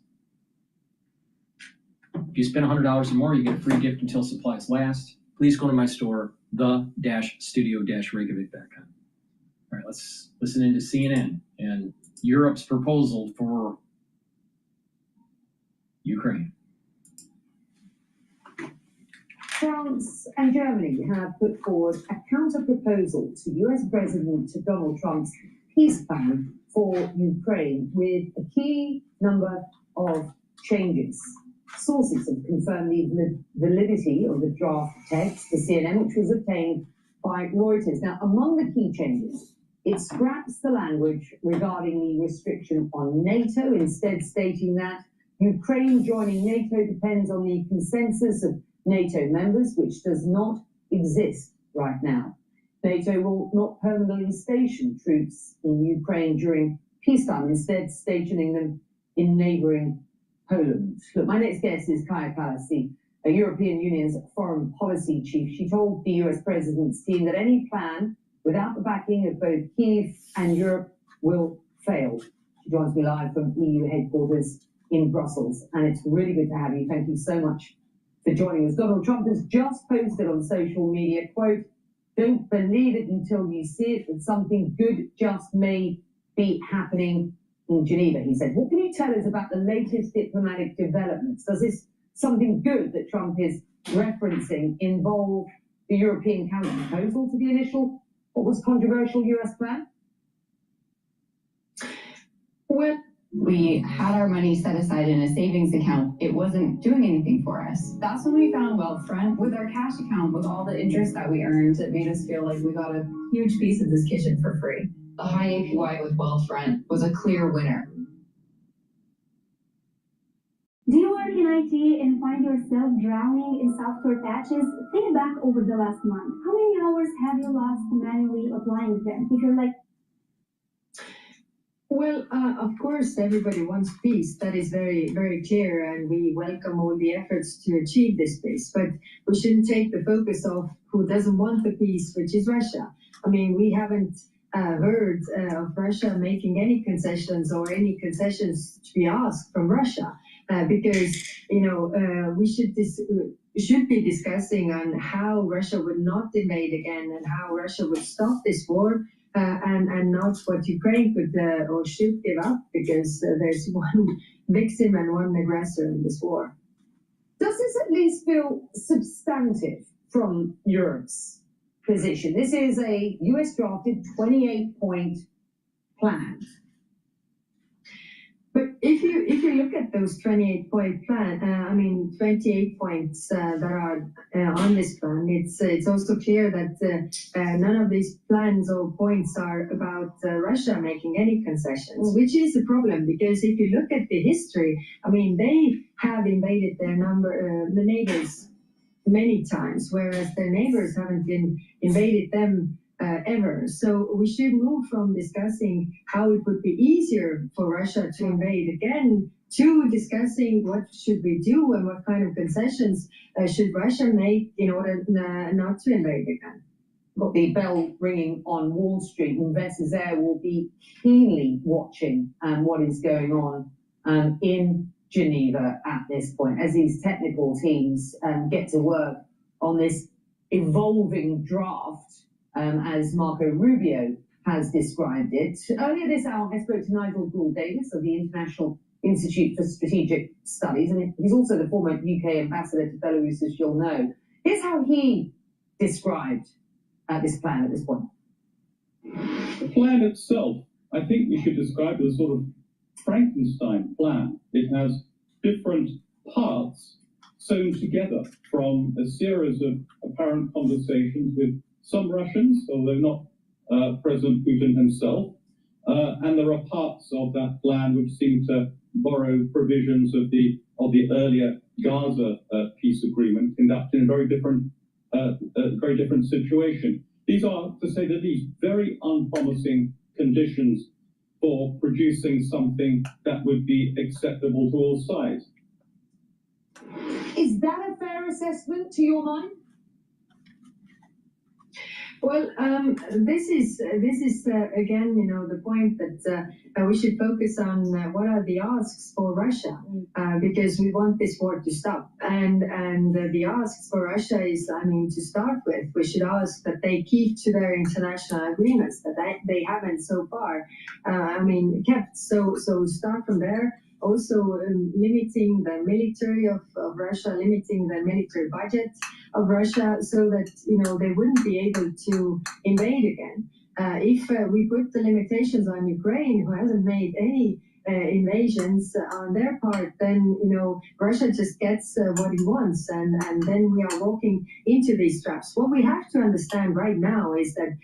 If you spend $100 or more, you get a free gift until supplies last. Please go to my store, the-studio-reykjavik.com. All right, let's listen into CNN and Europe's proposal for Ukraine. France and Germany have put forward a counter-proposal to US President Donald Trump's peace plan for Ukraine with a key number of changes. Sources have confirmed the validity of the draft text to CNN, which was obtained by Reuters. Now, among the key changes, it scraps the language regarding the restriction on NATO, instead stating that Ukraine joining NATO depends on the consensus of NATO members, which does not exist right now. NATO will not permanently station troops in Ukraine during peacetime, instead stationing them in neighbouring Poland. Look, my next guest is Kaja Kallas, the European Union's foreign policy chief. She told the US president's team that any plan without the backing of both Kyiv and Europe will fail. She joins me live from EU headquarters in Brussels, and it's really good to have you. Thank you so much for joining us. Donald Trump has just posted on social media, quote, "Don't believe it until you see it, but something good just may be happening in Geneva," he said. What can you tell us about the latest diplomatic developments? Does this something good that Trump is referencing involve the European counter-proposal to the initial, what was controversial US plan? Well, we had our money set aside in a savings account. It wasn't doing anything for us. That's when we found Wealthfront with our cash account, with all the interest that we earned. It made us feel like we got a huge piece of this kitchen for free. The high APY with Wealthfront was a clear winner. Do you work in IT and find yourself drowning in software patches? Think back over the last month. How many hours have you lost manually applying them? If you're like, well, of course, everybody wants peace. That is very, very clear, and we welcome all the efforts to achieve this peace. But we shouldn't take the focus off who doesn't want the peace, which is Russia. I mean, we haven't heard of Russia making any concessions or any concessions to be asked from Russia, because we should be discussing on how Russia would not invade again and how Russia would stop this war. And not what Ukraine could or should give up, because there's one victim and one aggressor in this war. Does this at least feel substantive from Europe's position? This is a US drafted 28-point plan. But if you look at those 28-point plan, 28 points that are on this plan, it's also clear that none of these plans or points are about Russia making any concessions, which is a problem, because if you look at the history, they have invaded their neighbors many times, whereas their neighbors haven't been invaded them ever. So we should move from discussing how it would be easier for Russia to invade again to discussing what should we do and what kind of concessions should Russia make in order not to invade again. Got the bell ringing on Wall Street. Investors there will be keenly watching what is going on in Geneva at this point, as these technical teams get to work on this evolving draft, as Marco Rubio has described it. Earlier this hour, I spoke to Nigel Gould-Davis of the International Institute for Strategic Studies, and he's also the former UK ambassador to Belarus, as you'll know. Here's how he described this plan at this point. The plan itself, I think we should describe as a sort of Frankenstein plan. It has different parts sewn together from a series of apparent conversations with some Russians, although not President Putin himself, and there are parts of that plan which seem to borrow provisions of the earlier Gaza peace agreement, conducted in a very different situation. These are, to say the least, very unpromising conditions for producing something that would be acceptable to all sides. Is that a fair assessment to your mind? Well, this is again, the point that we should focus on what are the asks for Russia, because we want this war to stop. And the asks for Russia is, to start with, we should ask that they keep to their international agreements that they haven't so far, kept. So start from there. Also limiting the military of Russia, limiting the military budget of Russia, so that they wouldn't be able to invade again. If we put the limitations on Ukraine, who hasn't made any invasions on their part, then Russia just gets what it wants, and then we are walking into these traps. What we have to understand right now is that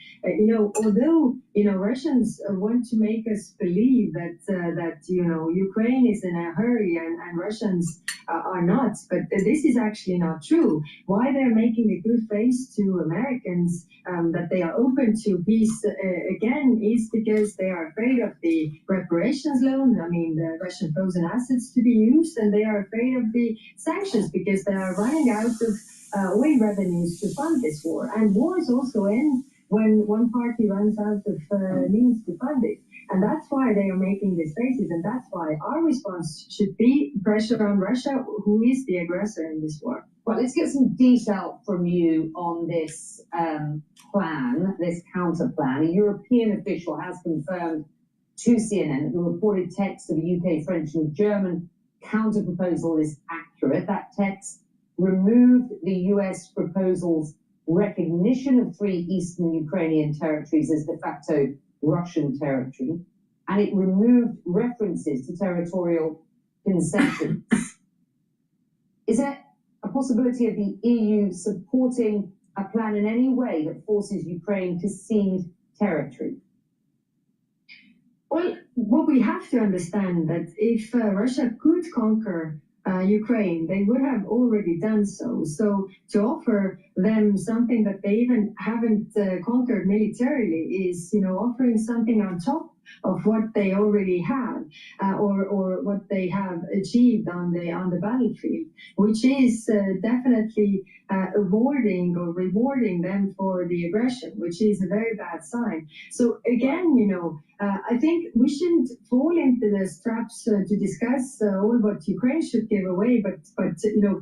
although Russians want to make us believe that Ukraine is in a hurry and Russians are not, but this is actually not true. Why they're making a good face to Americans that they are open to peace again is because they are afraid of the reparations loan. I mean, the Russian frozen assets to be used, and they are afraid of the sanctions because they are running out of oil revenues to fund this war. And wars also end when one party runs out of means to fund it. And that's why they are making these faces, and that's why our response should be pressure on Russia, who is the aggressor in this war. Well, let's get some detail from you on this plan, this counter plan. A European official has confirmed to CNN that the reported text of the UK, French, and German counter proposal is accurate. That text removed the US proposal's recognition of 3 eastern Ukrainian territories as de facto Russian territory, and it removed references to territorial concessions. Is there a possibility of the EU supporting a plan in any way that forces Ukraine to cede territory? Well, what we have to understand that if Russia could conquer Ukraine, they would have already done so. So to offer them something that they even haven't conquered militarily is, offering something on top of what they already have, or what they have achieved on the battlefield, which is definitely avoiding or rewarding them for the aggression, which is a very bad sign. So again, I think we shouldn't fall into the traps to discuss all what Ukraine should give away, but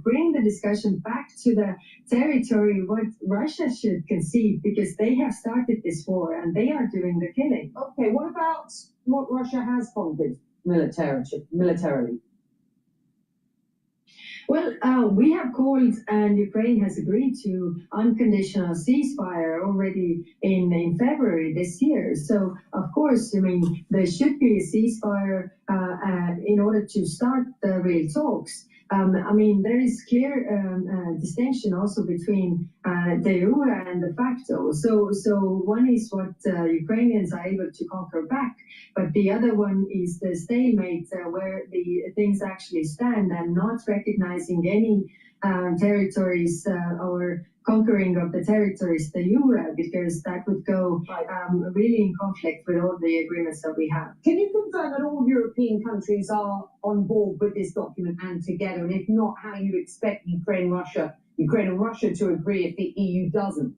bring the discussion back to the territory what Russia should concede, because they have started this war and they are doing the killing. Okay, what about what Russia has conquered militarily? Well, we have called, and Ukraine has agreed to unconditional ceasefire already in February this year. So, of course, there should be a ceasefire in order to start the real talks. There is clear distinction also between de jure and de facto. So one is what Ukrainians are able to conquer back, but the other one is the stalemate where the things actually stand, and not recognizing any territories or conquering of the territories de jure, because that would go really in conflict with all the agreements that we have. Can you confirm that all European countries are on board with this document and together? And if not, how you expect Ukraine and Russia to agree if the EU doesn't?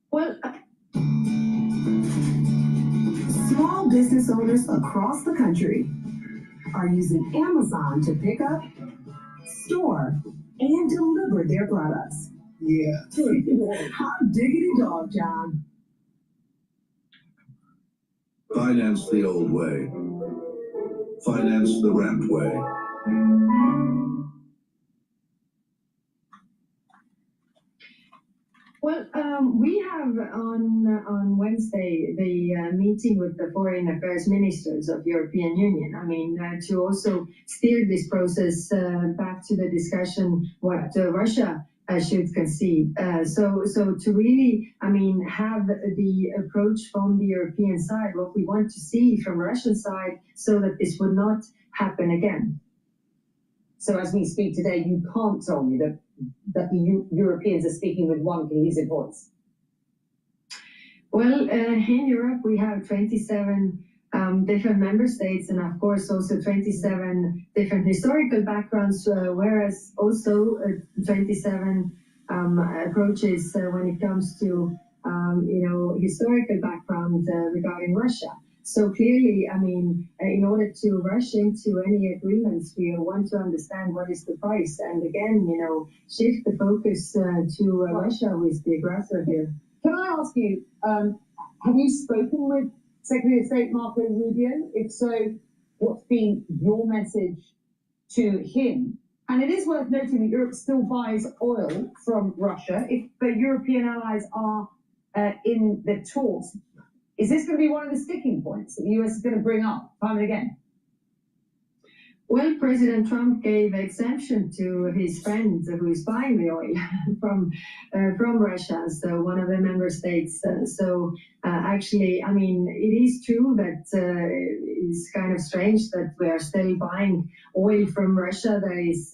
Well, small business owners across the country are using Amazon to pick up, store, and deliver their products. Yeah. Hot diggity dog, John. Finance the old way. Finance the ramped way. Well, we have on Wednesday the meeting with the foreign affairs ministers of European Union. To also steer this process back to the discussion what Russia should concede. So to really, have the approach from the European side, what we want to see from Russian side, so that this would not happen again. So as we speak today, you can't tell me that the Europeans are speaking with one cohesive voice. Well, in Europe, we have 27 different member states, and of course also 27 different historical backgrounds, whereas also 27 approaches when it comes to historical background regarding Russia. So clearly, in order to rush into any agreements, we want to understand what is the price, and again, shift the focus to Russia, who is the aggressor here. Can I ask you, have you spoken with Secretary of State Marco Rubio? If so, what's been your message to him? And it is worth noting that Europe still buys oil from Russia. If the European allies are in the talks, is this going to be one of the sticking points that the US is going to bring up time and again? Well, President Trump gave exemption to his friend who is buying the oil from Russia, so one of the member states. Actually, it is true that it's kind of strange that we are still buying oil from Russia that is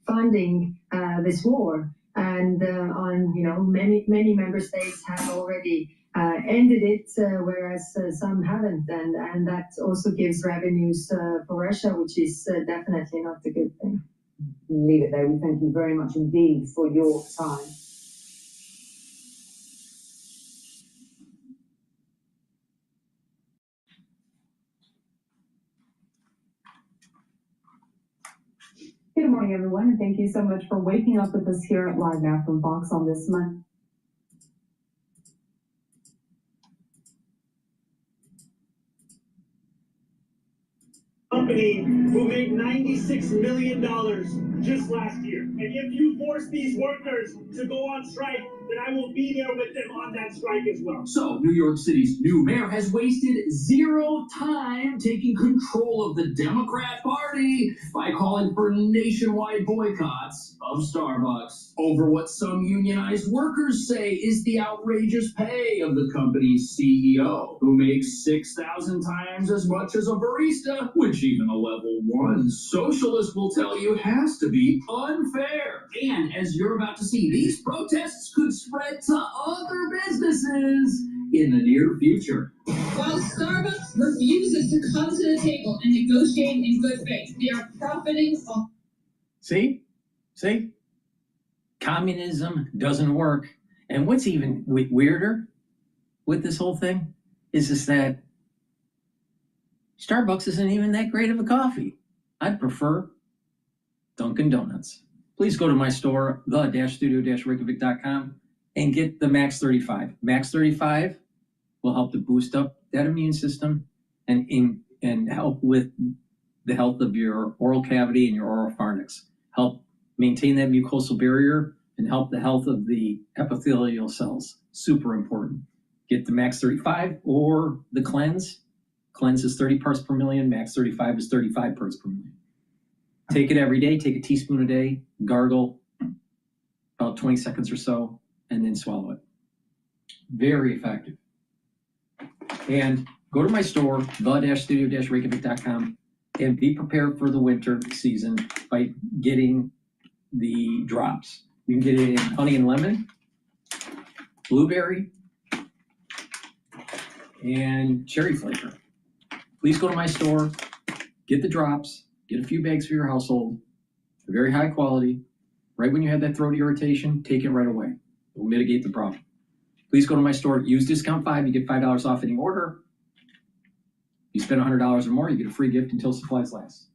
funding this war. And many member states have already ended it, whereas some haven't, and that also gives revenues for Russia, which is definitely not a good thing. Leave it there. We thank you very much indeed for your time. Good morning, everyone, and thank you so much for waking up with us here at Live Now from Fox on this month. Company who made $96 million just last year. And if you force these workers to go on strike, then I will be there with them on that strike as well. So, New York City's new mayor has wasted zero time taking control of the Democrat Party by calling for nationwide boycotts of Starbucks over what some unionized workers say is the outrageous pay of the company's CEO, who makes 6,000 times as much as a barista, which even a level 1 socialist will tell you has to be unfair. And as you're about to see, these protests could spread to other businesses in the near future. While Starbucks refuses to come to the table and negotiate in good faith, they are profiting off. See? Communism doesn't work. And what's even weirder with this whole thing is that Starbucks isn't even that great of a coffee. I'd prefer Dunkin' Donuts. Please go to my store, the-studio-reykjavik.com, and get the Max 35. Max 35 will help to boost up that immune system and help with the health of your oral cavity and your oropharynx. Help maintain that mucosal barrier and help the health of the epithelial cells. Super important. Get the Max 35 or the Cleanse. Cleanse is 30 parts per million. Max 35 is 35 parts per million. Take it every day. Take a teaspoon a day. Gargle about 20 seconds or so, and then swallow it. Very effective. And go to my store, the-studio-reykjavik.com, and be prepared for the winter season by getting the drops. You can get it in honey and lemon, blueberry, and cherry flavor. Please go to my store, get the drops, get a few bags for your household. They're very high quality. Right when you have that throat irritation, take it right away. It will mitigate the problem. Please go to my store, use discount 5, you get $5 off any order. You spend $100 or more, you get a free gift until supplies last.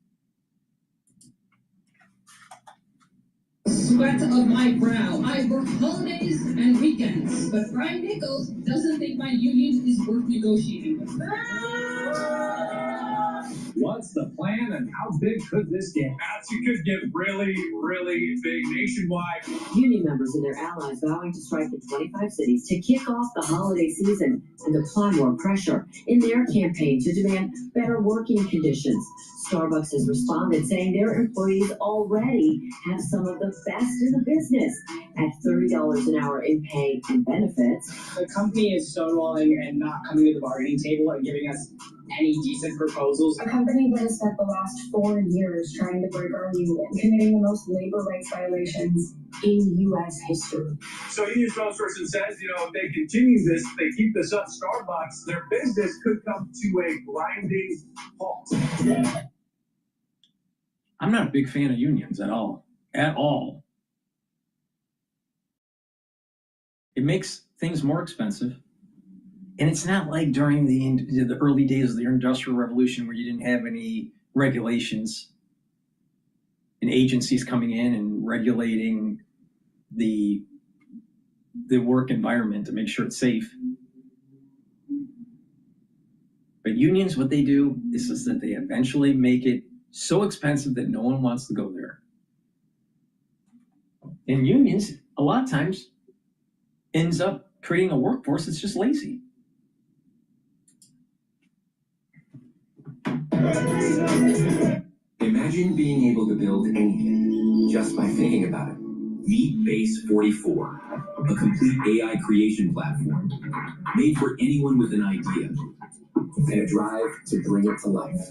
Sweat of my brow. I work holidays and weekends, but Brian Nichols doesn't think my union is worth negotiating with. What's the plan and how big could this get? It could get really, really big nationwide. Union members and their allies vowing to strike in 25 cities to kick off the holiday season and apply more pressure in their campaign to demand better working conditions. Starbucks has responded, saying their employees already have some of the best in the business at $30 an hour in pay and benefits. The company is stonewalling and not coming to the bargaining table and giving us any decent proposals. A company that has spent the last 4 years trying to break our union, committing the most labor rights violations in U.S. history. So union spokesperson says, if they continue this, if they keep this up, Starbucks, their business could come to a grinding halt. I'm not a big fan of unions at all. At all. It makes things more expensive. And it's not like during the early days of the Industrial Revolution where you didn't have any regulations and agencies coming in and regulating the work environment to make sure it's safe. But unions, what they do is that they eventually make it so expensive that no one wants to go there. And unions, a lot of times, ends up creating a workforce that's just lazy. Imagine being able to build anything just by thinking about it. Meet Base 44, a complete AI creation platform made for anyone with an idea and a drive to bring it to life.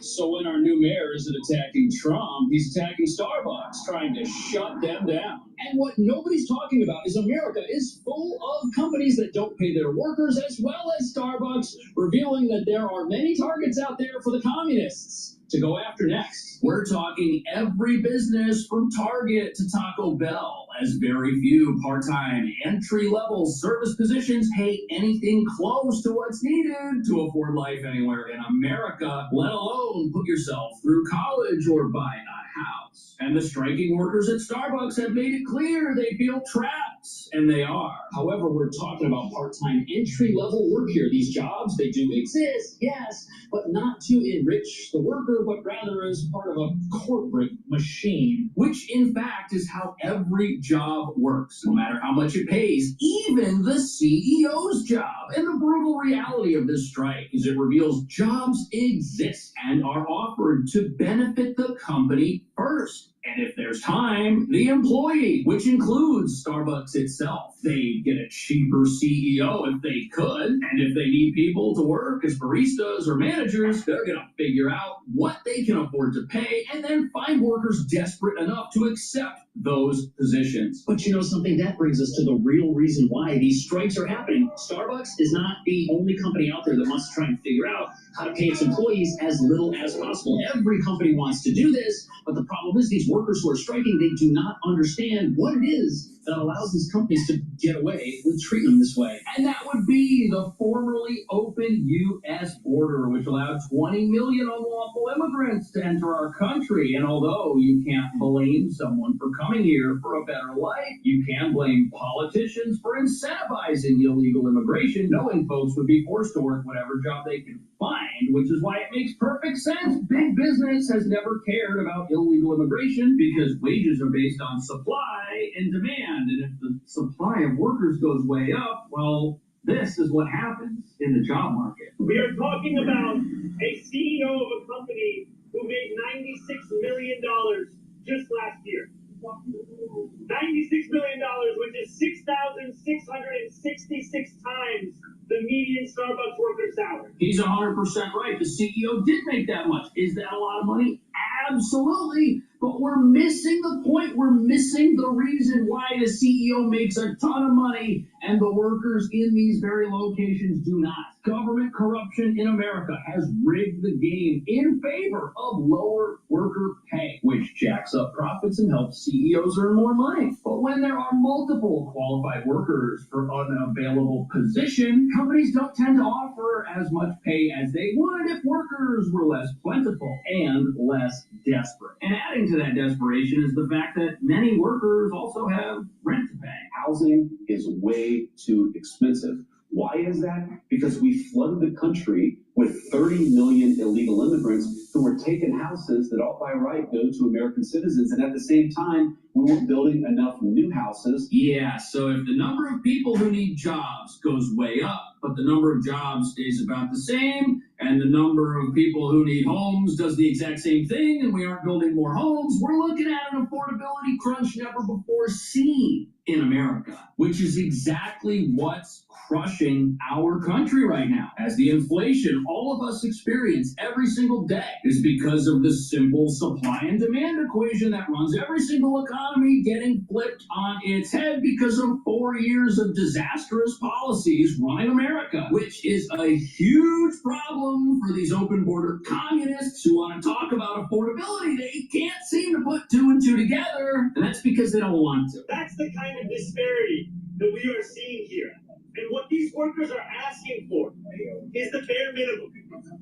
So in our new mayor isn't attacking Trump, he's attacking Starbucks, trying to shut them down. And what nobody's talking about is America is full of companies that don't pay their workers, as well as Starbucks, revealing that there are many targets out there for the communists to go after next. We're talking every business from Target to Taco Bell, as very few part-time entry-level service positions pay anything close to what's needed to afford life anywhere in America, let alone put yourself through college or buy a house. And the striking workers at Starbucks have made it clear they feel trapped, and they are. However, we're talking about part-time entry-level work here. These jobs, they do exist, yes, but not to enrich the worker, but rather as part of a corporate machine, which in fact is how every job works, no matter how much it pays, even the CEO's job. And the brutal reality of this strike is it reveals jobs exist and are offered to benefit the company first. And if there's time, the employee, which includes Starbucks itself. They'd get a cheaper CEO if they could. And if they need people to work as baristas or managers, they're going to figure out what they can afford to pay and then find workers desperate enough to accept those positions. But you know something? That brings us to the real reason why these strikes are happening. Starbucks is not the only company out there that wants to try and figure out how to pay its employees as little as possible. Every company wants to do this, but the problem is these workers who are striking, they do not understand what it is that allows these companies to get away with treating them this way. And that would be the formerly open U.S. border, which allowed 20 million unlawful immigrants to enter our country. And although you can't blame someone for coming here for a better life, you can blame politicians for incentivizing illegal immigration, knowing folks would be forced to work whatever job they can find, which is why it makes perfect sense. Big business has never cared about illegal immigration because wages are based on supply and demand. And if the supply of workers goes way up, well, this is what happens in the job market. We are talking about a CEO of a company who made $96 million just last year. $96 million, which is 6,666 times the median Starbucks worker salary. He's 100% right. The CEO did make that much. Is that a lot of money? Absolutely. But we're missing the point. We're missing the reason why the CEO makes a ton of money and the workers in these very locations do not. Government corruption in America has rigged the game in favor of lower worker pay, which jacks up profits and helps CEOs earn more money. But when there are multiple qualified workers for an unavailable position, companies don't tend to offer as much pay as they would if workers were less plentiful and less desperate. And adding to that desperation is the fact that many workers also have rent to pay. Housing is way too expensive. Why is that? Because we flooded the country with 30 million illegal immigrants who were taking houses that all by right go to American citizens. And at the same time, we weren't building enough new houses. Yeah, so if the number of people who need jobs goes way up, but the number of jobs stays about the same, and the number of people who need homes does the exact same thing, and we aren't building more homes, we're looking at an affordability crunch never before seen in America, which is exactly what's crushing our country right now. As the inflation all of us experience every single day is because of the simple supply and demand equation that runs every single economy getting flipped on its head because of 4 years of disastrous policies running America, which is a huge problem for these open border communists who want to talk about affordability. They can't seem to put two and two together, and that's because they don't want to. That's the kind of disparity that we are seeing here. And what these workers are asking for is the bare minimum.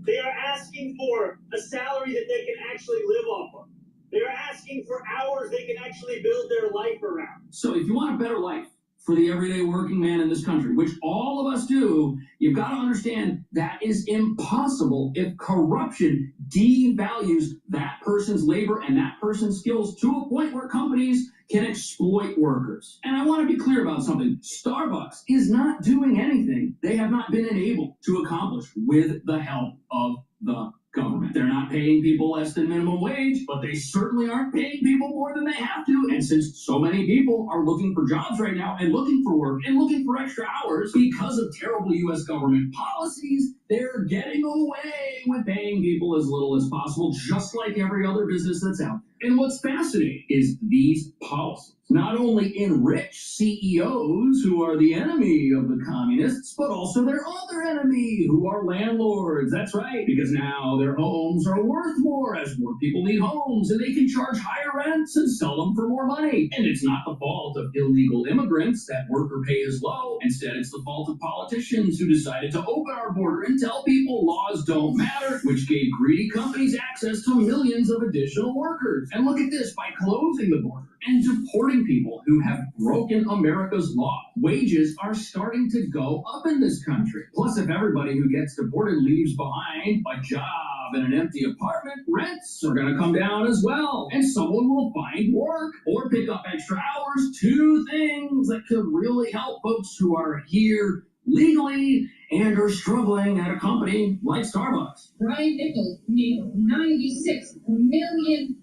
They are asking for a salary that they can actually live off of. They are asking for hours they can actually build their life around. So if you want a better life for the everyday working man in this country, which all of us do, you've got to understand that is impossible if corruption devalues that person's labor and that person's skills to a point where companies can exploit workers. And I want to be clear about something. Starbucks is not doing anything they have not been enabled to accomplish with the help of the government. They're not not paying people less than minimum wage, but they certainly aren't paying people more than they have to. And since so many people are looking for jobs right now and looking for work and looking for extra hours because of terrible U.S. government policies, they're getting away with paying people as little as possible, just like every other business that's out there. And what's fascinating is these policies not only enrich CEOs who are the enemy of the communists, but also their other enemy, who are landlords. That's right, because now their homes are worth more as more people need homes, and they can charge higher rents and sell them for more money. And it's not the fault of illegal immigrants that worker pay is low. Instead, it's the fault of politicians who decided to open our border and tell people laws don't matter, which gave greedy companies access to millions of additional workers. And look at this, by closing the border and deporting people who have broken America's law, wages are starting to go up in this country. Plus, if everybody who gets deported leaves behind a job and an empty apartment, rents are going to come down as well. And someone will find work or pick up extra hours. Two things that could really help folks who are here legally and are struggling at a company like Starbucks. Brian Nichols made $96 million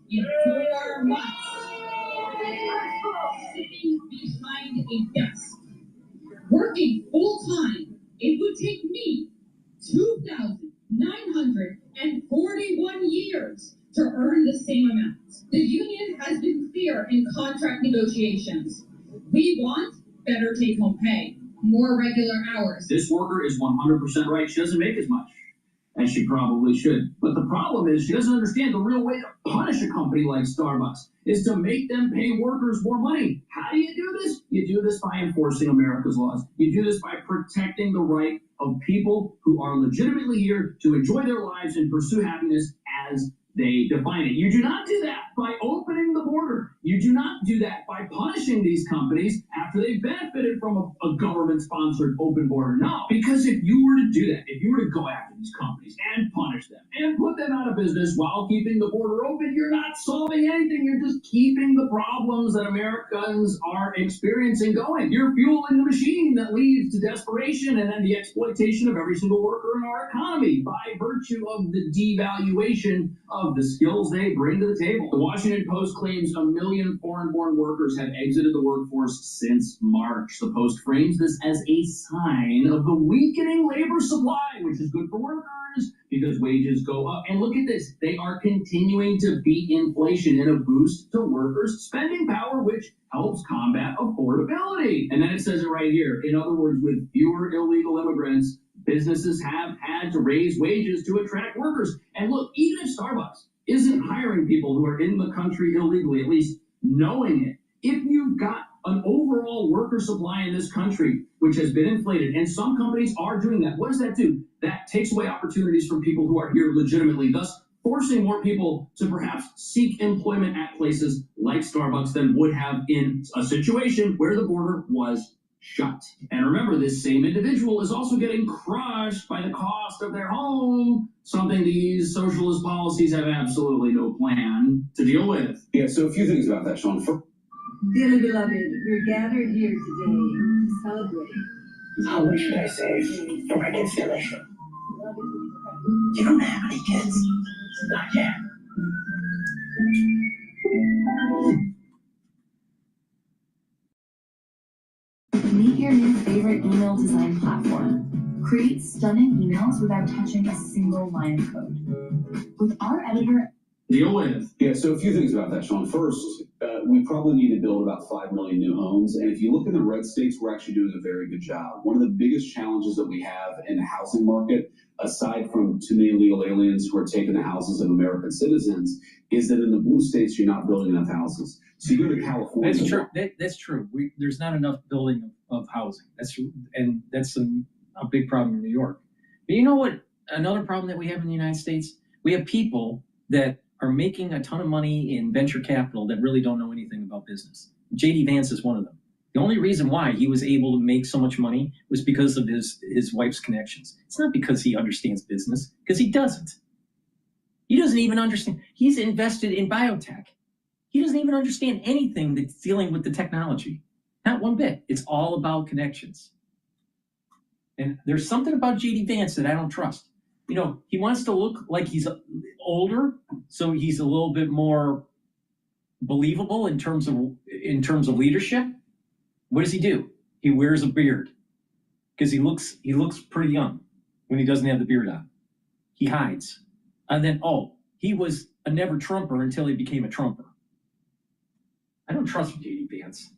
in 4 months, sitting behind a desk, working full time. It would take me 2,941 years to earn the same amount. The union has been clear in contract negotiations. We want better take-home pay, more regular hours. This worker is 100% right. She doesn't make as much as she probably should. But the problem is she doesn't understand the real way to punish a company like Starbucks is to make them pay workers more money. How do you do this? You do this by enforcing America's laws. You do this by protecting the right of people who are legitimately here to enjoy their lives and pursue happiness as they define it. You do not do that by opening the border. You do not do that by punishing these companies after they've benefited from a government-sponsored open border. No, because if you were to do that, if you were to go after these companies and punish them and put them out of business while keeping the border open, you're not solving anything. You're just keeping the problems that Americans are experiencing going. You're fueling the machine that leads to desperation and then the exploitation of every single worker in our economy by virtue of the devaluation of the skills they bring to the table. The Washington Post claims 1 million foreign-born workers have exited the workforce since March. The Post frames this as a sign of the weakening labor supply, which is good for workers because wages go up. And look at this. They are continuing to beat inflation in a boost to workers' spending power, which helps combat affordability. And then it says it right here. In other words, with fewer illegal immigrants, businesses have had to raise wages to attract workers. And look, even if Starbucks isn't hiring people who are in the country illegally, at least knowing it, if you've got an overall worker supply in this country which has been inflated, and some companies are doing that, what does that do? That takes away opportunities from people who are here legitimately, thus forcing more people to perhaps seek employment at places like Starbucks than would have in a situation where the border was shut. And remember, this same individual is also getting crushed by the cost of their home, something these socialist policies have absolutely no plan to deal with. Yeah, so a few things about that, Sean. Dearly beloved, we're gathered here today to celebrate. How much should I save for my kids' tuition? You don't have any kids. Not yet. Meet your new favorite email design platform. Create stunning emails without touching a single line of code. With our editor, deal with. Yeah, so a few things about that, Sean. First, we probably need to build about 5 million new homes. And if you look in the red states, we're actually doing a very good job. One of the biggest challenges that we have in the housing market, aside from too many illegal aliens who are taking the houses of American citizens, is that in the blue states, you're not building enough houses. So you go to California. That's true. That's true. There's not enough building of housing. That's a big problem in New York. But you know what? Another problem that we have in the United States, we have people that are making a ton of money in venture capital that really don't know anything about business. J.D. Vance is one of them. The only reason why he was able to make so much money was because of his wife's connections. It's not because he understands business, because he doesn't. He doesn't even understand. He's invested in biotech. He doesn't even understand anything that's dealing with the technology. Not one bit. It's all about connections. And there's something about J.D. Vance that I don't trust. You know, he wants to look like he's older, so he's a little bit more believable in terms of leadership. What does he do? He wears a beard because he looks pretty young when he doesn't have the beard on. He hides, and then he was a never Trumper until he became a Trumper. I don't trust J.D. Vance.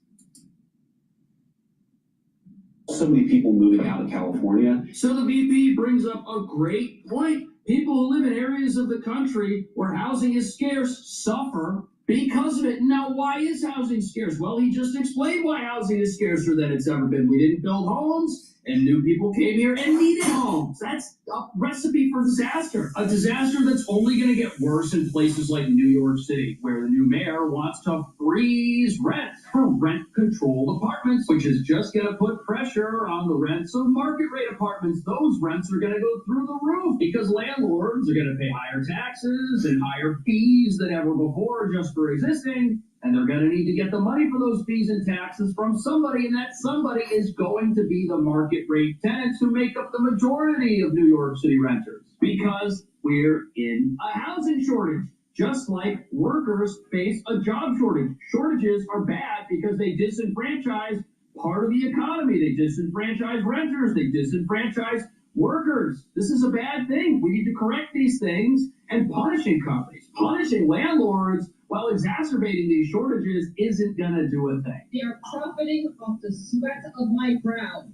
So many people moving out of California. So the VP brings up a great point. People who live in areas of the country where housing is scarce suffer because of it. Now, why is housing scarce? Well, he just explained why housing is scarcer than it's ever been. We didn't build homes, and new people came here and needed homes. That's a recipe for disaster. A disaster that's only going to get worse in places like New York City, where the new mayor wants to freeze rent for rent-controlled apartments, which is just going to put pressure on the rents of market-rate apartments. Those rents are going to go through the roof because landlords are going to pay higher taxes and higher fees than ever before just for existing, and they're going to need to get the money for those fees and taxes from somebody, and that somebody is going to be the market rate tenants who make up the majority of New York City renters, because we're in a housing shortage, just like workers face a job shortage. Shortages are bad because they disenfranchise part of the economy. They disenfranchise renters. They disenfranchise workers. This is a bad thing. We need to correct these things, and punishing companies, punishing landlords while exacerbating these shortages isn't going to do a thing. They are profiting off the sweat of my brow.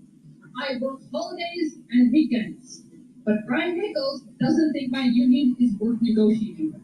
I work holidays and weekends, but Brian Nichols doesn't think my union is worth negotiating with.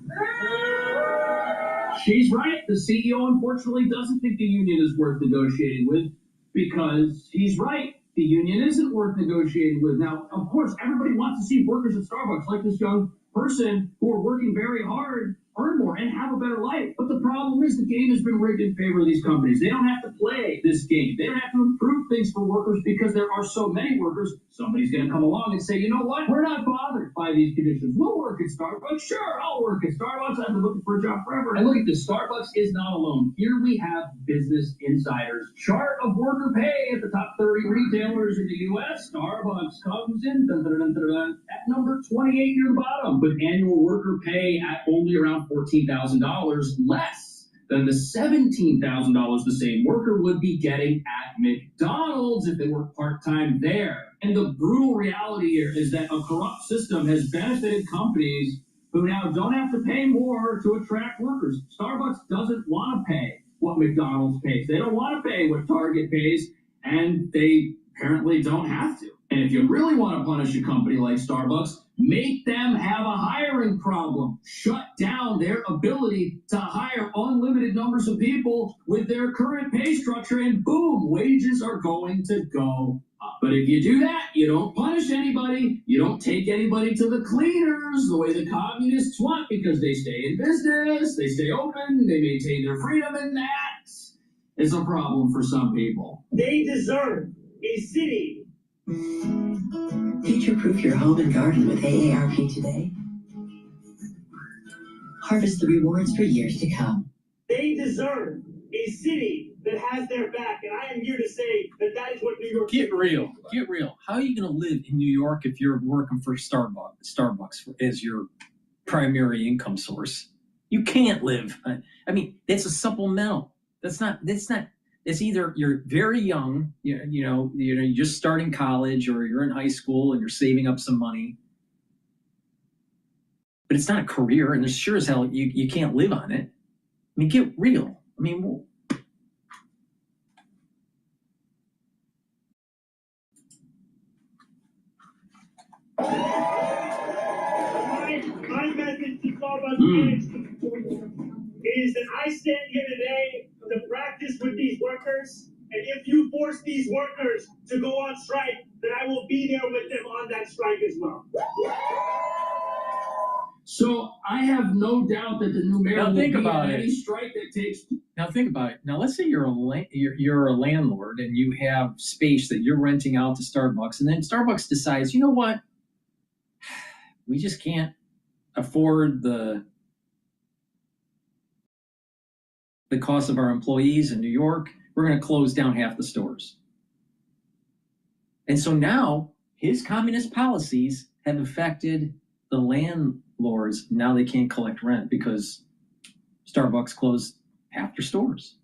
She's right. The CEO unfortunately doesn't think the union is worth negotiating with, because he's right. The union isn't worth negotiating with. Now, of course, everybody wants to see workers at Starbucks, like this young person, who are working very hard, earn more, and have a better life. But the problem is the game has been rigged in favor of these companies. They don't have to play this game. They don't have to improve things for workers because there are so many workers. Somebody's going to come along and say, you know what? We're not bothered by these conditions. We'll work at Starbucks. Sure, I'll work at Starbucks. I've been looking for a job forever. And look at this. Starbucks is not alone. Here we have Business Insider's chart of worker pay at the top 30 retailers in the U.S. Starbucks comes in at number 28 near the bottom, with annual worker pay at only around $14,000 less than the $17,000 the same worker would be getting at McDonald's if they worked part-time there. And the brutal reality here is that a corrupt system has benefited companies who now don't have to pay more to attract workers. Starbucks doesn't want to pay what McDonald's pays. They don't want to pay what Target pays, and they apparently don't have to. And if you really want to punish a company like Starbucks, make them have a hiring problem. Shut down their ability to hire unlimited numbers of people with their current pay structure, and boom, wages are going to go up. But if you do that, you don't punish anybody. You don't take anybody to the cleaners the way the communists want, because they stay in business, they stay open, they maintain their freedom, and that is a problem for some people. They deserve a city. Future-proof your home and garden with AARP today. Harvest the rewards for years to come. They deserve a city that has their back, and I am here to say that that is what New York City. Get real. Get real. How are you going to live in New York if you're working for Starbucks as your primary income source? You can't live. I mean, that's a supplemental. That's not. It's either you're very young, you're just starting college, or you're in high school and you're saving up some money. But it's not a career, and there's sure as hell you can't live on it. I mean, get real. I mean, My message to Starbucks is that I stand here today to practice with these workers, and if you force these workers to go on strike, then I will be there with them on that strike as well. So I have no doubt that the new mayor will be at any strike that takes. Now think about it. Now let's say you're a landlord and you have space that you're renting out to Starbucks, and then Starbucks decides, you know what, we just can't afford the cost of our employees in New York. We're going to close down half the stores. And so now his communist policies have affected the landlords. Now they can't collect rent because Starbucks closed half their stores.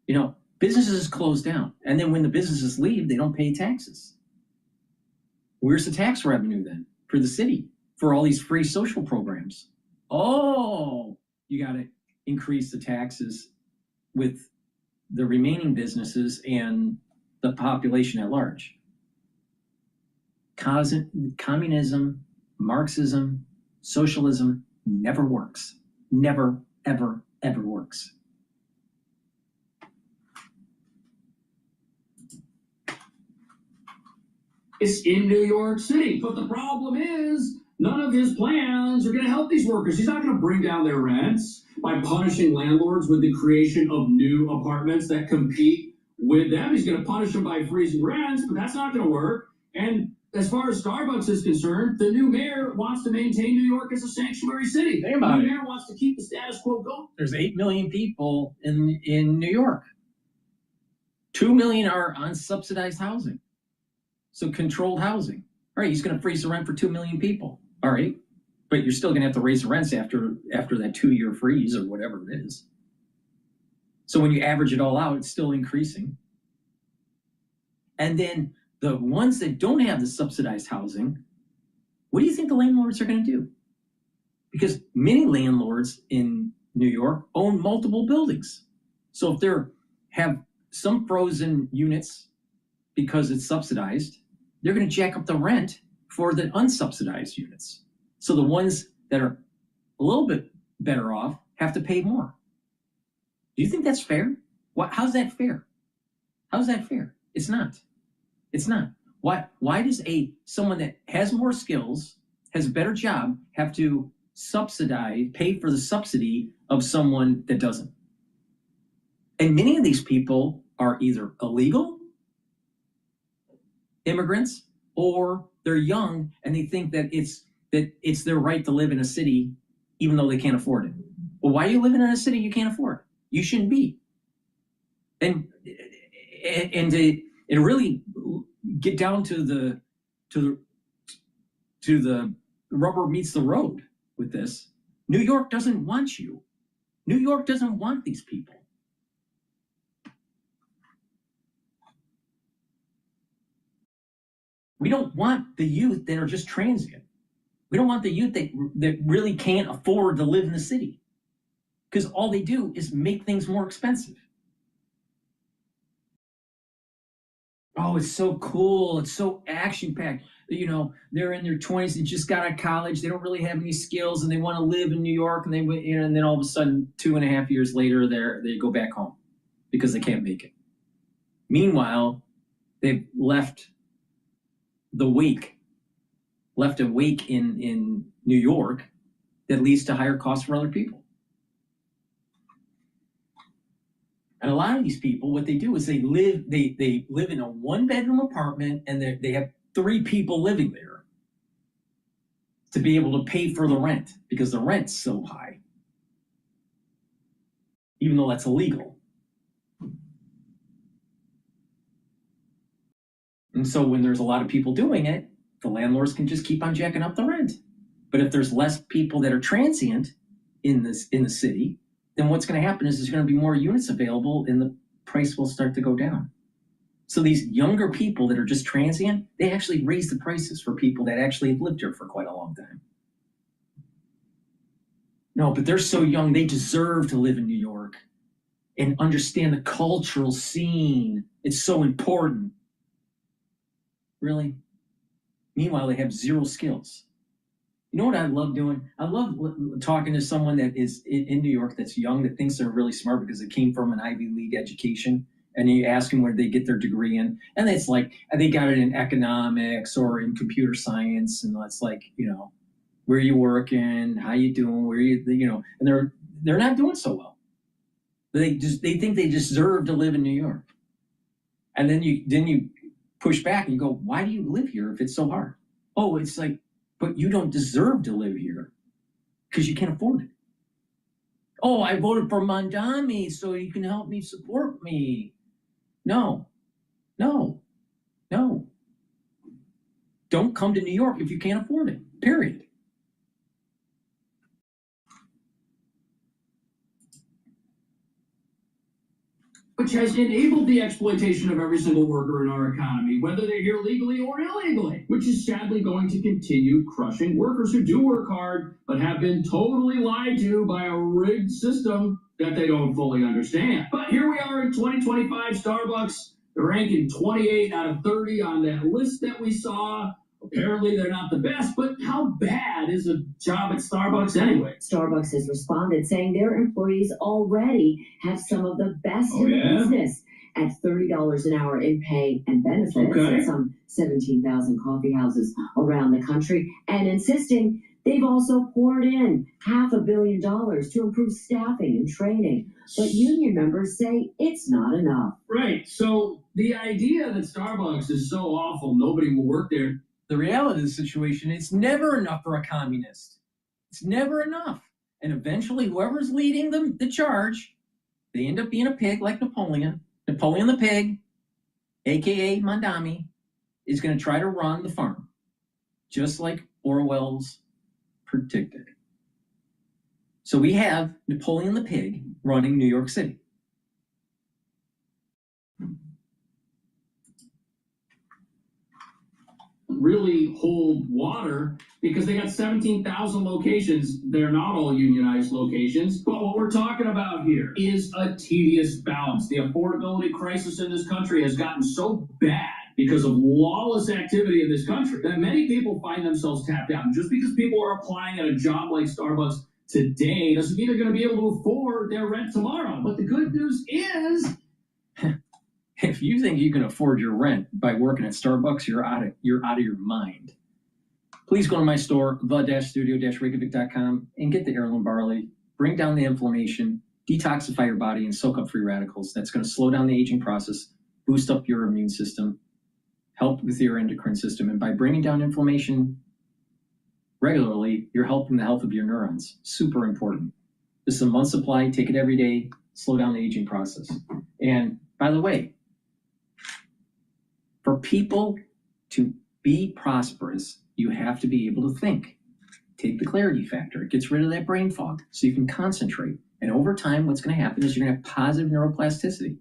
You know, businesses close down. And then when the businesses leave, they don't pay taxes. Where's the tax revenue then for the city for all these free social programs? Oh, you got to increase the taxes with the remaining businesses and the population at large. Communism, Marxism, socialism never works. Never, ever, ever works. It's in New York City, but the problem is none of his plans are going to help these workers. He's not going to bring down their rents by punishing landlords with the creation of new apartments that compete with them. He's going to punish them by freezing rents, but that's not going to work. And as far as Starbucks is concerned, the new mayor wants to maintain New York as a sanctuary city. Think about the it. new mayor wants to keep the status quo going. There's 8 million people in New York. 2 million are on subsidized housing. So controlled housing. All right, he's going to freeze the rent for 2 million people. All right, but you're still going to have to raise the rents after that 2-year freeze or whatever it is. So when you average it all out, it's still increasing. And then the ones that don't have the subsidized housing, what do you think the landlords are going to do? Because many landlords in New York own multiple buildings. So if they have some frozen units because it's subsidized, they're going to jack up the rent for the unsubsidized units. So the ones that are a little bit better off have to pay more. Do you think that's fair? How's that fair? How's that fair? It's not. It's not. Why does someone that has more skills, has a better job, have to pay for the subsidy of someone that doesn't? And many of these people are either illegal immigrants or they're young and they think that it's their right to live in a city even though they can't afford it. Well, why are you living in a city you can't afford? You shouldn't be. And to really get down to the rubber meets the road with this, New York doesn't want you. New York doesn't want these people. We don't want the youth that are just transient. We don't want the youth that really can't afford to live in the city, because all they do is make things more expensive. Oh, it's so cool. It's so action-packed. You know, they're in their 20s, they just got out of college, they don't really have any skills, and they want to live in New York, and and then all of a sudden, 2.5 years later, they go back home because they can't make it. Meanwhile, they've left a wake in New York that leads to higher costs for other people. And a lot of these people, what they do is they live in a 1-bedroom apartment, and they have 3 people living there to be able to pay for the rent because the rent's so high, even though that's illegal. And so when there's a lot of people doing it, the landlords can just keep on jacking up the rent. But if there's less people that are transient in the city, then what's going to happen is there's going to be more units available and the price will start to go down. So these younger people that are just transient, they actually raise the prices for people that actually have lived here for quite a long time. No, but they're so young, they deserve to live in New York and understand the cultural scene. It's so important. Really? Meanwhile, they have 0 skills. You know what I love doing? I love talking to someone that is in New York that's young, that thinks they're really smart because they came from an Ivy League education. And you ask them where they get their degree in. And it's like, they got it in economics or in computer science. And it's like, you know, where you working? How you doing? Where and they're not doing so well. They think they deserve to live in New York. And then you push back and you go, why do you live here if it's so hard? Oh, it's like, but you don't deserve to live here because you can't afford it. Oh, I voted for Mamdani so you can help me support me. No. Don't come to New York if you can't afford it, period. Which has enabled the exploitation of every single worker in our economy, whether they're here legally or illegally, which is sadly going to continue crushing workers who do work hard, but have been totally lied to by a rigged system that they don't fully understand. But here we are in 2025, Starbucks, they're ranking 28 out of 30 on that list that we saw. Apparently they're not the best, but how bad is a job at Starbucks anyway? Starbucks has responded saying their employees already have some of the best in the business at $30 an hour in pay and benefits at some 17,000 coffee houses around the country, and insisting they've also poured in $500 million to improve staffing and training. But union members say it's not enough. Right, so the idea that Starbucks is so awful, nobody will work there. The reality of the situation, it's never enough for a communist. It's never enough. And eventually, whoever's leading the charge, they end up being a pig like Napoleon. Napoleon the pig, a.k.a. Mamdani, is going to try to run the farm, just like Orwell's predicted. So we have Napoleon the pig running New York City. Really hold water because they got 17,000 locations. They're not all unionized locations. But what we're talking about here is a tedious balance. The affordability crisis in this country has gotten so bad because of lawless activity in this country that many people find themselves tapped out. And just because people are applying at a job like Starbucks today doesn't mean they're going to be able to afford their rent tomorrow. But the good news is, if you think you can afford your rent by working at Starbucks, you're out of your mind. Please go to my store, the-studio-reykjavik.com, and get the heirloom barley. Bring down the inflammation, detoxify your body, and soak up free radicals. That's going to slow down the aging process, boost up your immune system, help with your endocrine system. And by bringing down inflammation regularly, you're helping the health of your neurons. Super important. This is a month supply. Take it every day. Slow down the aging process. And by the way, for people to be prosperous, you have to be able to think. Take the clarity factor. It gets rid of that brain fog so you can concentrate. And over time, what's going to happen is you're going to have positive neuroplasticity.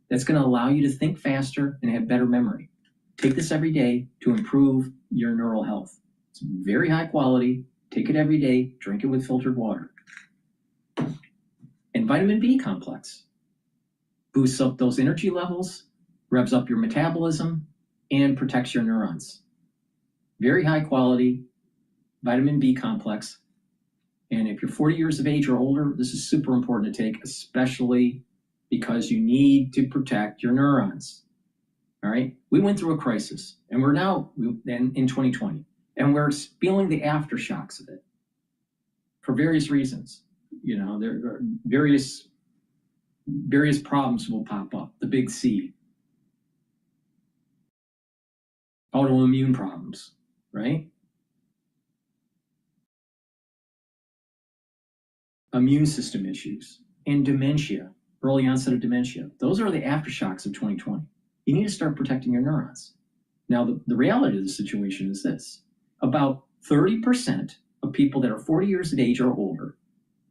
That's going to allow you to think faster and have better memory. Take this every day to improve your neural health. It's very high quality. Take it every day. Drink it with filtered water. And vitamin B complex boosts up those energy levels, revs up your metabolism, and protects your neurons. Very high quality vitamin B complex. And if you're 40 years of age or older, this is super important to take, especially because you need to protect your neurons. All right? We went through a crisis, and we're now in 2020, and we're feeling the aftershocks of it for various reasons. You know, there are various problems will pop up. The big C. Autoimmune problems, right? Immune system issues and dementia, early onset of dementia. Those are the aftershocks of 2020. You need to start protecting your neurons. Now, the reality of the situation is this. About 30% of people that are 40 years of age or older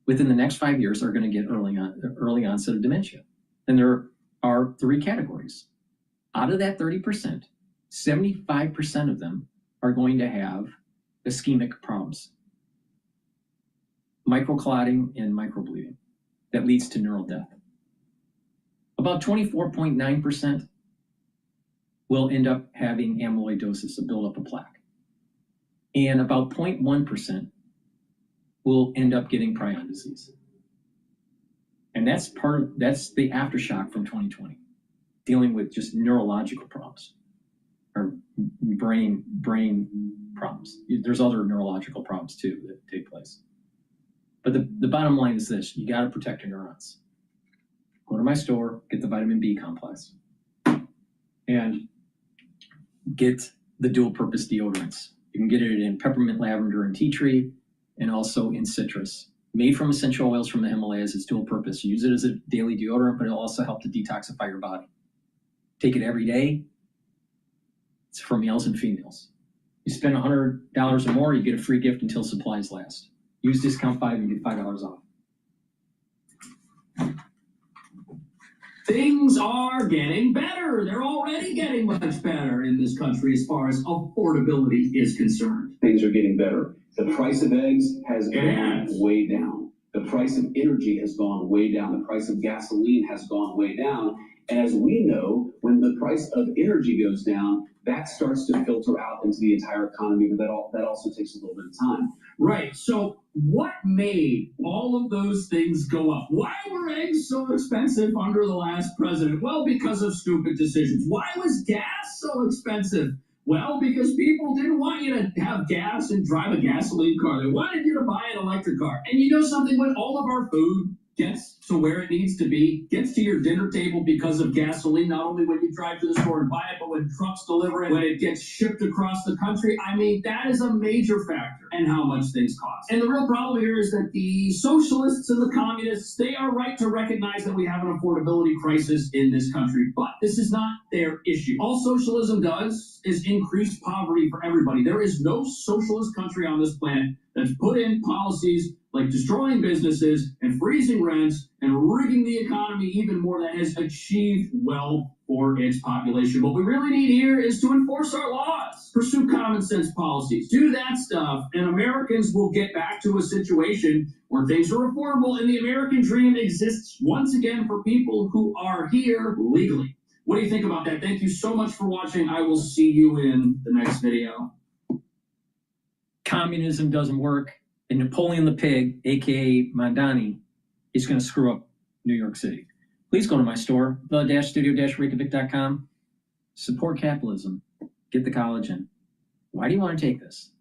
within the next 5 years are going to get early onset of dementia. And there are three categories. Out of that 30%, 75% of them are going to have ischemic problems, microclotting and microbleeding that leads to neural death. About 24.9% will end up having amyloidosis, a buildup of plaque. And about 0.1% will end up getting prion disease. And that's the aftershock from 2020, dealing with just neurological problems or brain problems. There's other neurological problems too that take place. But the bottom line is this: you got to protect your neurons. Go to my store, get the vitamin B complex, and get the dual purpose deodorants. You can get it in peppermint, lavender, and tea tree, and also in citrus. Made from essential oils from the Himalayas, it's dual purpose. You use it as a daily deodorant, but it'll also help to detoxify your body. Take it every day. It's for males and females. You spend $100 or more, you get a free gift until supplies last. Use discount 5 and get $5 off. Things are getting better. They're already getting much better in this country as far as affordability is concerned. Things are getting better. The price of eggs has gone way down. The price of energy has gone way down. The price of gasoline has gone way down. As we know, when the price of energy goes down, that starts to filter out into the entire economy, but that also takes a little bit of time. Right. So what made all of those things go up? Why were eggs so expensive under the last president? Well, because of stupid decisions. Why was gas so expensive? Well, because people didn't want you to have gas and drive a gasoline car. They wanted you to buy an electric car. And you know something? When all of our food gets to where it needs to be, gets to your dinner table because of gasoline, not only when you drive to the store and buy it, but when trucks deliver it, when it gets shipped across the country. I mean, that is a major factor in how much things cost. And the real problem here is that the socialists and the communists, they are right to recognize that we have an affordability crisis in this country, but this is not their issue. All socialism does is increase poverty for everybody. There is no socialist country on this planet that's put in policies like destroying businesses and freezing rents and rigging the economy even more that has achieved wealth for its population. What we really need here is to enforce our laws, pursue common sense policies, do that stuff, and Americans will get back to a situation where things are affordable and the American dream exists once again for people who are here legally. What do you think about that? Thank you so much for watching. I will see you in the next video. Communism doesn't work. And Napoleon the Pig, aka Mamdani, is going to screw up New York City. Please go to my store, the-studio-reykjavik.com. Support capitalism. Get the collagen. Why do you want to take this?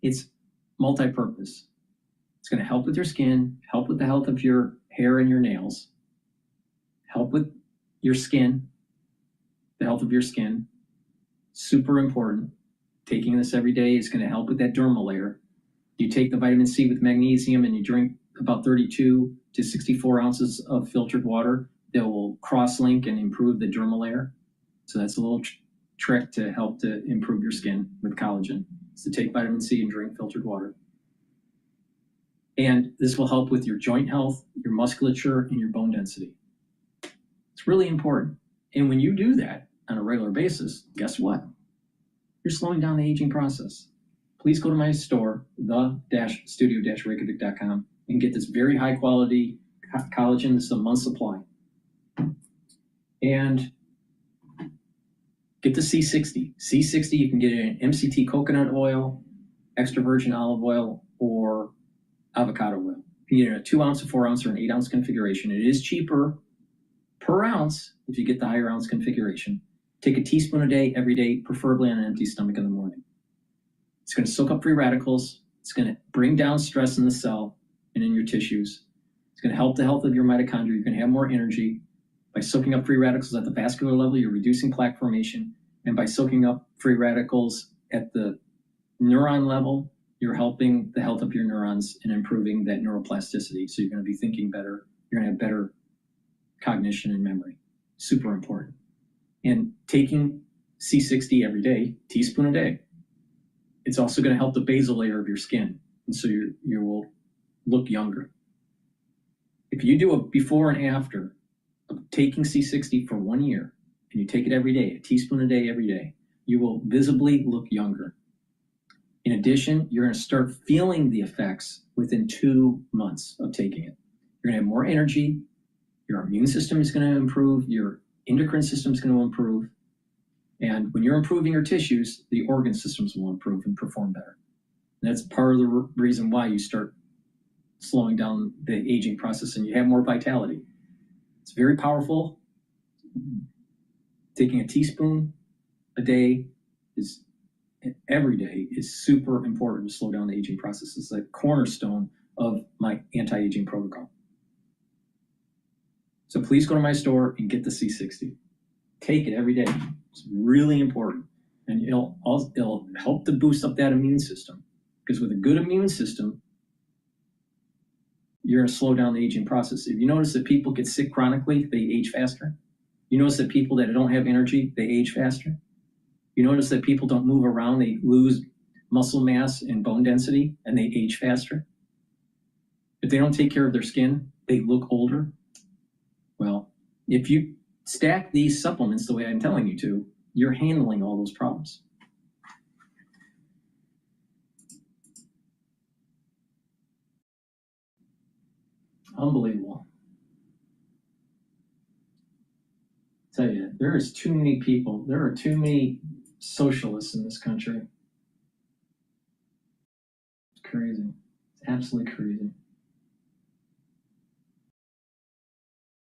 It's multi-purpose. It's going to help with your skin, help with the health of your hair and your nails, help with your skin, the health of your skin. Super important. Taking this every day is going to help with that dermal layer. You take the vitamin C with magnesium and you drink about 32 to 64 ounces of filtered water. They will cross-link and improve the dermal layer. So that's a little trick to help to improve your skin with collagen. Is to take vitamin C and drink filtered water. And this will help with your joint health, your musculature, and your bone density. It's really important. And when you do that on a regular basis, guess what? You're slowing down the aging process. Please go to my store, the-studio-reykjavik.com, and get this very high quality collagen. This is a month's supply. And get the C60. C60, you can get it in MCT coconut oil, extra virgin olive oil, or avocado oil. You can get it in a 2 ounce, a 4 ounce, or an 8 ounce configuration. It is cheaper per ounce if you get the higher ounce configuration. Take a teaspoon a day, every day, preferably on an empty stomach in the morning. It's going to soak up free radicals. It's going to bring down stress in the cell and in your tissues. It's going to help the health of your mitochondria. You're going to have more energy. By soaking up free radicals at the vascular level, you're reducing plaque formation. And by soaking up free radicals at the neuron level, you're helping the health of your neurons and improving that neuroplasticity. So you're going to be thinking better. You're going to have better cognition and memory. Super important. And taking C60 every day, teaspoon a day, it's also going to help the basal layer of your skin. And so you will look younger. If you do a before and after of taking C60 for 1 year, and you take it every day, a teaspoon a day every day, you will visibly look younger. In addition, you're going to start feeling the effects within 2 months of taking it. You're going to have more energy. Your immune system is going to improve. Your endocrine system is going to improve. And when you're improving your tissues, the organ systems will improve and perform better. And that's part of the reason why you start slowing down the aging process and you have more vitality. It's very powerful. Taking a teaspoon a day every day is super important to slow down the aging process. It's the cornerstone of my anti-aging protocol. So please go to my store and get the C60. Take it every day. It's really important. And it'll help to boost up that immune system. Because with a good immune system, you're going to slow down the aging process. If you notice that people get sick chronically, they age faster. You notice that people that don't have energy, they age faster. You notice that people don't move around, they lose muscle mass and bone density, and they age faster. If they don't take care of their skin, they look older. Well, if you stack these supplements the way I'm telling you to, you're handling all those problems. Unbelievable. I tell you, there is too many people, there are too many socialists in this country. It's crazy. It's absolutely crazy.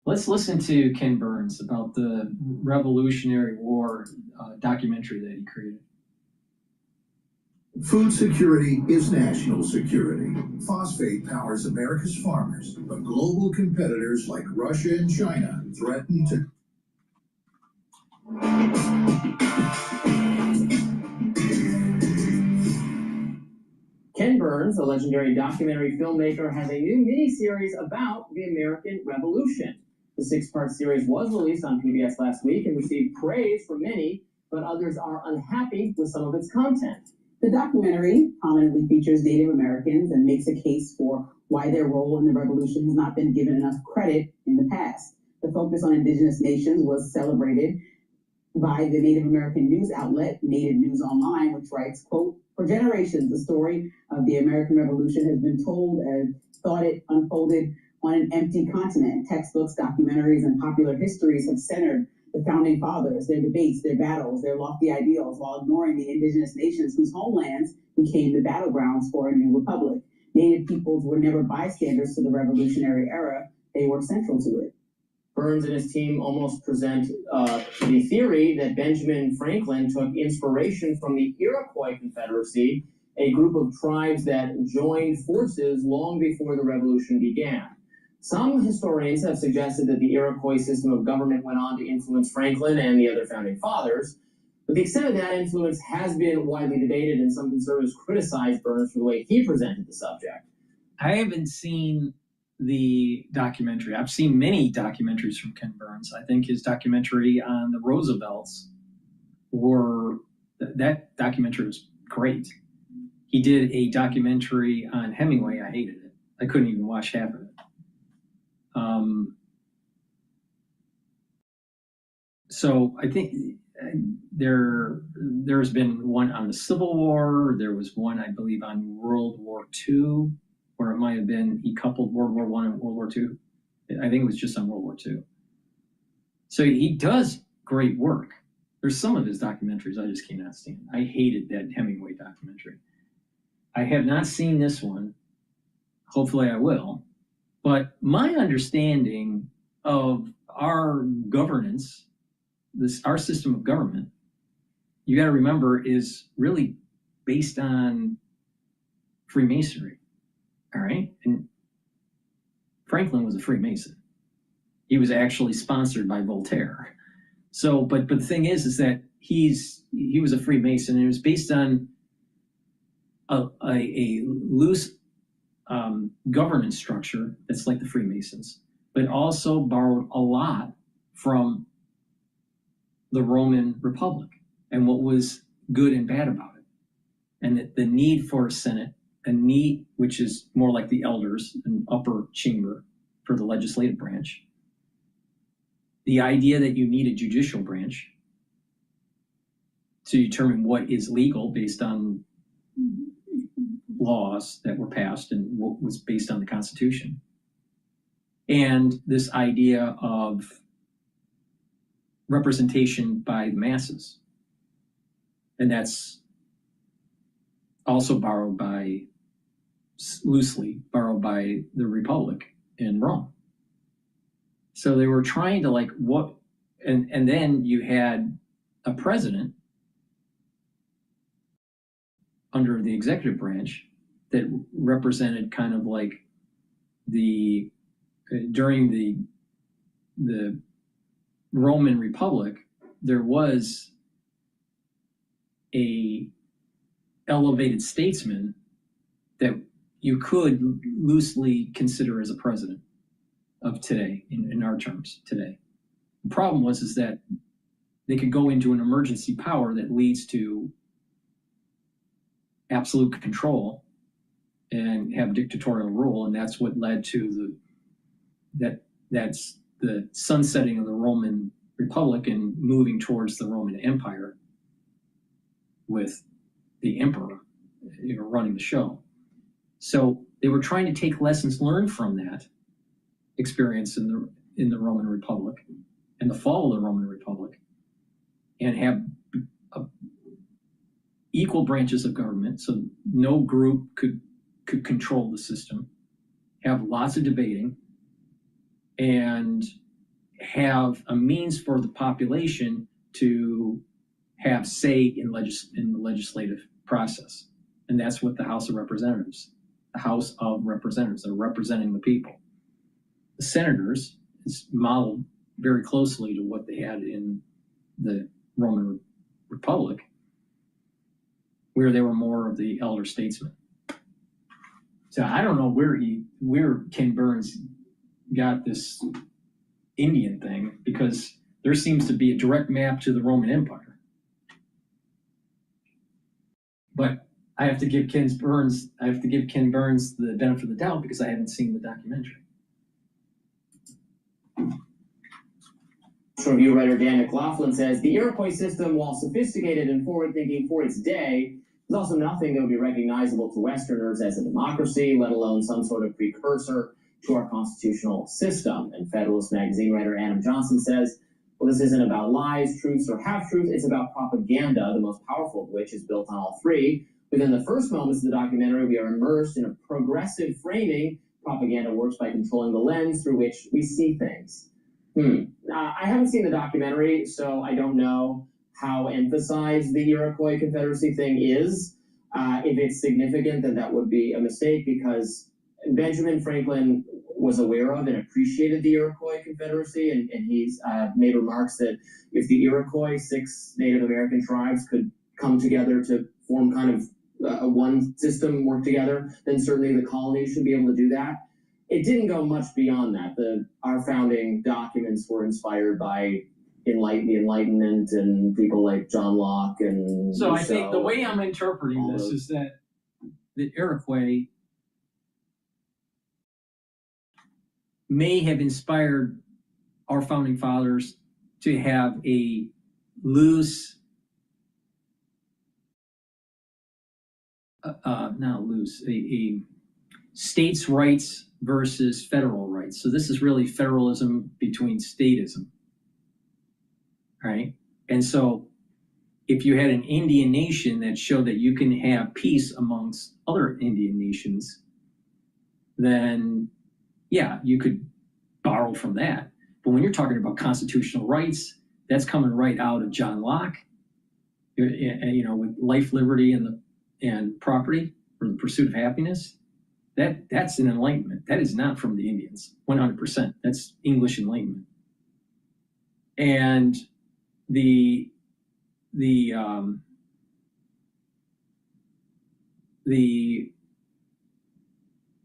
Let's listen to Ken Burns about the Revolutionary War documentary that he created. Food security is national security. Phosphate powers America's farmers, but global competitors like Russia and China threaten to. Ken Burns, a legendary documentary filmmaker, has a new mini-series about the American Revolution. The 6-part series was released on PBS last week and received praise from many, but others are unhappy with some of its content. The documentary prominently features Native Americans and makes a case for why their role in the revolution has not been given enough credit in the past. The focus on indigenous nations was celebrated by the Native American news outlet, Native News Online, which writes, quote, "For generations, the story of the American Revolution has been told and thought it unfolded on an empty continent. Textbooks, documentaries, and popular histories have centered the founding fathers, their debates, their battles, their lofty ideals, while ignoring the indigenous nations whose homelands became the battlegrounds for a new republic. Native peoples were never bystanders to the revolutionary era. They were central to it." Burns and his team almost present the theory that Benjamin Franklin took inspiration from the Iroquois Confederacy, a group of tribes that joined forces long before the revolution began. Some historians have suggested that the Iroquois system of government went on to influence Franklin and the other founding fathers, but the extent of that influence has been widely debated, and some conservatives criticize Burns for the way he presented the subject. I haven't seen the documentary. I've seen many documentaries from Ken Burns. I think his documentary on the Roosevelts that documentary was great. He did a documentary on Hemingway. I hated it. I couldn't even watch half of it. So I think there's been one on the Civil War. There was one, I believe, on World War II, or it might have been he coupled World War I and World War II. I think it was just on World War II. So he does great work. There's some of his documentaries I just cannot stand. I hated that Hemingway documentary. I have not seen this one. Hopefully I will. But my understanding of our governance, our system of government, you got to remember, is really based on Freemasonry. All right? And Franklin was a Freemason. He was actually sponsored by Voltaire. So, but the thing is that he was a Freemason, and it was based on a loose governance structure that's like the Freemasons, but also borrowed a lot from the Roman Republic and what was good and bad about it, and the need for a Senate, which is more like the elders, an upper chamber for the legislative branch. The idea that you need a judicial branch to determine what is legal based on laws that were passed and what was based on the Constitution. And this idea of representation by the masses. And that's also loosely borrowed by the Republic in Rome. So they were trying to and then you had a president under the executive branch that represented kind of like during the Roman Republic, there was a elevated statesman that you could loosely consider as a president of today, in our terms today. The problem was that they could go into an emergency power that leads to absolute control and have dictatorial rule, and that's what led to that's the sunsetting of the Roman Republic and moving towards the Roman Empire with the emperor, running the show. So they were trying to take lessons learned from that experience in the Roman Republic and the fall of the Roman Republic, and have equal branches of government, so no group could control the system, have lots of debating, and have a means for the population to have say in the legislative process. And that's what the House of Representatives, are representing the people. The senators is modeled very closely to what they had in the Roman Republic, where they were more of the elder statesmen. So I don't know where Ken Burns got this Indian thing, because there seems to be a direct map to the Roman Empire. But I have to give Ken Burns the benefit of the doubt because I haven't seen the documentary. Review writer Dan McLaughlin says the Iroquois system, while sophisticated and forward-thinking for its day, is also nothing that would be recognizable to Westerners as a democracy, let alone some sort of precursor to our constitutional system. And Federalist magazine writer Adam Johnson says, well, this isn't about lies, truths, or half-truths. It's about propaganda, the most powerful of which is built on all three. Within the first moments of the documentary, we are immersed in a progressive framing. Propaganda works by controlling the lens through which we see things. I haven't seen the documentary, so I don't know how emphasized the Iroquois Confederacy thing is. If it's significant, then that would be a mistake, because Benjamin Franklin was aware of and appreciated the Iroquois Confederacy, and he's made remarks that if the Iroquois, 6 Native American tribes, could come together to form kind of one system, work together, then certainly the colonies should be able to do that. It didn't go much beyond that. Our founding documents were inspired by the Enlightenment and people like John Locke and So I think the way I'm interpreting this is that the Iroquois may have inspired our founding fathers to have a loose, a states' rights versus federal rights. So this is really federalism between statism, right? And so if you had an Indian nation that showed that you can have peace amongst other Indian nations, then yeah, you could borrow from that. But when you're talking about constitutional rights, that's coming right out of John Locke, with life, liberty, and property, or the pursuit of happiness. That's an enlightenment. That is not from the Indians, 100%. That's English Enlightenment. And the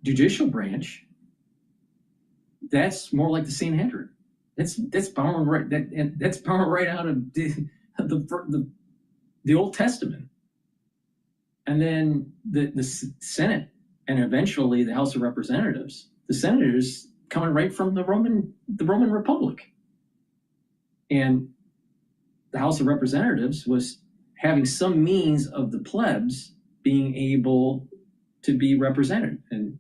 judicial branch, that's more like the Sanhedrin. That's borrowing right. That's borrowing right out of the Old Testament. And then the Senate, and eventually the House of Representatives, the senators coming right from the Roman Republic. And the House of Representatives was having some means of the plebs being able to be represented and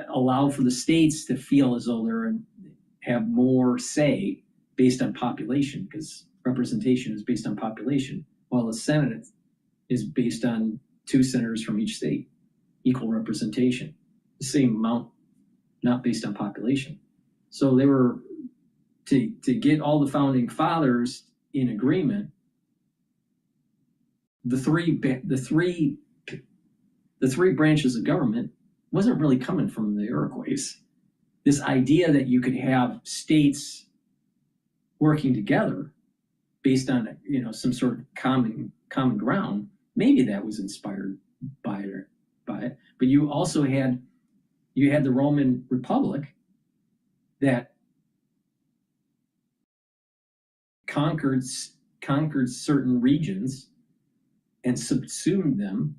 allow for the states to feel as though have more say based on population, because representation is based on population, while the Senate is based on 2 senators from each state, equal representation, the same amount, not based on population. So they were to get all the founding fathers in agreement. The three branches of government wasn't really coming from the Iroquois. This idea that you could have states working together based on some sort of common ground, maybe that was inspired by it. But you also had the Roman Republic that conquered certain regions and subsumed them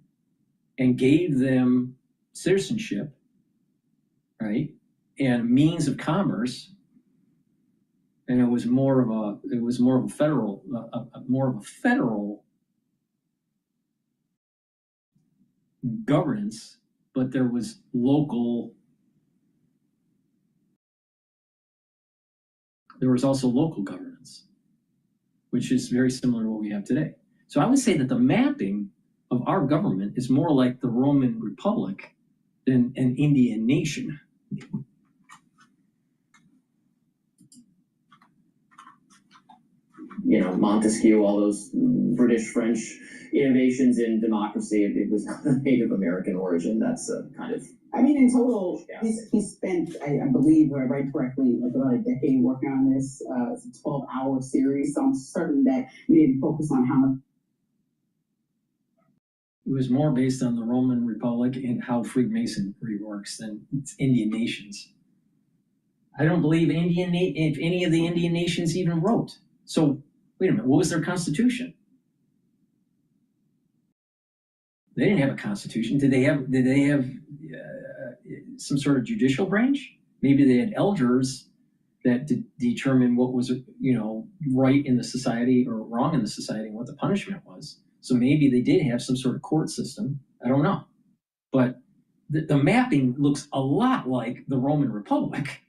and gave them citizenship, right, and means of commerce, and it was more of a federal governance, but there was also local governance, which is very similar to what we have today. So I would say that the mapping of our government is more like the Roman Republic than an Indian nation. You know, Montesquieu, all those British, French innovations in democracy, it was Native American origin. That's kind of... I mean, in total, he spent, I believe, if I read correctly, like about a decade working on this. It's a 12-hour series, so I'm certain that we didn't focus on how much. It was more based on the Roman Republic and how Freemasonry works than Indian nations. I don't believe if any of the Indian nations even wrote. So, wait a minute, what was their constitution? They didn't have a constitution. Did they have some sort of judicial branch? Maybe they had elders that determine what was, right in the society or wrong in the society and what the punishment was. So maybe they did have some sort of court system. I don't know. But the mapping looks a lot like the Roman Republic.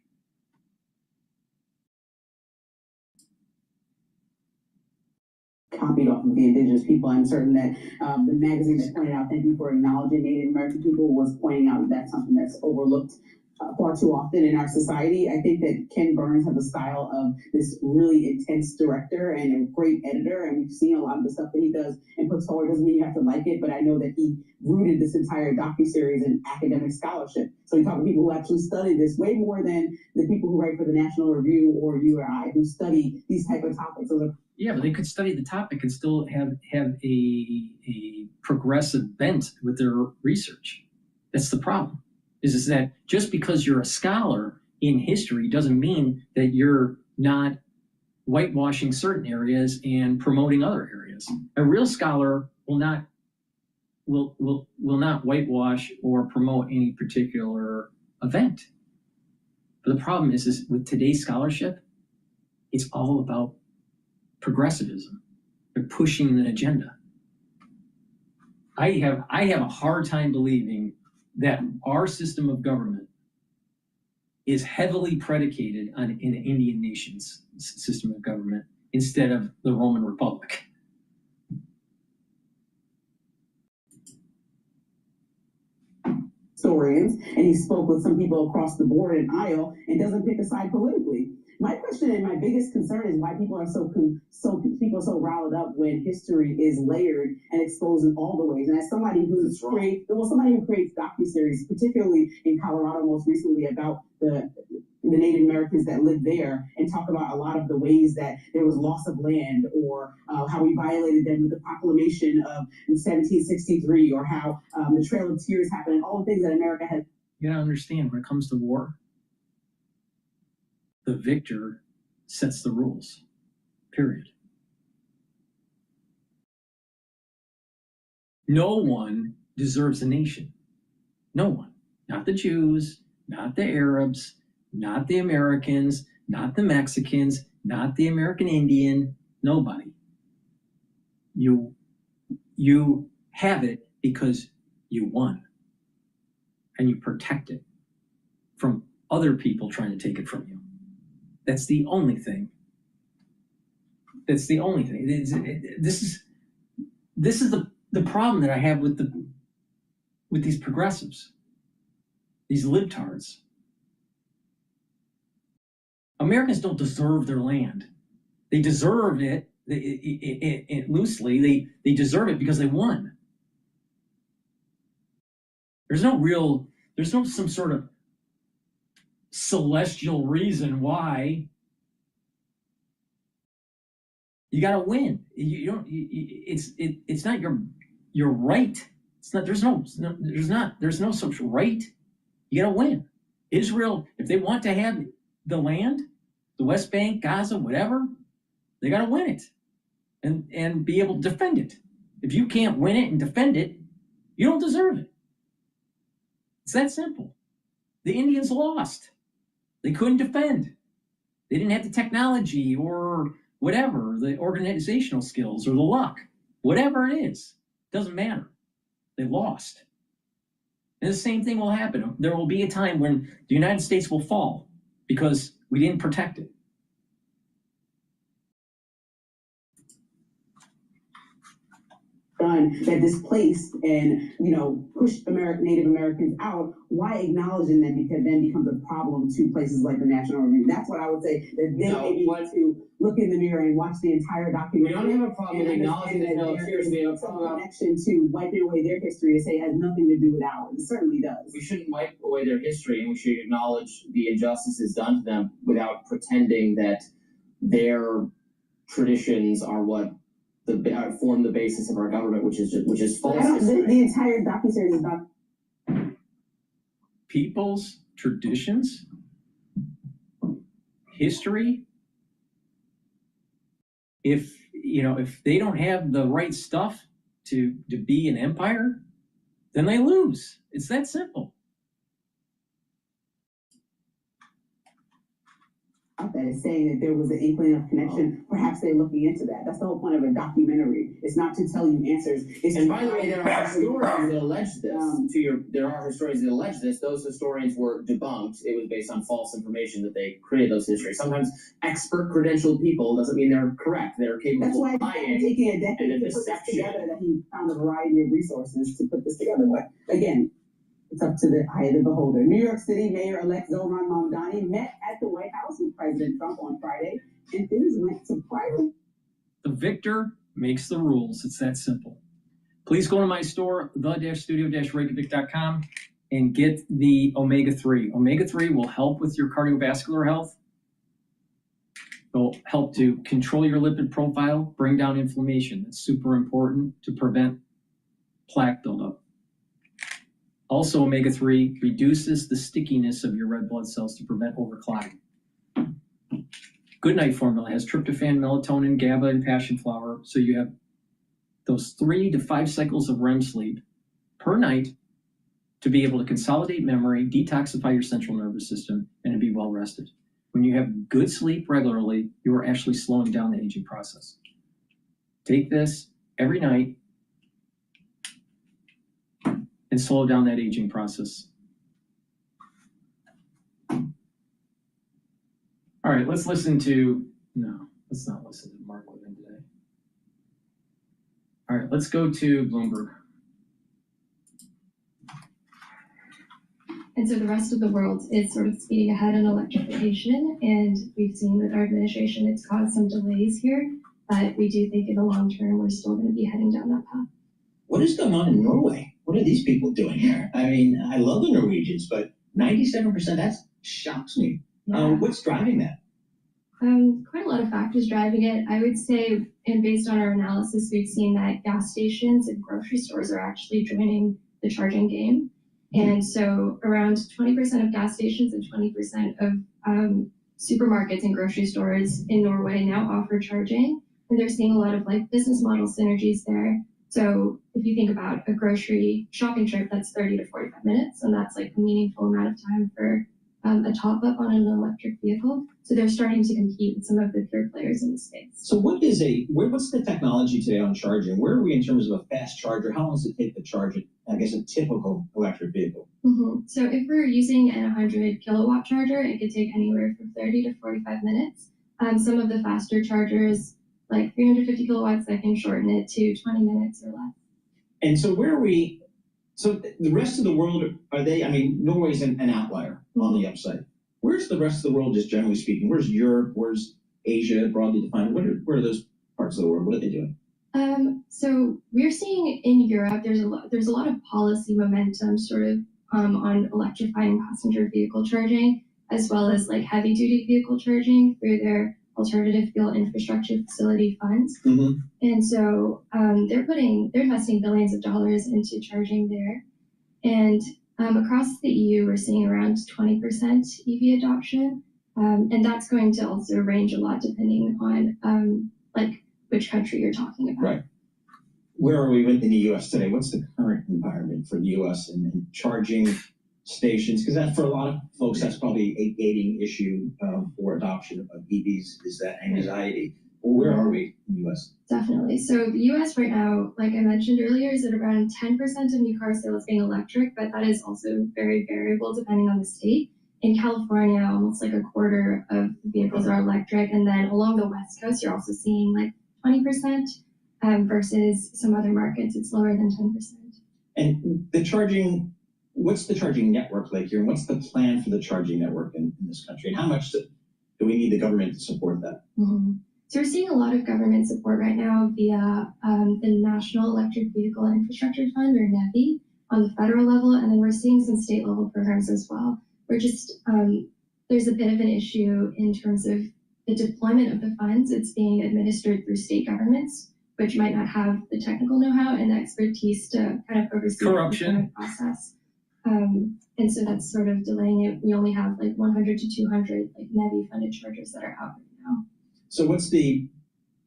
Copied off of the indigenous people. I'm certain that the magazine that pointed out, thank you for acknowledging Native American people, was pointing out that that's something that's overlooked far too often in our society. I think that Ken Burns has a style of this really intense director and a great editor, and we've seen a lot of the stuff that he does and puts forward. Doesn't mean you have to like it, but I know that he rooted this entire docuseries in academic scholarship. So we talk to people who actually study this way more than the people who write for the National Review or you or I, who study these type of topics. So yeah, but they could study the topic and still have a progressive bent with their research. That's the problem. Is that just because you're a scholar in history doesn't mean that you're not whitewashing certain areas and promoting other areas. A real scholar will not whitewash or promote any particular event. But the problem is with today's scholarship, it's all about progressivism. They're pushing an agenda. I have a hard time believing that our system of government is heavily predicated on an Indian nation's system of government instead of the Roman Republic. Historians, and he spoke with some people across the board and aisle and doesn't pick a side politically. My question and my biggest concern is why people are so riled up when history is layered and exposed in all the ways. And as somebody who creates docuseries, particularly in Colorado most recently, about the Native Americans that live there, and talk about a lot of the ways that there was loss of land, or how we violated them with the proclamation of 1763, or how the Trail of Tears happened, and all the things that America has. You gotta understand, when it comes to war, the victor sets the rules, period. No one deserves a nation. No one. Not the Jews, not the Arabs, not the Americans, not the Mexicans, not the American Indian, nobody. You have it because you won, and you protect it from other people trying to take it from you. That's the only thing. That's the only thing. This is the problem that I have with these progressives, these libtards. Americans don't deserve their land. They deserve it, loosely. They deserve it because they won. There's no some sort of celestial reason why. You got to win. You don't. It's not your right. It's not. There's no such right. You got to win. Israel, if they want to have the land, the West Bank, Gaza, whatever, They got to win it and be able to defend it. If you can't win it and defend it, you don't deserve it. It's that simple. The Indians lost. They couldn't defend. They didn't have the technology or whatever, the organizational skills or the luck. Whatever it is, doesn't matter. They lost. And the same thing will happen. There will be a time when the United States will fall because we didn't protect it. That displaced and pushed Native Americans out. Why acknowledging them then becomes a problem to places like the National Review? That's what I would say. That they maybe want to look in the mirror and watch the entire documentary. We don't have a problem acknowledging that there is some connection to wiping away their history to say it has nothing to do with ours. It certainly does. We shouldn't wipe away their history, and we should acknowledge the injustices done to them without pretending that their traditions are what form the basis of our government, which is false. The entire docuseries is about people's traditions, history. If they don't have the right stuff to be an empire, then they lose. It's that simple. That is saying that there was an inkling of connection. Perhaps they're looking into that. That's the whole point of a documentary. It's not to tell you answers. And by the way, there are historians that allege this. There are historians that allege this. Those historians were debunked. It was based on false information that they created those histories. Sometimes expert credentialed people doesn't mean they're correct. They're capable of lying. That's why it's taking a decade to put this together. That he found a variety of resources to put this together. But again, it's up to the eye of the beholder. New York City Mayor-elect Zohran Mamdani met at the White House with President Trump on Friday, and things went surprisingly. The victor makes the rules. It's that simple. Please go to my store, the-studio-reykjavik.com, and get the omega-3. Omega-3 will help with your cardiovascular health. It will help to control your lipid profile, bring down inflammation. That's super important to prevent plaque buildup. Also, omega-3 reduces the stickiness of your red blood cells to prevent overclotting. Goodnight formula has tryptophan, melatonin, GABA, and passion flower, so you have those 3 to 5 cycles of REM sleep per night to be able to consolidate memory, detoxify your central nervous system, and to be well rested. When you have good sleep regularly, you are actually slowing down the aging process. Take this every night and slow down that aging process. All right, let's not listen to Mark Levin today. All right, let's go to Bloomberg. And so the rest of the world is sort of speeding ahead in electrification, and we've seen with our administration, it's caused some delays here, but we do think in the long term, we're still going to be heading down that path. What is going on in Norway? What are these people doing here? I mean, I love the Norwegians, but 97%, that shocks me. Yeah. What's driving that? Quite a lot of factors driving it. I would say, and based on our analysis, we've seen that gas stations and grocery stores are actually joining the charging game. And so around 20% of gas stations and 20% of supermarkets and grocery stores in Norway now offer charging. And they're seeing a lot of business model synergies there. So if you think about a grocery shopping trip, that's 30 to 45 minutes, and that's a meaningful amount of time for a top up on an electric vehicle. So they're starting to compete with some of the pure players in the space. So what's the technology today on charging? Where are we in terms of a fast charger? How long does it take to charge a typical electric vehicle? Mm-hmm. So if we're using an 100 kilowatt charger, it could take anywhere from 30 to 45 minutes. Some of the faster chargers, like 350 kilowatts, that can shorten it to 20 minutes or less. And so so the rest of the world, Norway's an outlier on the upside. Where's the rest of the world, just generally speaking? Where's Europe? Where's Asia, broadly defined? Where are those parts of the world? What are they doing? So we're seeing in Europe, there's a lot of policy momentum sort of on electrifying passenger vehicle charging, as well as heavy duty vehicle charging through their alternative fuel infrastructure facility funds. Mm-hmm. And so they're investing billions of dollars into charging there. And across the EU, we're seeing around 20% EV adoption. And that's going to also range a lot depending on like which country you're talking about. Right. Where are we in the U.S. today? What's the current environment for the U.S. and charging stations? Because that, for a lot of folks, that's probably a gating issue for adoption of EVs, is that anxiety. Well, where are we in the U.S.? Definitely. So the U.S. right now, like I mentioned earlier, is at around 10% of new car sales being electric, but that is also very variable depending on the state. In California, almost like a quarter of vehicles are electric, and then along the West Coast, you're also seeing like 20%, versus some other markets, it's lower than 10%. And the charging, what's the charging network like here, and what's the plan for the charging network in this country, and how much do we need the government to support that? Mm-hmm. So we're seeing a lot of government support right now via the National Electric Vehicle Infrastructure Fund, or NEVI, on the federal level, and then we're seeing some state level programs as well. We're just, there's a bit of an issue in terms of the deployment of the funds. It's being administered through state governments, which might not have the technical know-how and the expertise to kind of oversee the deployment process. And so that's sort of delaying it. We only have like 100 to 200 like NEVI funded chargers that are out right now. So what's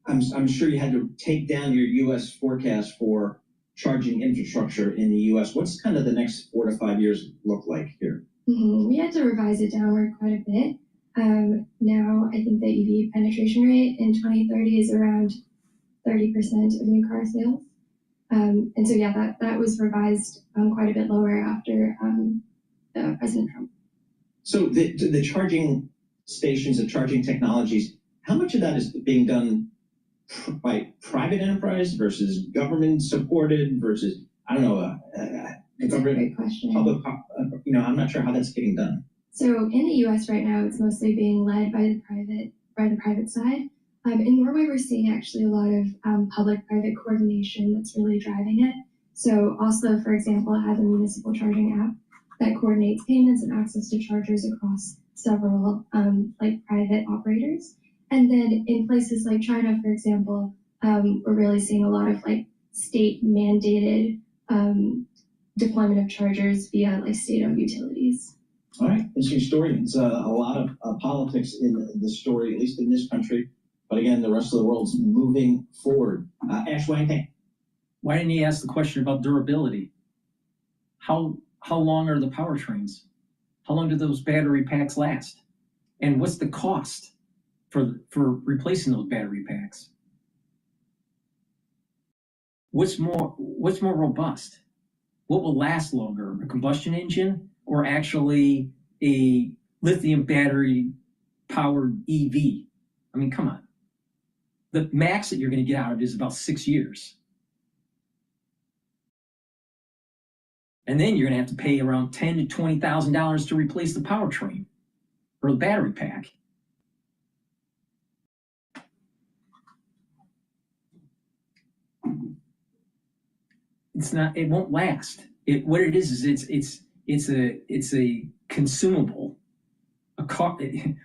I'm sure you had to take down your U.S. forecast for charging infrastructure in the U.S. What's kind of the next 4 to 5 years look like here? Mm-hmm. We had to revise it downward quite a bit. Now I think the EV penetration rate in 2030 is around 30% of new car sales. And so yeah, that was revised quite a bit lower after President Trump. So the charging stations, the charging technologies, how much of that is being done by private enterprise versus government supported versus, I don't know, That's a great question. Public, I'm not sure how that's getting done. So in the U.S. right now, it's mostly being led by the private side. In Norway, we're seeing actually a lot of public-private coordination that's really driving it. So Oslo, for example, has a municipal charging app that coordinates payments and access to chargers across several like private operators. And then in places like China, for example, we're really seeing a lot of like state-mandated deployment of chargers via like state-owned utilities. All right, interesting story. It's a lot of politics in the story, at least in this country. But again, the rest of the world's moving forward. Ash, what do you think? Why didn't he ask the question about durability? How long are the powertrains? How long do those battery packs last? And what's the cost for replacing those battery packs? What's more robust? What will last longer, a combustion engine or actually a lithium battery powered EV? I mean, come on. The max that you're going to get out of it is about 6 years. And then you're going to have to pay around $10,000 to $20,000 to replace the powertrain or the battery pack. It won't last. What it is it's a consumable.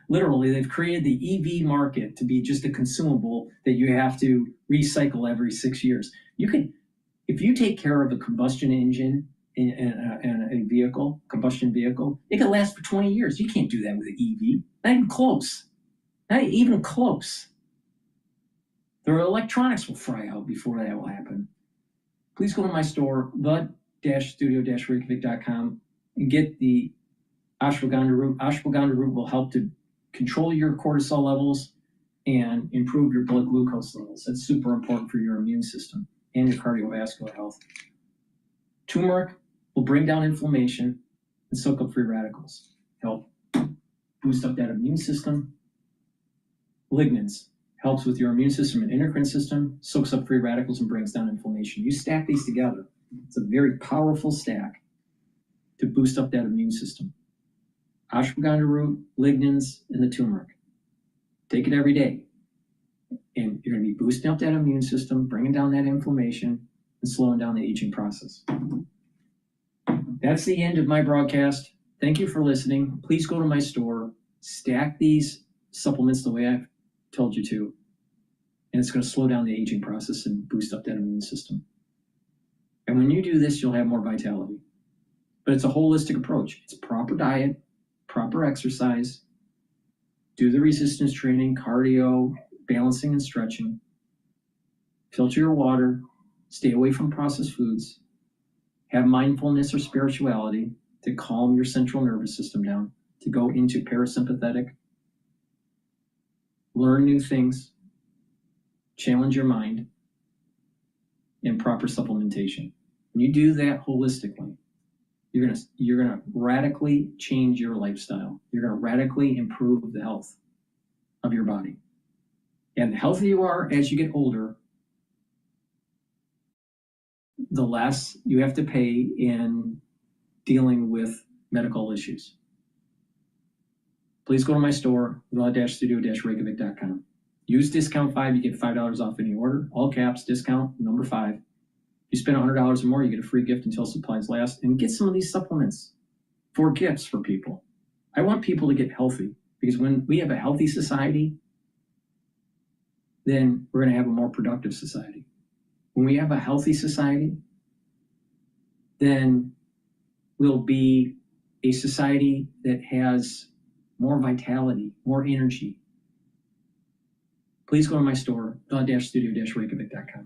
Literally, they've created the EV market to be just a consumable that you have to recycle every 6 years. If you take care of a combustion engine in a vehicle, combustion vehicle, it can last for 20 years. You can't do that with an EV. Not even close. Not even close. Their electronics will fry out before that will happen. Please go to my store, the-studio-reykjavik.com, and get the ashwagandha root. Ashwagandha root will help to control your cortisol levels and improve your blood glucose levels. That's super important for your immune system and your cardiovascular health. Turmeric will bring down inflammation and soak up free radicals, help boost up that immune system. Lignans helps with your immune system and endocrine system, soaks up free radicals and brings down inflammation. You stack these together. It's a very powerful stack to boost up that immune system. Ashwagandha root, lignans, and the turmeric. Take it every day. And you're going to be boosting up that immune system, bringing down that inflammation, and slowing down the aging process. That's the end of my broadcast. Thank you for listening. Please go to my store, stack these supplements the way I've told you to, and it's going to slow down the aging process and boost up that immune system. And when you do this, you'll have more vitality. But it's a holistic approach. It's proper diet, proper exercise, Do the resistance training, cardio, balancing and stretching. Filter your water. Stay away from processed foods. Have mindfulness or spirituality to calm your central nervous system down, to go into parasympathetic. Learn new things. Challenge your mind. And proper supplementation. When you do that holistically, you're gonna radically change your lifestyle. You're gonna radically improve the health of your body. And the healthier you are as you get older, the less you have to pay in dealing with medical issues. Please go to my store, law-studio-reykjavik.com. Use discount 5, you get $5 off any order. All caps, discount, number 5. If you spend $100 or more, you get a free gift until supplies last. And get some of these supplements for gifts for people. I want people to get healthy, because when we have a healthy society, then we're going to have a more productive society. When we have a healthy society, then we'll be a society that has more vitality, more energy. Please go to my store, law-studio-reykjavik.com.